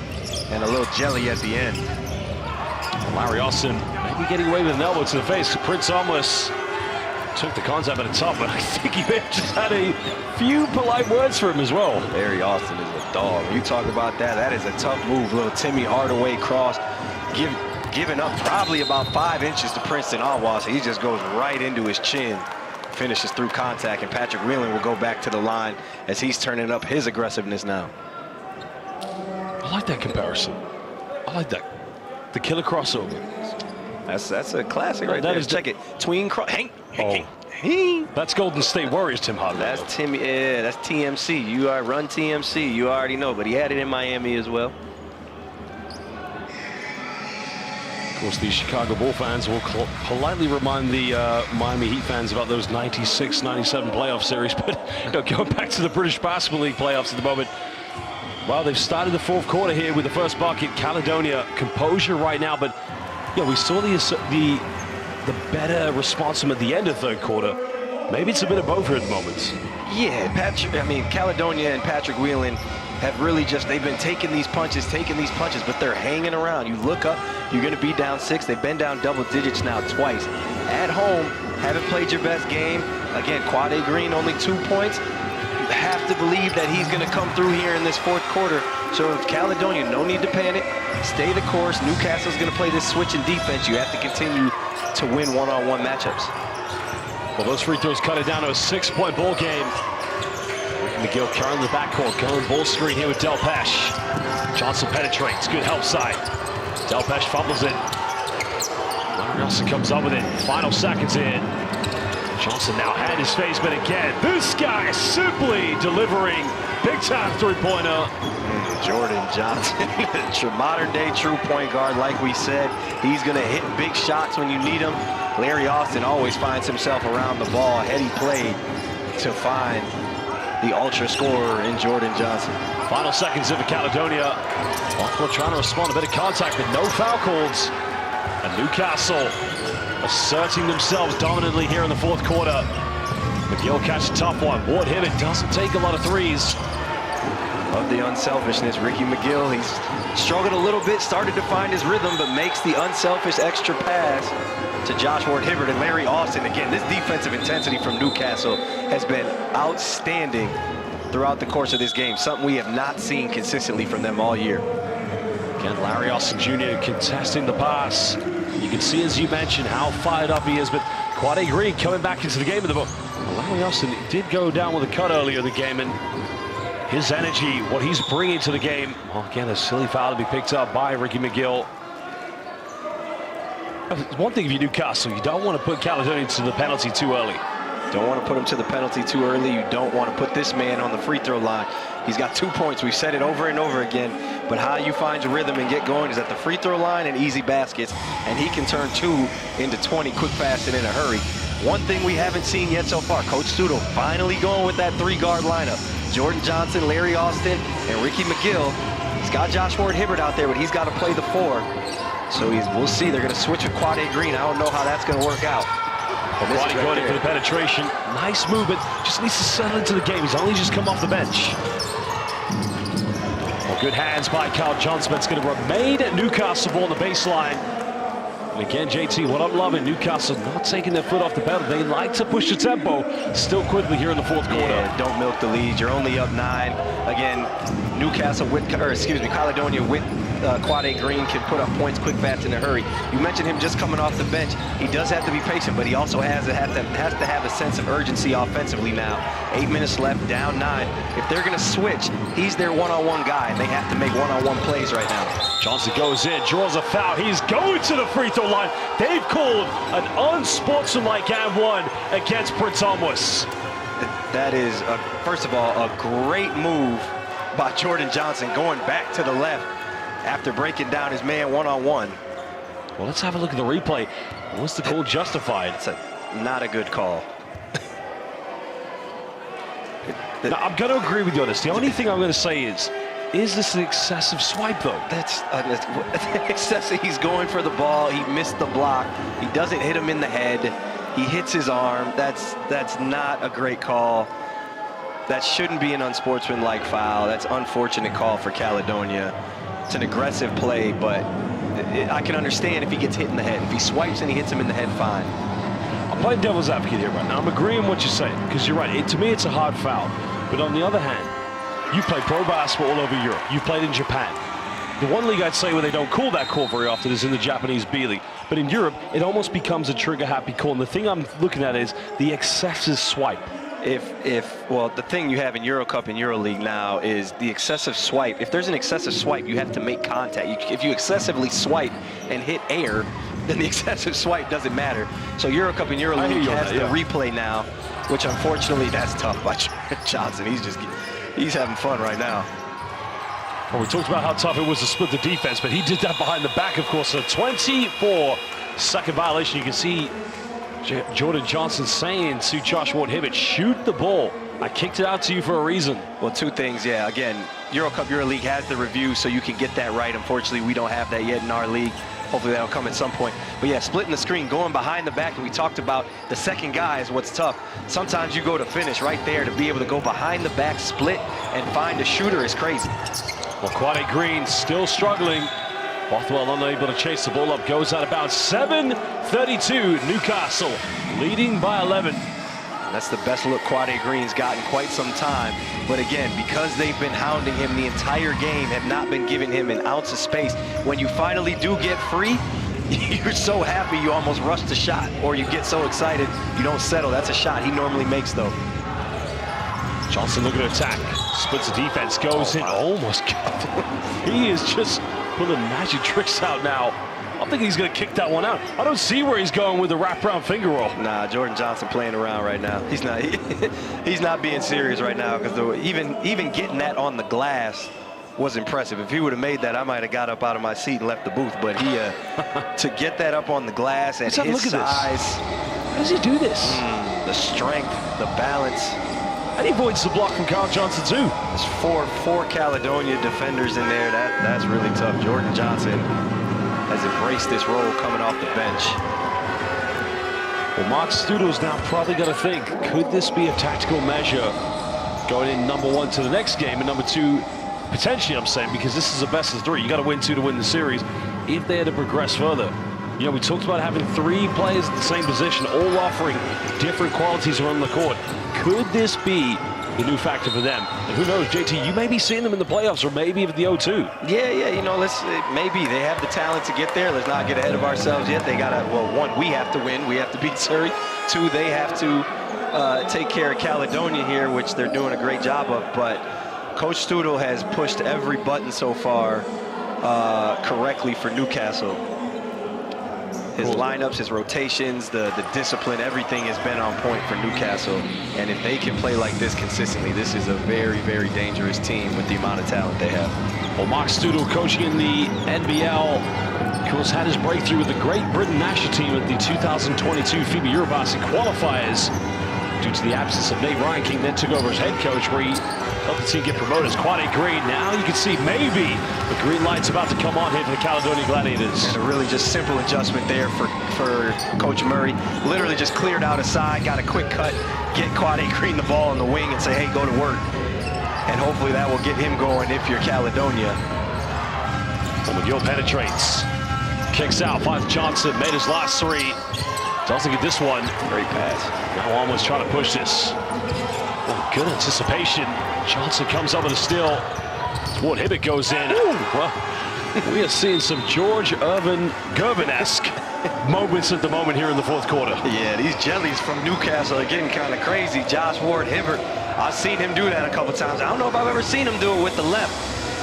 E: and a little jelly at the end.
D: Larry Austin maybe getting away with an elbow to the face. Prince almost took the contact at the top, but I think he may have just had a few polite words for him as well.
E: Larry Austin is a dog. You talk about that, that is a tough move. Little Timmy Hardaway cross, giving up probably about 5 inches to Princeton Alwas. He just goes right into his chin, finishes through contact, and Patrick Whelan will go back to the line as he's turning up his aggressiveness now.
D: I like that comparison. I like that. The killer crossover.
E: That's a classic right there. Check it. Tween cross.
D: That's Golden State Warriors, Tim Hardaway.
E: That's Timmy. Yeah, that's TMC. You are run TMC. You already know, but he had it in Miami as well.
D: Of course, the Chicago Bull fans will politely remind the Miami Heat fans about those 96-97 playoff series. But going back to the British Basketball League playoffs at the moment, well, they've started the fourth quarter here with the first bucket. Caledonia, composure right now, but we saw the better response from at the end of third quarter. Maybe it's a bit of both here at the moment.
E: Yeah, Caledonia and Patrick Whelan have really they've been taking these punches, but they're hanging around. You look up, you're going to be down 6. They've been down double digits now twice. At home, haven't played your best game. Again, Quade Green only 2 points. You have to believe that he's going to come through here in this fourth quarter. So if Caledonia, no need to panic, stay the course. Newcastle's going to play this switching defense. You have to continue to win one-on-one matchups.
D: Well, those free throws cut it down to a 6-point ball game. McGill curling the backcourt, going ball screen here with Delpesh. Johnson penetrates, good help side. Delpesh fumbles it. Larry Austin comes up with it. Final seconds in. Johnson now had his face, but again, this guy simply delivering big-time three-pointer.
E: Jordan Johnson, modern-day true point guard, like we said. He's going to hit big shots when you need him. Larry Austin always finds himself around the ball. Heady play to find the ultra scorer in Jordan Johnson.
D: Final seconds of the Caledonia. Buffalo trying to respond, a bit of contact, but no foul calls. And Newcastle asserting themselves dominantly here in the fourth quarter. McGill catches a tough one. Ward Hibbert doesn't take a lot of threes.
E: Love the unselfishness. Ricky McGill, he's struggled a little bit, started to find his rhythm, but makes the unselfish extra pass to Josh Ward Hibbert. And Larry Austin, again, this defensive intensity from Newcastle has been outstanding throughout the course of this game, something we have not seen consistently from them all year.
D: Again, Larry Austin Jr. contesting the pass. You can see, as you mentioned, how fired up he is, but Quade Green coming back into the game. Larry Austin did go down with a cut earlier in the game, and his energy, what he's bringing to the game. Well, again, a silly foul to be picked up by Ricky McGill. One thing if you're Newcastle, you don't want to put Caledonia to the penalty too early.
E: Don't want to put him to the penalty too early. You don't want to put this man on the free throw line. He's got 2 points. We've said it over and over again. But how you find your rhythm and get going is at the free throw line and easy baskets. And he can turn 2 into 20 quick, fast, and in a hurry. One thing we haven't seen yet so far, Coach Studo finally going with that 3-guard lineup. Jordan Johnson, Larry Austin, and Ricky McGill. He's got Josh Ward Hibbert out there, but he's got to play the 4. So we'll see. They're going to switch with Quade Green. I don't know how that's going to work out.
D: Quade going in for the penetration. Nice movement. Just needs to settle into the game. He's only just come off the bench. Well, good hands by Kyle Johnson. It's going to remain at Newcastle ball on the baseline. And again, JT, what I'm loving, Newcastle not taking their foot off the pedal. They like to push the tempo still quickly here in the fourth quarter.
E: Yeah, don't milk the lead. You're only up 9. Again, Newcastle Caledonia with Quade Green can put up points quick, fast, in a hurry. You mentioned him just coming off the bench. He does have to be patient, but he also has to have a sense of urgency offensively now. 8 minutes left, down 9. If they're going to switch, he's their one-on-one guy, and they have to make one-on-one plays right now.
D: Johnson goes in, draws a foul. He's going to the free throw line. They've called an unsportsmanlike and 1 against Prince Almus.
E: That is, first of all, a great move by Jordan Johnson going back to the left after breaking down his man one-on-one.
D: Well, let's have a look at the replay. Was the call justified?
E: It's not a good call.
D: Now, I'm going to agree with you on this. The only thing I'm going to say is this an excessive swipe, though?
E: That's excessive. He's going for the ball. He missed the block. He doesn't hit him in the head. He hits his arm. That's not a great call. That shouldn't be an unsportsmanlike foul. That's an unfortunate call for Caledonia. It's an aggressive play, but I can understand if he gets hit in the head. If he swipes and he hits him in the head, fine.
D: I'm playing devil's advocate here right now. I'm agreeing with what you're saying, because you're right. To me, it's a hard foul. But on the other hand, you play pro basketball all over Europe. You played in Japan. The one league I'd say where they don't call that call very often is in the Japanese B League. But in Europe, it almost becomes a trigger-happy call. And the thing I'm looking at is the excessive swipe.
E: Well, the thing you have in Eurocup and EuroLeague now is the excessive swipe. If there's an excessive swipe, you have to make contact. If you excessively swipe and hit air, then the excessive swipe doesn't matter. So Eurocup and EuroLeague has the replay now, which unfortunately that's tough by Johnson. He's having fun right now.
D: Well, we talked about how tough it was to split the defense, but he did that behind the back, of course. A 24-second violation. You can see Jordan Johnson saying to Josh Ward-Hibbert, shoot the ball. I kicked it out to you for a reason.
E: Well, two things, yeah. Again, Eurocup, EuroLeague has the review, so you can get that right. Unfortunately, we don't have that yet in our league. Hopefully that'll come at some point. But yeah, splitting the screen, going behind the back, and we talked about the second guy is what's tough. Sometimes you go to finish right there. To be able to go behind the back, split, and find a shooter is crazy.
D: Well, Quade Green still struggling. Bothwell unable to chase the ball up, goes out of bounds. 7:32, Newcastle leading by 11.
E: That's the best look Quade Green's got in quite some time. But again, because they've been hounding him the entire game, have not been giving him an ounce of space, when you finally do get free, you're so happy you almost rush the shot, or you get so excited you don't settle. That's a shot he normally makes, though.
D: Johnson looking to attack, splits the defense, goes in, almost got it. He is just pulling magic tricks out now. I think he's going to kick that one out. I don't see where he's going with the wraparound finger roll.
E: Nah, Jordan Johnson playing around right now. He's not. He's not being serious right now, because even getting that on the glass was impressive. If he would have made that, I might have got up out of my seat and left the booth. But he to get that up on the glass at his size.
D: How does he do this?
E: The strength, the balance.
D: And he avoids the block from Kyle Johnson too.
E: There's four Caledonia defenders in there. That's really tough. Jordan Johnson has embraced this role coming off the bench.
D: Well, Mark Studel's now probably going to think, could this be a tactical measure going in number one to the next game, and number two, potentially, I'm saying, because this is a best of three. You got to win two to win the series. If they had to progress further, you know, we talked about having three players at the same position, all offering different qualities around the court. Could this be the new factor for them? And who knows, JT, you may be seeing them in the playoffs, or maybe even the O2.
E: Yeah, you know, maybe they have the talent to get there. Let's not get ahead of ourselves yet. They got to, well, one, we have to win. We have to beat Surrey. Two, they have to take care of Caledonia here, which they're doing a great job of. But Coach Studel has pushed every button so far correctly for Newcastle. His lineups, his rotations, the discipline, everything has been on point for Newcastle. And if they can play like this consistently, this is a very, very dangerous team with the amount of talent they have.
D: Well, Mark Studel coaching in the NBL, of course, had his breakthrough with the Great Britain national team at the 2022 FIBA Eurobasket qualifiers. Due to the absence of Nate Ryan, King then took over as head coach, where he helped the team get promoted as Quade Green. Now you can see maybe the green light's about to come on here for the Caledonia Gladiators.
E: And a really just simple adjustment there for Coach Murray. Literally just cleared out a side, got a quick cut, get Quade Green the ball on the wing and say, hey, go to work. And hopefully that will get him going if you're Caledonia.
D: So McGill penetrates, kicks out, finds Johnson, made his last three. Doesn't get this one.
E: Great pass.
D: Now almost trying to push this. Oh, good anticipation. Johnson comes up with a steal. Ward-Hibbert goes in. Ooh, well, we are seeing some George Gervin-esque moments at the moment here in the fourth quarter.
E: Yeah, these jellies from Newcastle are getting kind of crazy. Josh Ward-Hibbert, I've seen him do that a couple times. I don't know if I've ever seen him do it with the left.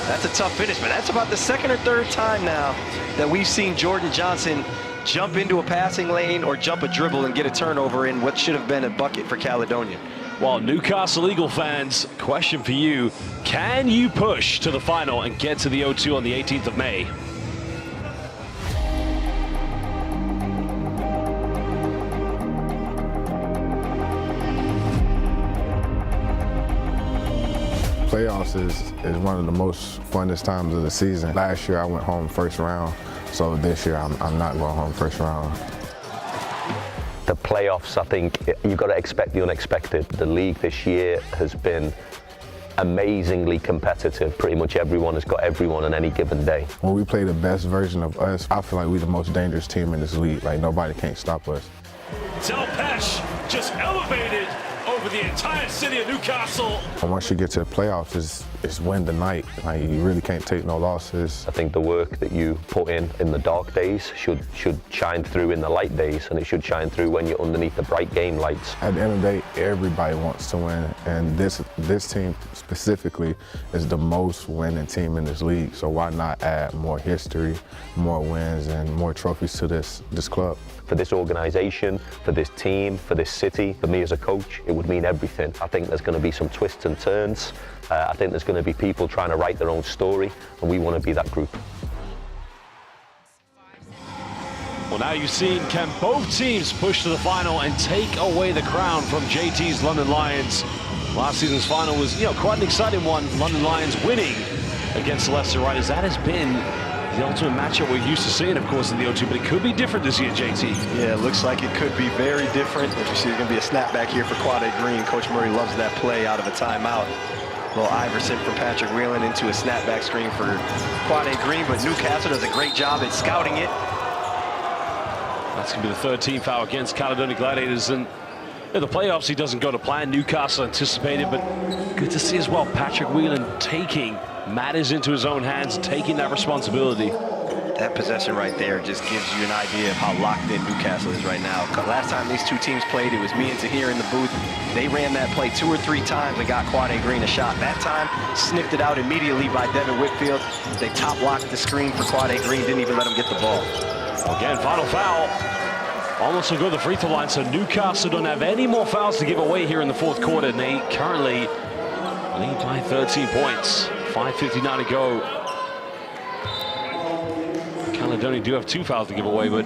E: That's a tough finish, but that's about the second or third time now that we've seen Jordan Johnson jump into a passing lane or jump a dribble and get a turnover in what should have been a bucket for Caledonia.
D: Well, Newcastle Eagle fans, question for you. Can you push to the final and get to the O2 on the 18th of May?
N: playoffs is one of the most funnest times of the season. Last year I went home first round, so this year I'm not going home first round.
O: The playoffs, I think you've got to expect the unexpected. The league this year has been amazingly competitive. Pretty much everyone has got everyone on any given day.
N: When we play the best version of us, I feel like we're the most dangerous team in this league. Like, nobody can't stop us.
P: Del Pesh just elevated over the entire city of Newcastle.
N: And once you get to the playoffs, it's win the night. Like, you really can't take no losses.
O: I think the work that you put in the dark days should shine through in the light days, and it should shine through when you're underneath the bright game lights.
N: At the end of the day, everybody wants to win, and this team specifically is the most winning team in this league. So why not add more history, more wins, and more trophies to this club?
O: For this organization, for this team, for this city, for me as a coach, it would mean everything. I think there's going to be some twists and turns. I think there's going to be people trying to write their own story, and we want to be that group.
D: Well, now you've seen, can both teams push to the final and take away the crown from JT's London Lions? Last season's final was, quite an exciting one. London Lions winning against the Leicester Riders. That has been the ultimate matchup we're used to seeing, of course, in the O2, but it could be different this year, JT.
E: Yeah, it looks like it could be very different. As you see, there's going to be a snapback here for Quade Green. Coach Murray loves that play out of a timeout. Little Iverson from Patrick Whelan into a snapback screen for Quade Green, but Newcastle does a great job at scouting it.
D: That's going to be the third team foul against Caledonia Gladiators. And in the playoffs, he doesn't go to plan. Newcastle anticipated, but good to see as well Patrick Whelan taking matters into his own hands, taking that responsibility.
E: That possession right there just gives you an idea of how locked in Newcastle is right now. Last time these two teams played, it was me and Tahir in the booth. They ran that play 2 or 3 times and got Quade Green a shot. That time, sniffed it out immediately by Devin Whitfield. They top-locked the screen for Quade Green, didn't even let him get the ball.
D: Again, final foul. Almost will go to the free throw line, so Newcastle don't have any more fouls to give away here in the fourth quarter, and they currently lead by 13 points. 5:59 to go. Caledonia do have 2 fouls to give away, but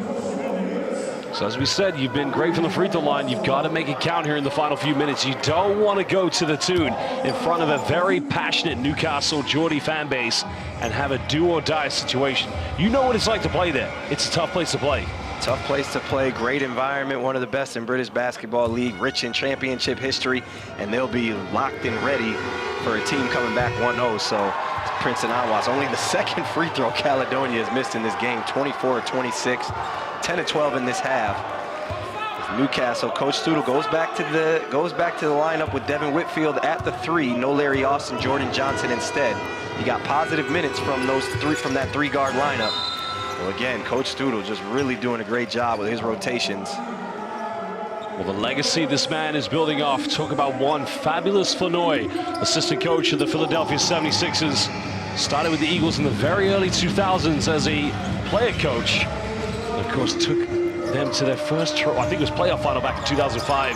D: so as we said, you've been great from the free throw line. You've got to make it count here in the final few minutes. You don't want to go to the tune in front of a very passionate Newcastle Geordie fan base and have a do-or-die situation. You know what it's like to play there. It's a tough place to play.
E: Tough place to play, great environment, one of the best in British Basketball League, rich in championship history, and they'll be locked and ready for a team coming back 1-0. So Prince and Awas, only the second free throw Caledonia has missed in this game, 24-26, 10-12 in this half. Newcastle, Coach Studel goes back to the lineup with Devin Whitfield at the 3, no Larry Austin, Jordan Johnson instead. He got positive minutes from that 3-guard lineup. Well, again, Coach Studel just really doing a great job with his rotations.
D: Well, the legacy this man is building off. Talk about one fabulous Flanoy, assistant coach of the Philadelphia 76ers. Started with the Eagles in the very early 2000s as a player coach. And of course, took them to their first, I think it was playoff final back in 2005.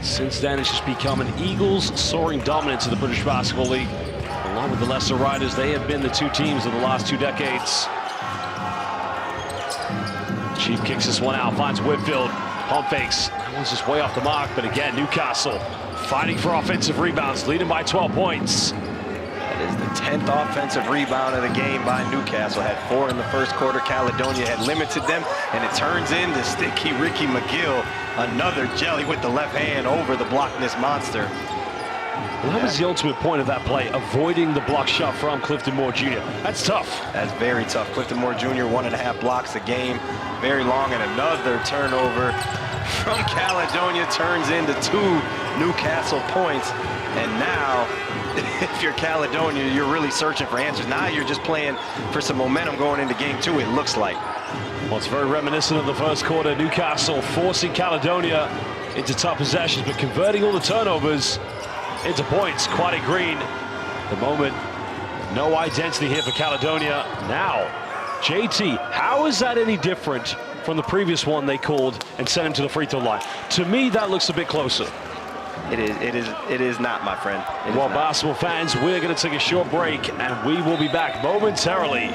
D: Since then, it's just become an Eagles soaring dominance of the British Basketball League. Along with the Leicester Riders, they have been the 2 teams of the last 2 decades. Chief kicks this one out, finds Whitfield, pump fakes. That one's just way off the mark, but again, Newcastle fighting for offensive rebounds, leading by 12 points.
E: That is the 10th offensive rebound of the game by Newcastle. Had 4 in the first quarter. Caledonia had limited them, and it turns into Sticky Ricky McGill. Another jelly with the left hand over the blockness monster.
D: Well, that was the ultimate point of that play, avoiding the block shot from Clifton Moore Jr. That's tough.
E: That's very tough. Clifton Moore Jr., 1.5 blocks a game. Very long, and another turnover from Caledonia turns into 2 Newcastle points. And now, if you're Caledonia, you're really searching for answers. Now you're just playing for some momentum going into game 2, it looks like.
D: Well, it's very reminiscent of the first quarter. Newcastle forcing Caledonia into tough possessions, but converting all the turnovers into points. Quade Green, the moment, no identity here for Caledonia. Now, JT, how is that any different from the previous one they called and sent him to the free throw line? To me, that looks a bit closer.
E: It is not, my friend.
D: Well, basketball fans, we're going to take a short break, and we will be back momentarily.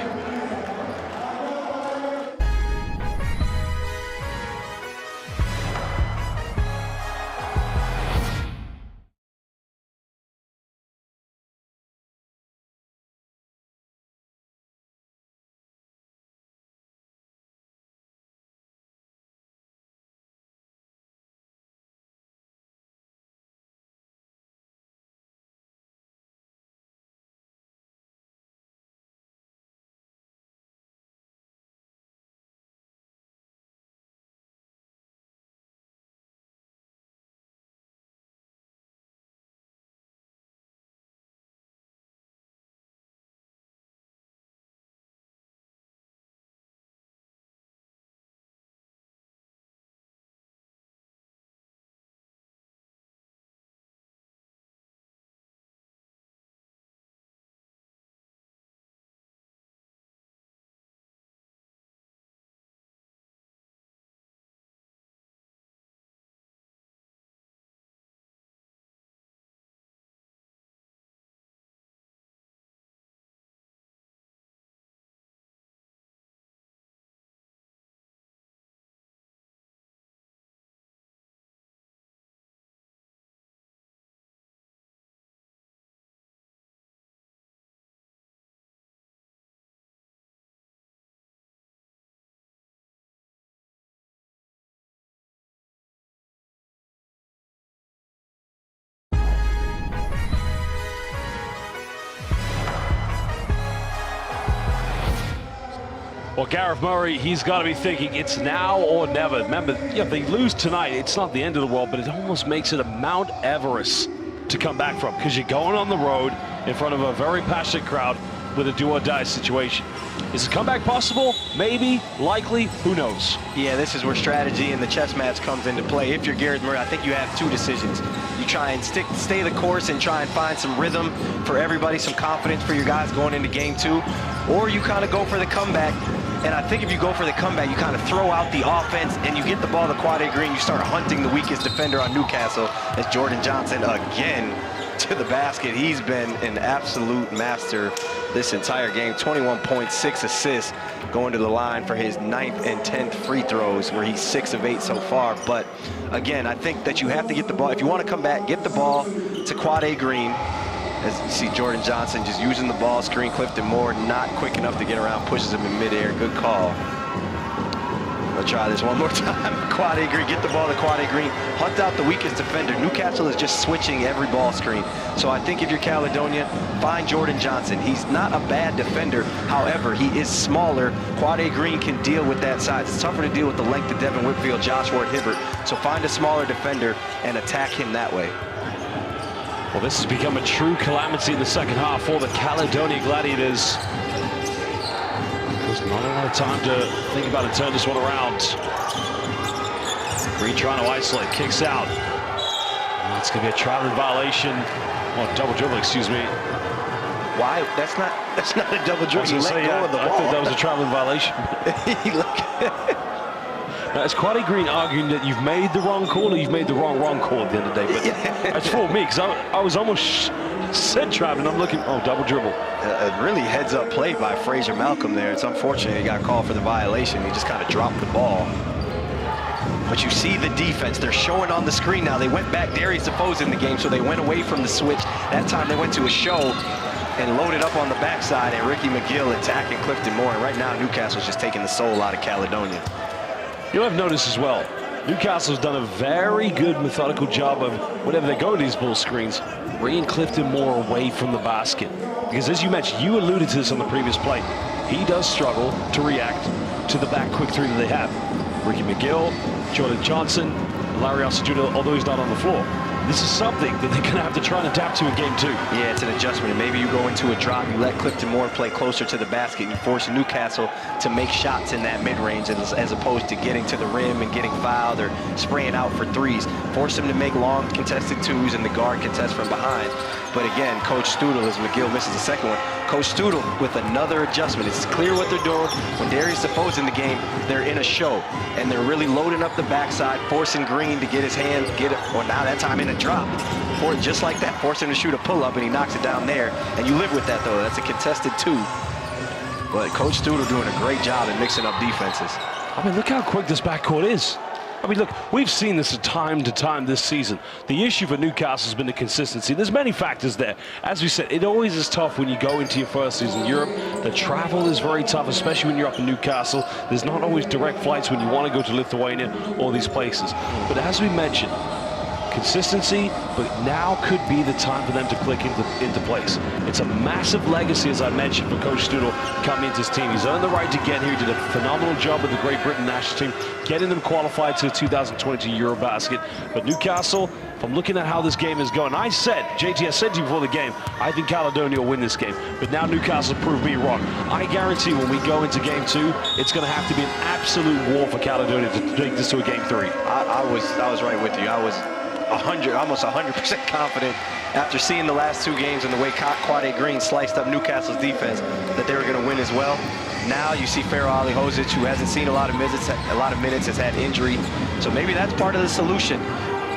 D: Well, Gareth Murray, he's got to be thinking it's now or never. Remember, yeah, if they lose tonight, it's not the end of the world, but it almost makes it a Mount Everest to come back from, because you're going on the road in front of a very passionate crowd with a do-or-die situation. Is a comeback possible? Maybe, likely, who knows?
E: Yeah, this is where strategy and the chess match comes into play. If you're Gareth Murray, I think you have two decisions. You try and stay the course and try and find some rhythm for everybody, some confidence for your guys going into game 2, or you kind of go for the comeback. And I think if you go for the comeback, you kind of throw out the offense and you get the ball to Quad A Green, you start hunting the weakest defender on Newcastle. As Jordan Johnson again to the basket. He's been an absolute master this entire game. 21 points, 6 assists, going to the line for his 9th and 10th free throws, where he's 6 of 8 so far. But again, I think that you have to get the ball. If you want to come back, get the ball to Quad A Green. As you see Jordan Johnson just using the ball screen. Clifton Moore not quick enough to get around, pushes him in midair. Good call. I'll try this one more time. Quad A Green, get the ball to Quad A Green. Hunt out the weakest defender. Newcastle is just switching every ball screen. So I think if you're Caledonia, find Jordan Johnson. He's not a bad defender. However, he is smaller. Quad A Green can deal with that size. It's tougher to deal with the length of Devin Whitfield, Josh Ward-Hibbert. So find a smaller defender and attack him that way.
D: Well, this has become a true calamity in the second half for the Caledonia Gladiators. There's not a lot of time to think about and turn this one around. Green trying to isolate, kicks out. That's going to be a traveling violation. Oh, double dribble, excuse me.
E: Why? That's not a double dribble. You let go of the ball.
D: I thought that was a traveling violation. Now, it's Quad A Green arguing that you've made the wrong call or you've made the wrong call at the end of the day. But that's for me, because I was almost said traveling. I'm looking, oh, double dribble.
E: A really heads-up play by Fraser Malcolm there. It's unfortunate he got called for the violation. He just kind of dropped the ball. But you see the defense. They're showing on the screen now. They went back. Darius Defoe's in the game, so they went away from the switch. That time they went to a show and loaded up on the backside, and Ricky McGill attacking Clifton Moore. And right now, Newcastle's just taking the soul out of Caledonia.
D: You'll have noticed as well, Newcastle's done a very good methodical job of, whenever they go to these ball screens, bringing Clifton Moore away from the basket. Because as you mentioned, you alluded to this on the previous play, he does struggle to react to the back quick three that they have. Ricky McGill, Jordan Johnson, Larry Alcijuda, although he's not on the floor. This is something that they're going to have to try and adapt to in game 2.
E: Yeah, it's an adjustment. And maybe you go into a drop, you let Clifton Moore play closer to the basket, and you force Newcastle to make shots in that mid-range as opposed to getting to the rim and getting fouled or spraying out for threes. Force them to make long contested twos and the guard contest from behind. But again, Coach Studel, as McGill misses the second one, Coach Studel with another adjustment. It's clear what they're doing. When Darius Defoe's in the game, they're in a show, and they're really loading up the backside, forcing Green to get his hand, or now that time in a drop. Just like that, forcing him to shoot a pull-up, and he knocks it down there. And you live with that, though. That's a contested 2. But Coach Studel doing a great job at mixing up defenses.
D: I mean, look how quick this backcourt is. I mean, look, we've seen this time to time this season. The issue for Newcastle has been the consistency. There's many factors there. As we said, it always is tough when you go into your first season in Europe. The travel is very tough, especially when you're up in Newcastle. There's not always direct flights when you want to go to Lithuania or these places. But as we mentioned, consistency, but now could be the time for them to click into place. It's a massive legacy, as I mentioned, for Coach Studel coming into his team. He's earned the right to get here. He did a phenomenal job with the Great Britain national team, getting them qualified to the 2022 Eurobasket. But Newcastle, if I'm looking at how this game is going, I said to you before the game, I think Caledonia will win this game. But now Newcastle proved me wrong. I guarantee when we go into game 2, it's going to have to be an absolute war for Caledonia to take this to a game 3.
E: I was right with you. I was almost 100% confident after seeing the last 2 games and the way Quad A Green sliced up Newcastle's defense that they were going to win as well. Now you see Pharaoh Alihodzic, who hasn't seen a lot of minutes, has had injury. So maybe that's part of the solution.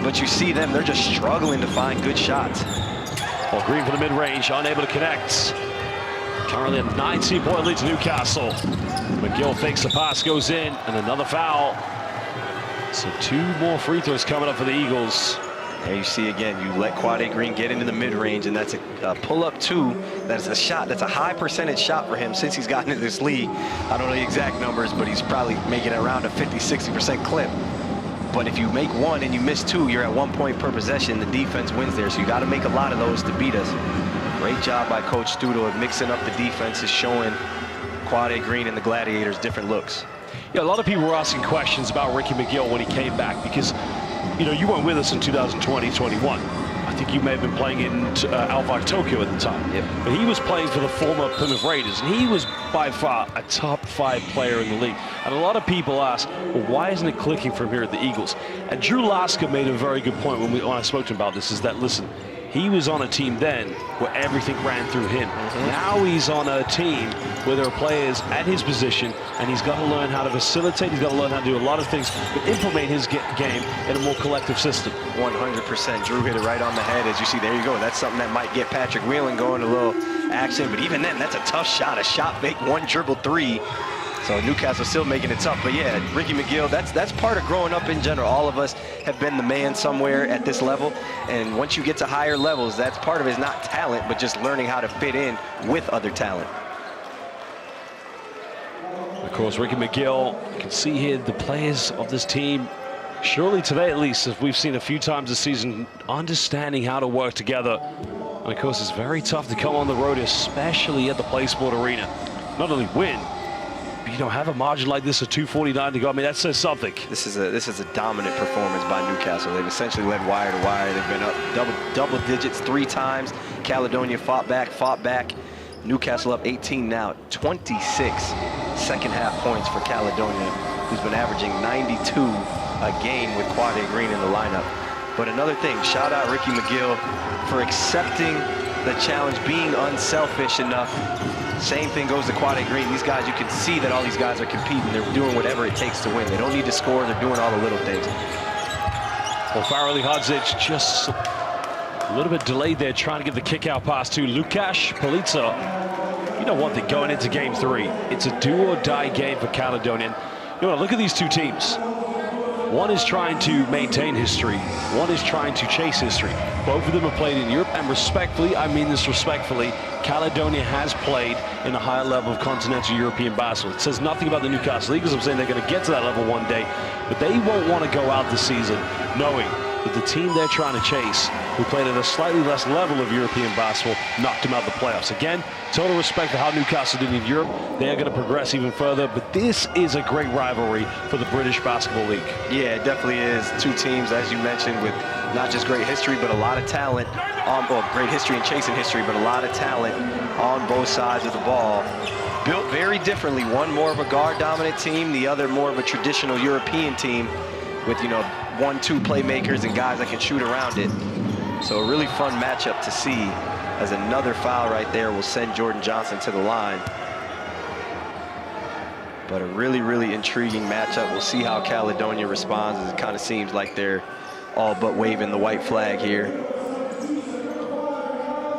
E: But you see them, they're just struggling to find good shots.
D: Well, Green for the mid-range, unable to connect. Currently a 19-point lead to Newcastle. McGill fakes the pass, goes in, and another foul. So 2 more free throws coming up for the Eagles.
E: And you see again, you let Quad A Green get into the mid-range, and that's a pull-up 2. That's a shot. That's a high percentage shot for him since he's gotten into this league. I don't know the exact numbers, but he's probably making it around a 50-60% clip. But if you make 1 and you miss 2, you're at 1 point per possession. The defense wins there, so you got to make a lot of those to beat us. Great job by Coach Studel of mixing up the defenses, showing Quad A Green and the Gladiators different looks.
D: Yeah, a lot of people were asking questions about Ricky McGill when he came back because, you know, you weren't with us in 2020-21. I think you may have been playing in Alpha Tokyo at the time.
E: Yep.
D: But he was playing for the former Plymouth Raiders, and he was by far a top 5 player in the league. And a lot of people ask, well, why isn't it clicking from here at the Eagles? And Drew Lasker made a very good point when I spoke to him about this, is that, listen, he was on a team then where everything ran through him. Now he's on a team where there are players at his position, and he's got to learn how to facilitate. He's got to learn how to do a lot of things, but implement his game in a more collective system.
E: 100%. Drew hit it right on the head. As you see, there you go. That's something that might get Patrick Whelan going a little action, but even then, that's a tough shot. A shot fake, 1 dribble 3. So Newcastle still making it tough. But yeah, Ricky McGill, that's part of growing up in general. All of us have been the man somewhere at this level. And once you get to higher levels, that's part of it is not talent, but just learning how to fit in with other talent.
D: Of course, Ricky McGill, you can see here the players of this team, surely today at least, as we've seen a few times this season, understanding how to work together. And of course, it's very tough to come on the road, especially at the Play Sport Arena. Not only win, but you don't have a margin like this of 2:49 to go. I mean, that says something.
E: This is a dominant performance by Newcastle. They've essentially led wire to wire. They've been up double digits 3 times. Caledonia fought back. Newcastle up 18 now. 26 second half points for Caledonia, who's been averaging 92 a game with Quad A Green in the lineup. But another thing, shout out Ricky McGill for accepting the challenge, being unselfish enough. Same thing goes to Quad A Green. These guys, you can see that all these guys are competing. They're doing whatever it takes to win. They don't need to score. They're doing all the little things.
D: Well, Farrelly Hodzic just a little bit delayed there, trying to give the kick out pass to Lukasz Polica. You know one thing, going into game 3, it's a do or die game for Caledonian. You know, look at these two teams. One is trying to maintain history. One is trying to chase history. Both of them have played in Europe, and respectfully, I mean this respectfully, Caledonia has played in a higher level of continental European basketball. It says nothing about the Newcastle Eagles. I'm saying they're going to get to that level one day, but they won't want to go out the season knowing that the team they're trying to chase, who played at a slightly less level of European basketball, knocked them out of the playoffs. Again, total respect for how Newcastle did in Europe. They are going to progress even further, but this is a great rivalry for the British Basketball League.
E: Yeah, it definitely is. Two teams, as you mentioned, with not just great history, but a lot of talent. Well, great history and chasing history, but a lot of talent on both sides of the ball. Built very differently. One more of a guard-dominant team, the other more of a traditional European team with, you know, 1-2 playmakers and guys that can shoot around it. So a really fun matchup to see, as another foul right there will send Jordan Johnson to the line. But a really, really intriguing matchup. We'll see how Caledonia responds, as it kind of seems like they're all but waving the white flag here.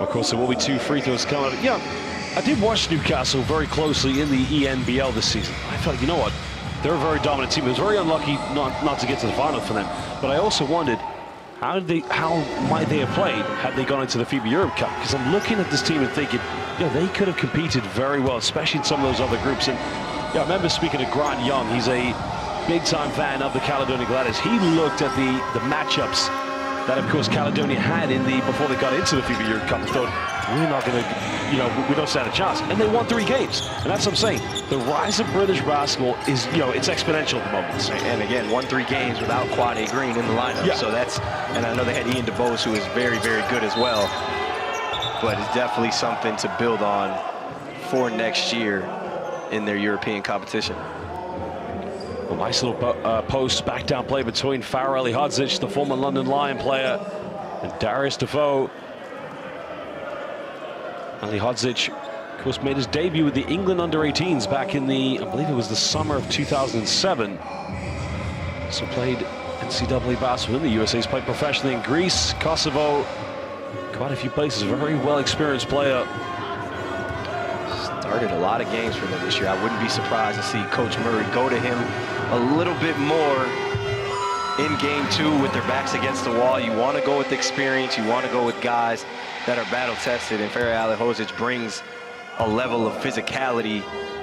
D: Of course, there will be 2 free throws coming up. Yeah, I did watch Newcastle very closely in the ENBL this season. I felt like, you know what? They're a very dominant team. It was very unlucky not to get to the final for them. But I also wondered, how might they have played had they gone into the FIBA Europe Cup? Because I'm looking at this team and thinking, you know, they could have competed very well, especially in some of those other groups. And yeah, I remember speaking to Grant Young. He's a big-time fan of the Caledonia Gladiators. He looked at the matchups that, of course, Caledonia had before they got into the FIBA Europe Cup and thought, we're not going to, you know, we don't stand a chance. And they won 3 games. And that's what I'm saying. The rise of British basketball is, you know, it's exponential at the moment.
E: And again, won 3 games without Quad A Green in the lineup.
D: Yeah.
E: So that's, and I know they had Ian DeBose, who is very, very good as well. But it's definitely something to build on for next year in their European competition.
D: A nice little post back down play between Farrelly Hodzic, the former London Lion player, and Darius Defoe. Farrelly Hodzic, of course, made his debut with the England under-18s back in I believe it was the summer of 2007. So played NCAA basketball in the USA. He's played professionally in Greece, Kosovo, quite a few places. Very well-experienced player.
E: Started a lot of games for them this year. I wouldn't be surprised to see Coach Murray go to him a little bit more in game 2 with their backs against the wall. You want to go with experience. You want to go with guys that are battle-tested, and Farrelly Hodzic brings a level of physicality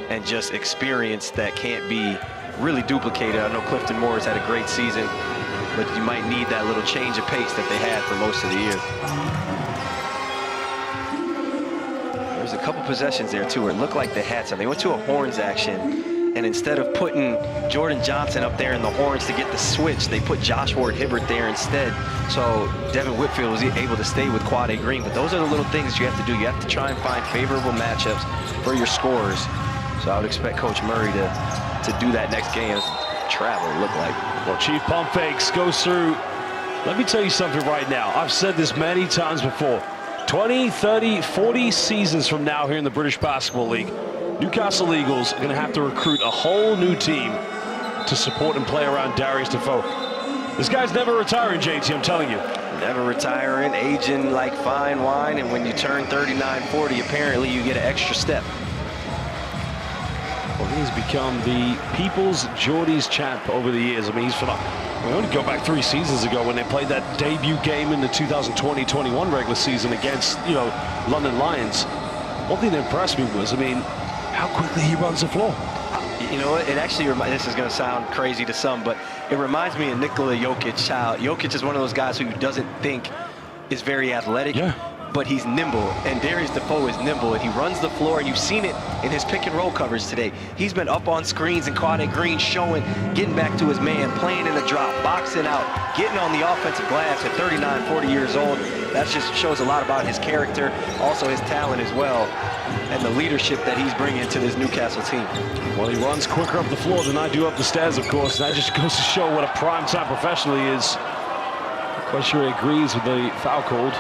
E: and just experience that can't be really duplicated. I know Clifton Morris had a great season, but you might need that little change of pace that they had for most of the year. There's was a couple possessions there, too, where it looked like they had something. They went to a horns action, and instead of putting Jordan Johnson up there in the horns to get the switch, they put Josh Ward-Hibbert there instead. So Devin Whitfield was able to stay with Quade Green. But those are the little things you have to do. You have to try and find favorable matchups for your scorers. So I would expect Coach Murray to do that next game. Travel, it looked like.
D: Well, Chief Pump Fakes goes through. Let me tell you something right now. I've said this many times before. 20, 30, 40 seasons from now here in the British Basketball League, Newcastle Eagles are going to have to recruit a whole new team to support and play around Darius Defoe. This guy's never retiring, JT, I'm telling you.
E: Never retiring, aging like fine wine, and when you turn 39, 40, apparently you get an extra step.
D: Well, he's become the People's Geordies champ over the years. I mean, he's phenomenal. We only go back 3 seasons ago when they played that debut game in the 2020-21 regular season against, London Lions. One thing that impressed me was, how quickly he runs the floor.
E: You know what? It actually this is going to sound crazy to some, but it reminds me of Nikola Jokic. Jokic is one of those guys who doesn't think is very athletic. Yeah. But he's nimble, and Darius Defoe is nimble, and he runs the floor, and you've seen it in his pick and roll coverage today. He's been up on screens and Quade Green showing, getting back to his man, playing in the drop, boxing out, getting on the offensive glass at 39, 40 years old. That just shows a lot about his character, also his talent as well, and the leadership that he's bringing to this Newcastle team.
D: Well, he runs quicker up the floor than I do up the stairs, of course, and that just goes to show what a prime-time professional he is. I'm quite sure he agrees with the foul called.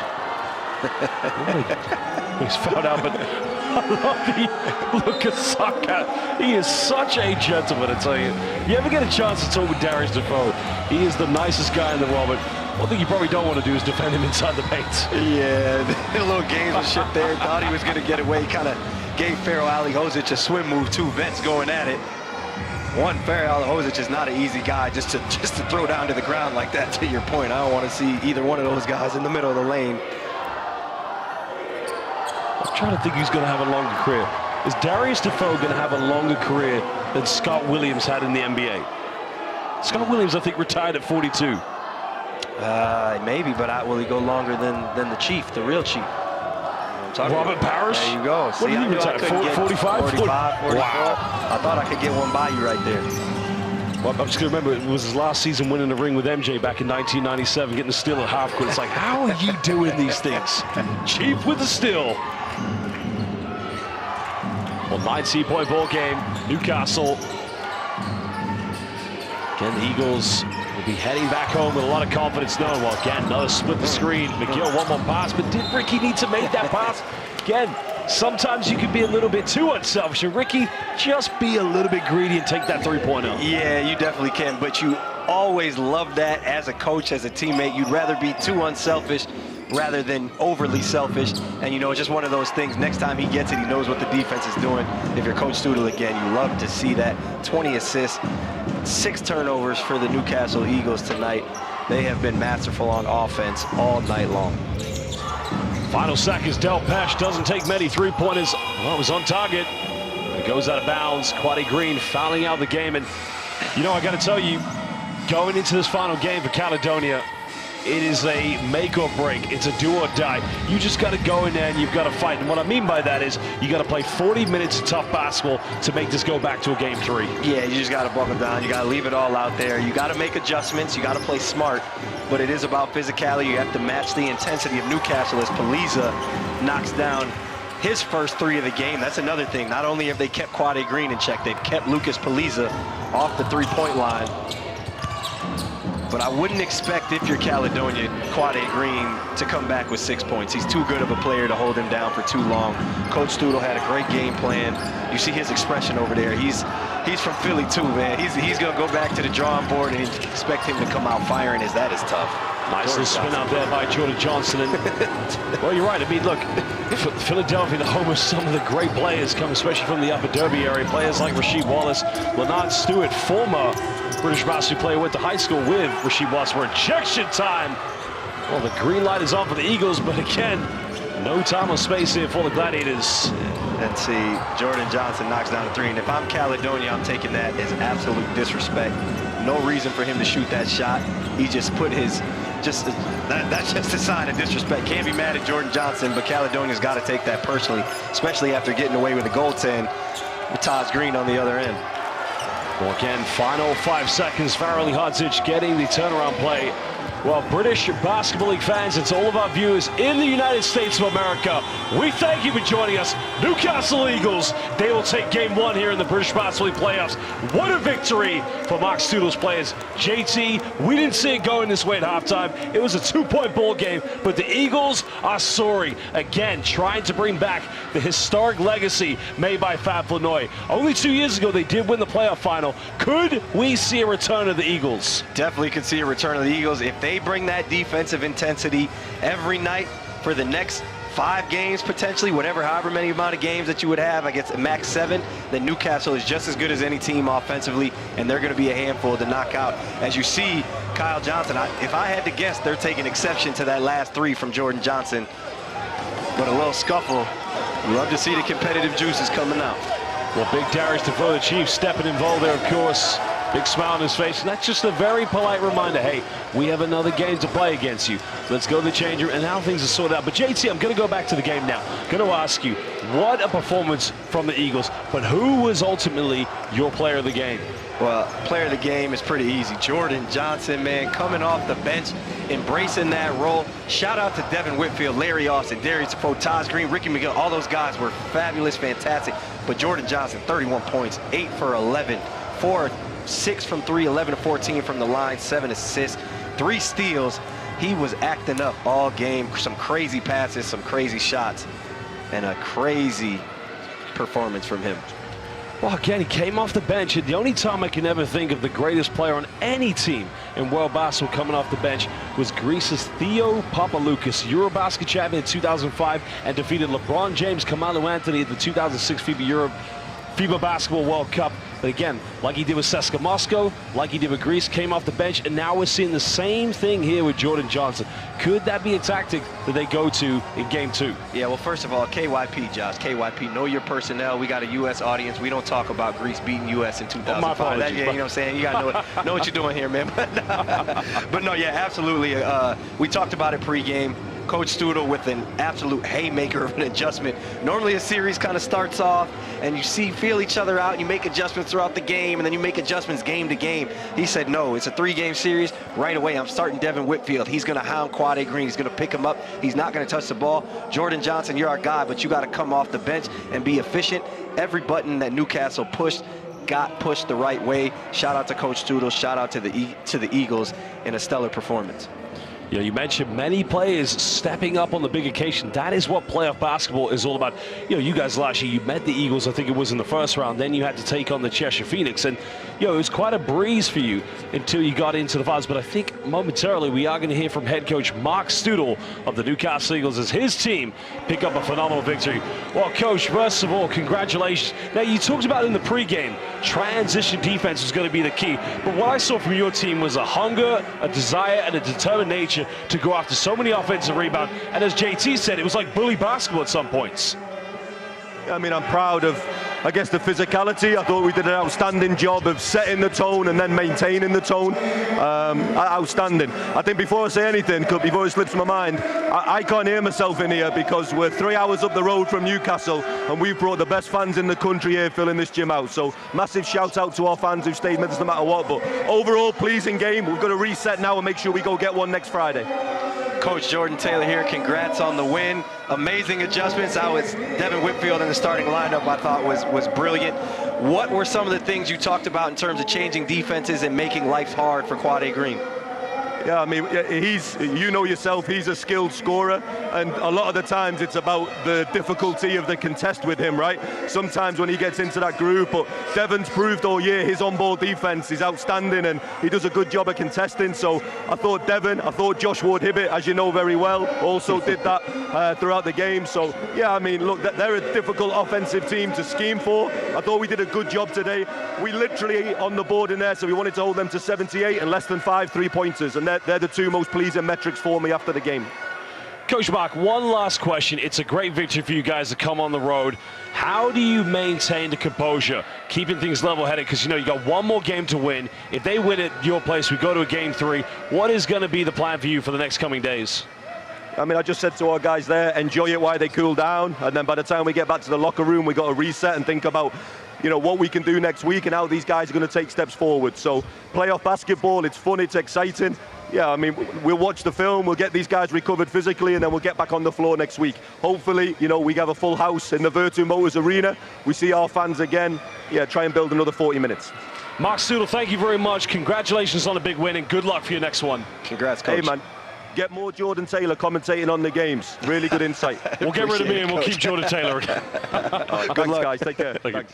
D: He's fouled out, but I love the look at Saka. He is such a gentleman, I tell you. You ever get a chance to talk with Darius Defoe, he is the nicest guy in the world, but one thing you probably don't want to do is defend him inside the paint.
E: Yeah, a little gamesmanship there. Thought he was going to get away, kind of gave Pharaoh Alihozic a swim move, 2 vets going at it. One, Pharaoh Alihozic is not an easy guy just to throw down to the ground like that, to your point. I don't want to see either one of those guys in the middle of the lane.
D: I'm trying to think who's going to have a longer career. Is Darius Defoe going to have a longer career than Scott Williams had in the NBA? Scott Williams, I think, retired at 42.
E: Maybe, but will he go longer than the Chief, the real Chief?
D: Robert Parrish?
E: There you go.
D: What did he retire? 45?
E: 44.
D: Wow.
E: I thought I could get one by you right there.
D: Well, I'm just going to remember, it was his last season winning the ring with MJ back in 1997, getting the steal at half court. It's like, how are you doing these things? Chief with the steal. Well, 9-point ball game. Newcastle. Again, the Eagles will be heading back home with a lot of confidence knowing, well, again, another split the screen. McGill, one more pass, but did Ricky need to make that pass? Again, sometimes you can be a little bit too unselfish. And Ricky, just be a little bit greedy and take that three-pointer.
E: Yeah, you definitely can, but you always love that as a coach, as a teammate. You'd rather be too unselfish rather than overly selfish. And, it's just one of those things. Next time he gets it, he knows what the defense is doing. If you're Coach Stoodle again, you love to see that. 20 assists, 6 turnovers for the Newcastle Eagles tonight. They have been masterful on offense all night long.
D: Final seconds, Del Pesh doesn't take many three-pointers. Well, it was on target. It goes out of bounds. Quade Green fouling out the game. And, I got to tell you, going into this final game for Caledonia, it is a make or break. It's a do or die. You just got to go in there and you've got to fight. And what I mean by that is you got to play 40 minutes of tough basketball to make this go back to a game 3.
E: Yeah, you just got to buckle down. You got to leave it all out there. You got to make adjustments. You got to play smart. But it is about physicality. You have to match the intensity of Newcastle as Paliza knocks down his first 3 of the game. That's another thing. Not only have they kept Quade Green in check, they've kept Lucas Paliza off the 3-point line. But I wouldn't expect, if you're Caledonia, Quade Green to come back with 6 points. He's too good of a player to hold him down for too long. Coach Stoodle had a great game plan. You see his expression over there. He's from Philly too, man. He's going to go back to the drawing board and expect him to come out firing, as that is tough.
D: Nice little spin out there by Jordan Johnson. And, well, you're right. I mean, look, Philadelphia, the home of some of the great players, come especially from the Upper Derby area. Players like Rasheed Wallace, Lennard Stewart, former British basketball player, went to high school with Rasheed Wallace. For ejection time. Well, the green light is on for the Eagles, but again, no time or space here for the Gladiators.
E: Let's see, Jordan Johnson knocks down a 3. And if I'm Caledonia, I'm taking that as absolute disrespect. No reason for him to shoot that shot. He just put his that's just a sign of disrespect. Can't be mad at Jordan Johnson, but Caledonia's got to take that personally, especially after getting away with a goaltend with Taj Green on the other end.
D: Well, again, final 5 seconds. Farrelly Hodzic getting the turnaround play. Well, British Basketball League fans, it's all of our viewers in the United States of America. We thank you for joining us. Newcastle Eagles, they will take game 1 here in the British Basketball League playoffs. What a victory for Mark Studel's players. JT, we didn't see it going this way at halftime. It was a 2-point ball game, but the Eagles are soaring. Again, trying to bring back the historic legacy made by Fab Flanoy. Only 2 years ago, they did win the playoff final. Could we see a return of the Eagles?
E: Definitely could see a return of the Eagles. If they bring that defensive intensity every night for the next 5 games, potentially, however many amount of games that you would have, I guess max 7, then Newcastle is just as good as any team offensively, and they're going to be a handful to knock out. As you see, Kyle Johnson, if I had to guess, they're taking exception to that last 3 from Jordan Johnson. But a little scuffle. You love to see the competitive juices coming out.
D: Well, big Darius DeVoe, the Chief, stepping involved there, of course. Big smile on his face, and that's just a very polite reminder. Hey, we have another game to play against you. Let's go to the change room, and how things are sorted out. But JT, I'm going to go back to the game now. Going to ask you, what a performance from the Eagles, but who was ultimately your player of the game?
E: Well, player of the game is pretty easy. Jordan Johnson, man, coming off the bench, embracing that role. Shout out to Devin Whitfield, Larry Austin, Darius DeVoe, Taj Green, Ricky McGill. All those guys were fabulous, fantastic. But Jordan Johnson, 31 points, 8 for 11, 6 from 3, 11 to 14 from the line, 7 assists, 3 steals. He was acting up all game. Some crazy passes, some crazy shots, and a crazy performance from him.
D: Well, again, he came off the bench, and the only time I can ever think of the greatest player on any team in world basketball coming off the bench was Greece's Theo Papaloukas, Eurobasket champion in 2005, and defeated LeBron James, Carmelo Anthony at the 2006 FIBA Basketball World Cup. But again, like he did with CSKA Moscow, like he did with Greece, came off the bench, and now we're seeing the same thing here with Jordan Johnson. Could that be a tactic that they go to in game 2?
E: Yeah, well, first of all, KYP, Josh. KYP, know your personnel. We got a U.S. audience. We don't talk about Greece beating U.S. in 2005.
D: My apologies,
E: you know what I'm saying? You got to know what you're doing here, man. But no, yeah, absolutely. We talked about it pregame. Coach Studel with an absolute haymaker of an adjustment. Normally a series kind of starts off and you feel each other out, and you make adjustments throughout the game, and then you make adjustments game to game. He said, no, it's a 3-game series. Right away, I'm starting Devin Whitfield. He's going to hound Quade Green. He's going to pick him up. He's not going to touch the ball. Jordan Johnson, you're our guy, but you got to come off the bench and be efficient. Every button that Newcastle pushed got pushed the right way. Shout out to Coach Studel. Shout out to the Eagles in a stellar performance.
D: You know, you mentioned many players stepping up on the big occasion. That is what playoff basketball is all about. You know, you guys last year, you met the Eagles, I think it was in the first round. Then you had to take on the Cheshire Phoenix. And, you know, it was quite a breeze for you until you got into the finals. But I think momentarily we are going to hear from head coach Mark Studel of the Newcastle Eagles as his team pick up a phenomenal victory. Well, Coach, first of all, congratulations. Now, you talked about in the pregame, transition defense was going to be the key. But what I saw from your team was a hunger, a desire, and a determination to go after so many offensive rebounds. And as JT said, it was like bully basketball at some points.
G: I mean, I'm proud of, I guess, the physicality. I thought we did an outstanding job of setting the tone and then maintaining the tone. Outstanding. I think before I say anything, before it slips my mind, I can't hear myself in here because we're 3 hours up the road from Newcastle and we've brought the best fans in the country here filling this gym out. So massive shout out to our fans who've stayed with us no matter what. But overall, pleasing game. We've got to reset now and make sure we go get one next Friday.
E: Coach Jordan Taylor here, congrats on the win. Amazing adjustments. I was Devin Whitfield in the starting lineup, I thought was brilliant. What were some of the things you talked about in terms of changing defenses and making life hard for Quade Green?
G: Yeah, I mean, you know yourself, he's a skilled scorer, and a lot of the times it's about the difficulty of the contest with him, right? Sometimes when he gets into that group, but Devin's proved all year his on-ball defense is outstanding, and he does a good job of contesting. So I thought Josh Ward-Hibbett, as you know very well, also did that throughout the game. So yeah, I mean, look, they're a difficult offensive team to scheme for. I thought we did a good job today. We literally on the board in there, so we wanted to hold them to 78 and less than 5 3-pointers, and they're the 2 most pleasing metrics for me after the game.
D: Coach Mark, one last question. It's a great victory for you guys to come on the road. How do you maintain the composure, keeping things level-headed? Because, you got one more game to win. If they win at your place, we go to a game 3. What is going to be the plan for you for the next coming days?
G: I mean, I just said to our guys there, enjoy it while they cool down. And then by the time we get back to the locker room, we got to reset and think about, what we can do next week and how these guys are going to take steps forward. So playoff basketball, it's fun, it's exciting. Yeah, I mean, we'll watch the film, we'll get these guys recovered physically, and then we'll get back on the floor next week. Hopefully, we have a full house in the Virtu Motors Arena. We see our fans again. Yeah, try and build another 40 minutes.
D: Mark Studel, thank you very much. Congratulations on a big win, and good luck for your next one.
E: Congrats, Coach.
G: Hey, man. Get more Jordan Taylor commentating on the games. Really good insight.
D: We'll get rid of me and we'll keep Jordan Taylor again.
G: Thanks, guys. Take care. Thanks.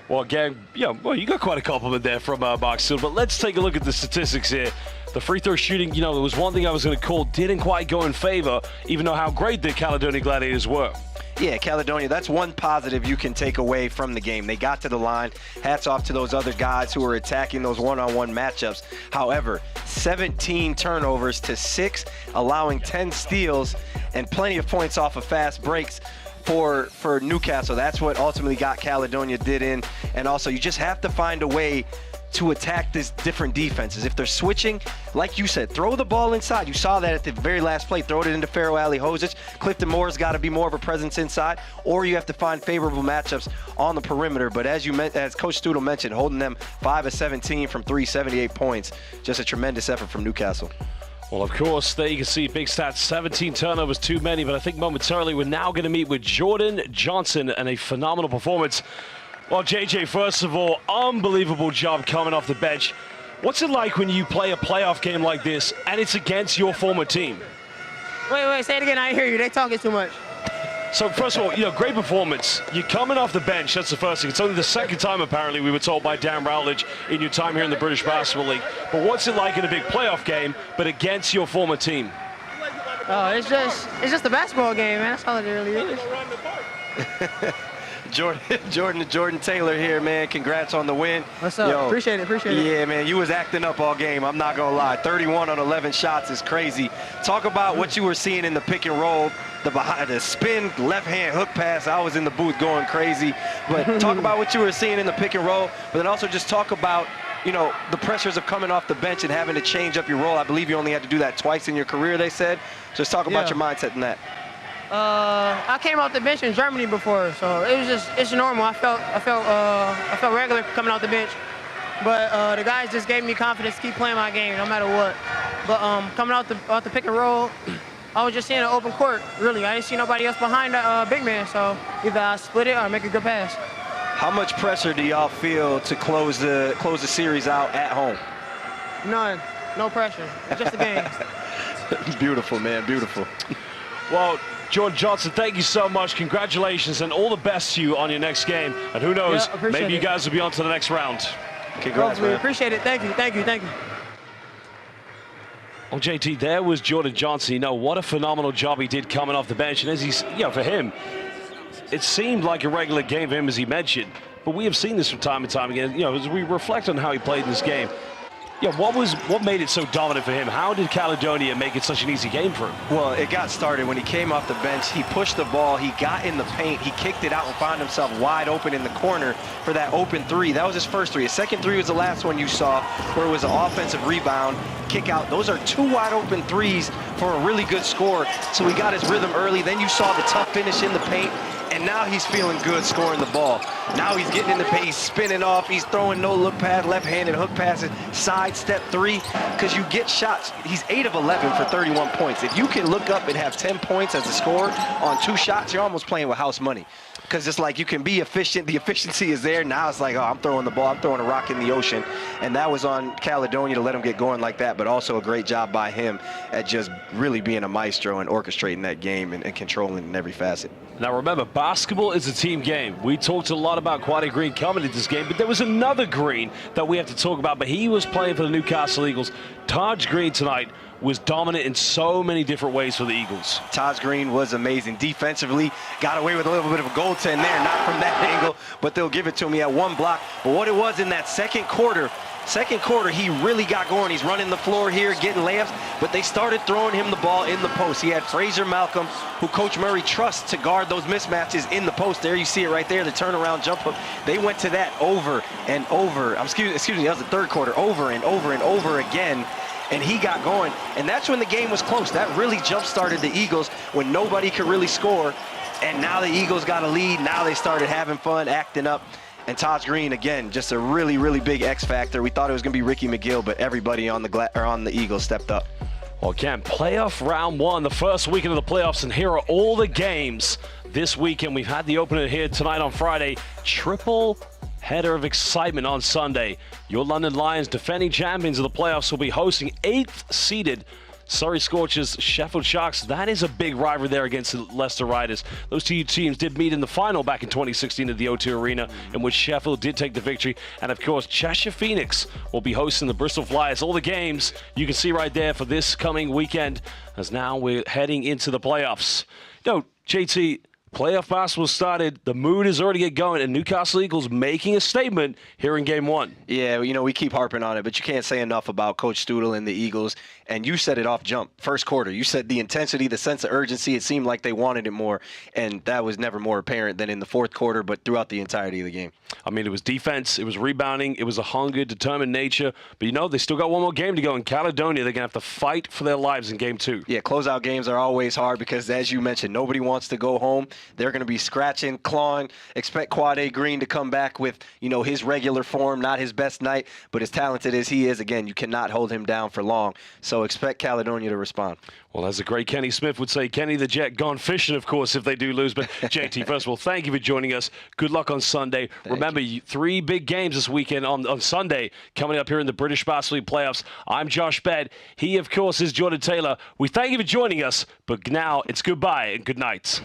D: Well, again, you got quite a compliment there from Mark Studel, but let's take a look at the statistics here. The free throw shooting, there was one thing I was going to call, didn't quite go in favor, even though how great the Caledonia Gladiators were.
E: Yeah, Caledonia, that's one positive you can take away from the game. They got to the line. Hats off to those other guys who were attacking those one-on-one matchups. However, 17 turnovers to 6, allowing 10 steals and plenty of points off of fast breaks for Newcastle. That's what ultimately got Caledonia did in. And also, you just have to find a way to attack these different defenses. If they're switching, like you said, throw the ball inside. You saw that at the very last play. Throw it into Pharaoh Ali Hozic. Clifton Moore's got to be more of a presence inside, or you have to find favorable matchups on the perimeter. But as Coach Studel mentioned, holding them 5 of 17 from 3, 78 points. Just a tremendous effort from Newcastle.
D: Well, of course, there you can see big stats, 17 turnovers, too many. But I think momentarily we're now going to meet with Jordan Johnson and a phenomenal performance. Well, JJ, first of all, unbelievable job coming off the bench. What's it like when you play a playoff game like this and it's against your former team?
Q: Wait, say it again. I hear you. They talking too much.
D: So, first of all, great performance. You're coming off the bench. That's the first thing. It's only the second time, apparently, we were told by Dan Rowledge in your time here in the British Basketball League. But what's it like in a big playoff game, but against your former team?
Q: Oh, it's just a basketball game, man. That's all it really is.
E: Jordan Taylor here, man. Congrats on the win.
Q: What's up? Appreciate it.
E: Yeah, man, you was acting up all game. I'm not going to lie. 31 on 11 shots is crazy. Talk about what you were seeing in the pick and roll, the spin, left-hand hook pass. I was in the booth going crazy. But talk about what you were seeing in the pick and roll, but then also just talk about, the pressures of coming off the bench and having to change up your role. I believe you only had to do that twice in your career, they said. Just talk about your mindset in that.
Q: I came off the bench in Germany before, so it's normal. I felt regular coming off the bench, but the guys just gave me confidence to keep playing my game no matter what. But coming off the pick and roll, I was just seeing an open court. Really, I didn't see nobody else behind the big man, so either I split it or make a good pass.
E: How much pressure do y'all feel to close the series out at home?
Q: None, no pressure. It's just a game.
E: Beautiful, man, beautiful.
D: Well, Jordan Johnson, thank you so much. Congratulations and all the best to you on your next game. And who knows, maybe you guys will be on to the next round.
E: Congrats, man.
Q: Appreciate it. Thank you.
D: Well, JT, there was Jordan Johnson. What a phenomenal job he did coming off the bench. And as he's, for him, it seemed like a regular game for him, as he mentioned. But we have seen this from time to time again. As we reflect on how he played in this game. What made it so dominant for him? How did Caledonia make it such an easy game for him?
E: Well, it got started when he came off the bench. He pushed the ball. He got in the paint. He kicked it out and found himself wide open in the corner for that open 3. That was his first 3. His second 3 was the last one you saw, where it was an offensive rebound, kick out. Those are 2 wide open 3s for a really good score. So he got his rhythm early. Then you saw the tough finish in the paint. And now he's feeling good scoring the ball. Now he's getting in the paint, he's spinning off, he's throwing no-look pass, left-handed hook passes, side step 3, because you get shots. He's 8 of 11 for 31 points. If you can look up and have 10 points as a scorer on 2 shots, you're almost playing with house money. Because it's like you can be efficient, the efficiency is there. Now it's like, oh, I'm throwing the ball, I'm throwing a rock in the ocean. And that was on Caledonia to let him get going like that, but also a great job by him at just really being a maestro and orchestrating that game and controlling in every facet.
D: Now remember, basketball is a team game. We talked a lot about Quade Green coming into this game, but there was another Green that we have to talk about, but he was playing for the Newcastle Eagles. Taj Green tonight was dominant in so many different ways for the Eagles.
E: Taj Green was amazing. Defensively, got away with a little bit of a goaltend there, not from that angle, but they'll give it to him. He had 1 block. But what it was in that second quarter, Second quarter, he really got going. He's running the floor here, getting layups, but they started throwing him the ball in the post. He had Fraser Malcolm, who Coach Murray trusts to guard those mismatches in the post. There you see it right there, the turnaround jump hook. They went to that over and over. Excuse me, that was the third quarter, over and over and over again. And he got going, and that's when the game was close. That really jump-started the Eagles when nobody could really score, and now the Eagles got a lead. Now they started having fun, acting up, and Taj Green, again, just a really, really big X factor. We thought it was going to be Ricky McGill, but everybody on the Eagles stepped up.
D: Well, again, playoff round one, the first weekend of the playoffs, and here are all the games this weekend. We've had the opener here tonight on Friday. Triple header of excitement on Sunday. Your London Lions, defending champions of the playoffs, will be hosting 8th-seeded Surrey Scorchers, Sheffield Sharks. That is a big rivalry there against the Leicester Riders. Those two teams did meet in the final back in 2016 at the O2 Arena, in which Sheffield did take the victory. And of course, Cheshire Phoenix will be hosting the Bristol Flyers. All the games you can see right there for this coming weekend, as now we're heading into the playoffs. JT, playoff basketball started. The mood is already get going, and Newcastle Eagles making a statement here in Game 1.
E: Yeah, we keep harping on it, but you can't say enough about Coach Stoodle and the Eagles. And you said it off jump, first quarter. You said the intensity, the sense of urgency, it seemed like they wanted it more. And that was never more apparent than in the fourth quarter, but throughout the entirety of the game.
D: I mean, it was defense, it was rebounding, it was a hunger, determined nature. But they still got one more game to go in Caledonia. They're going to have to fight for their lives in Game 2.
E: Yeah, closeout games are always hard because, as you mentioned, nobody wants to go home. They're going to be scratching, clawing. Expect Quade Green to come back with, his regular form, not his best night. But as talented as he is, again, you cannot hold him down for long. So expect Caledonia to respond.
D: Well, as the great Kenny Smith would say, Kenny the Jet gone fishing, of course, if they do lose. But JT, first of all, thank you for joining us. Good luck on Sunday. Remember, 3 big games this weekend on Sunday coming up here in the British Basketball League playoffs. I'm Josh Bed. He, of course, is Jordan Taylor. We thank you for joining us, but now it's goodbye and good night.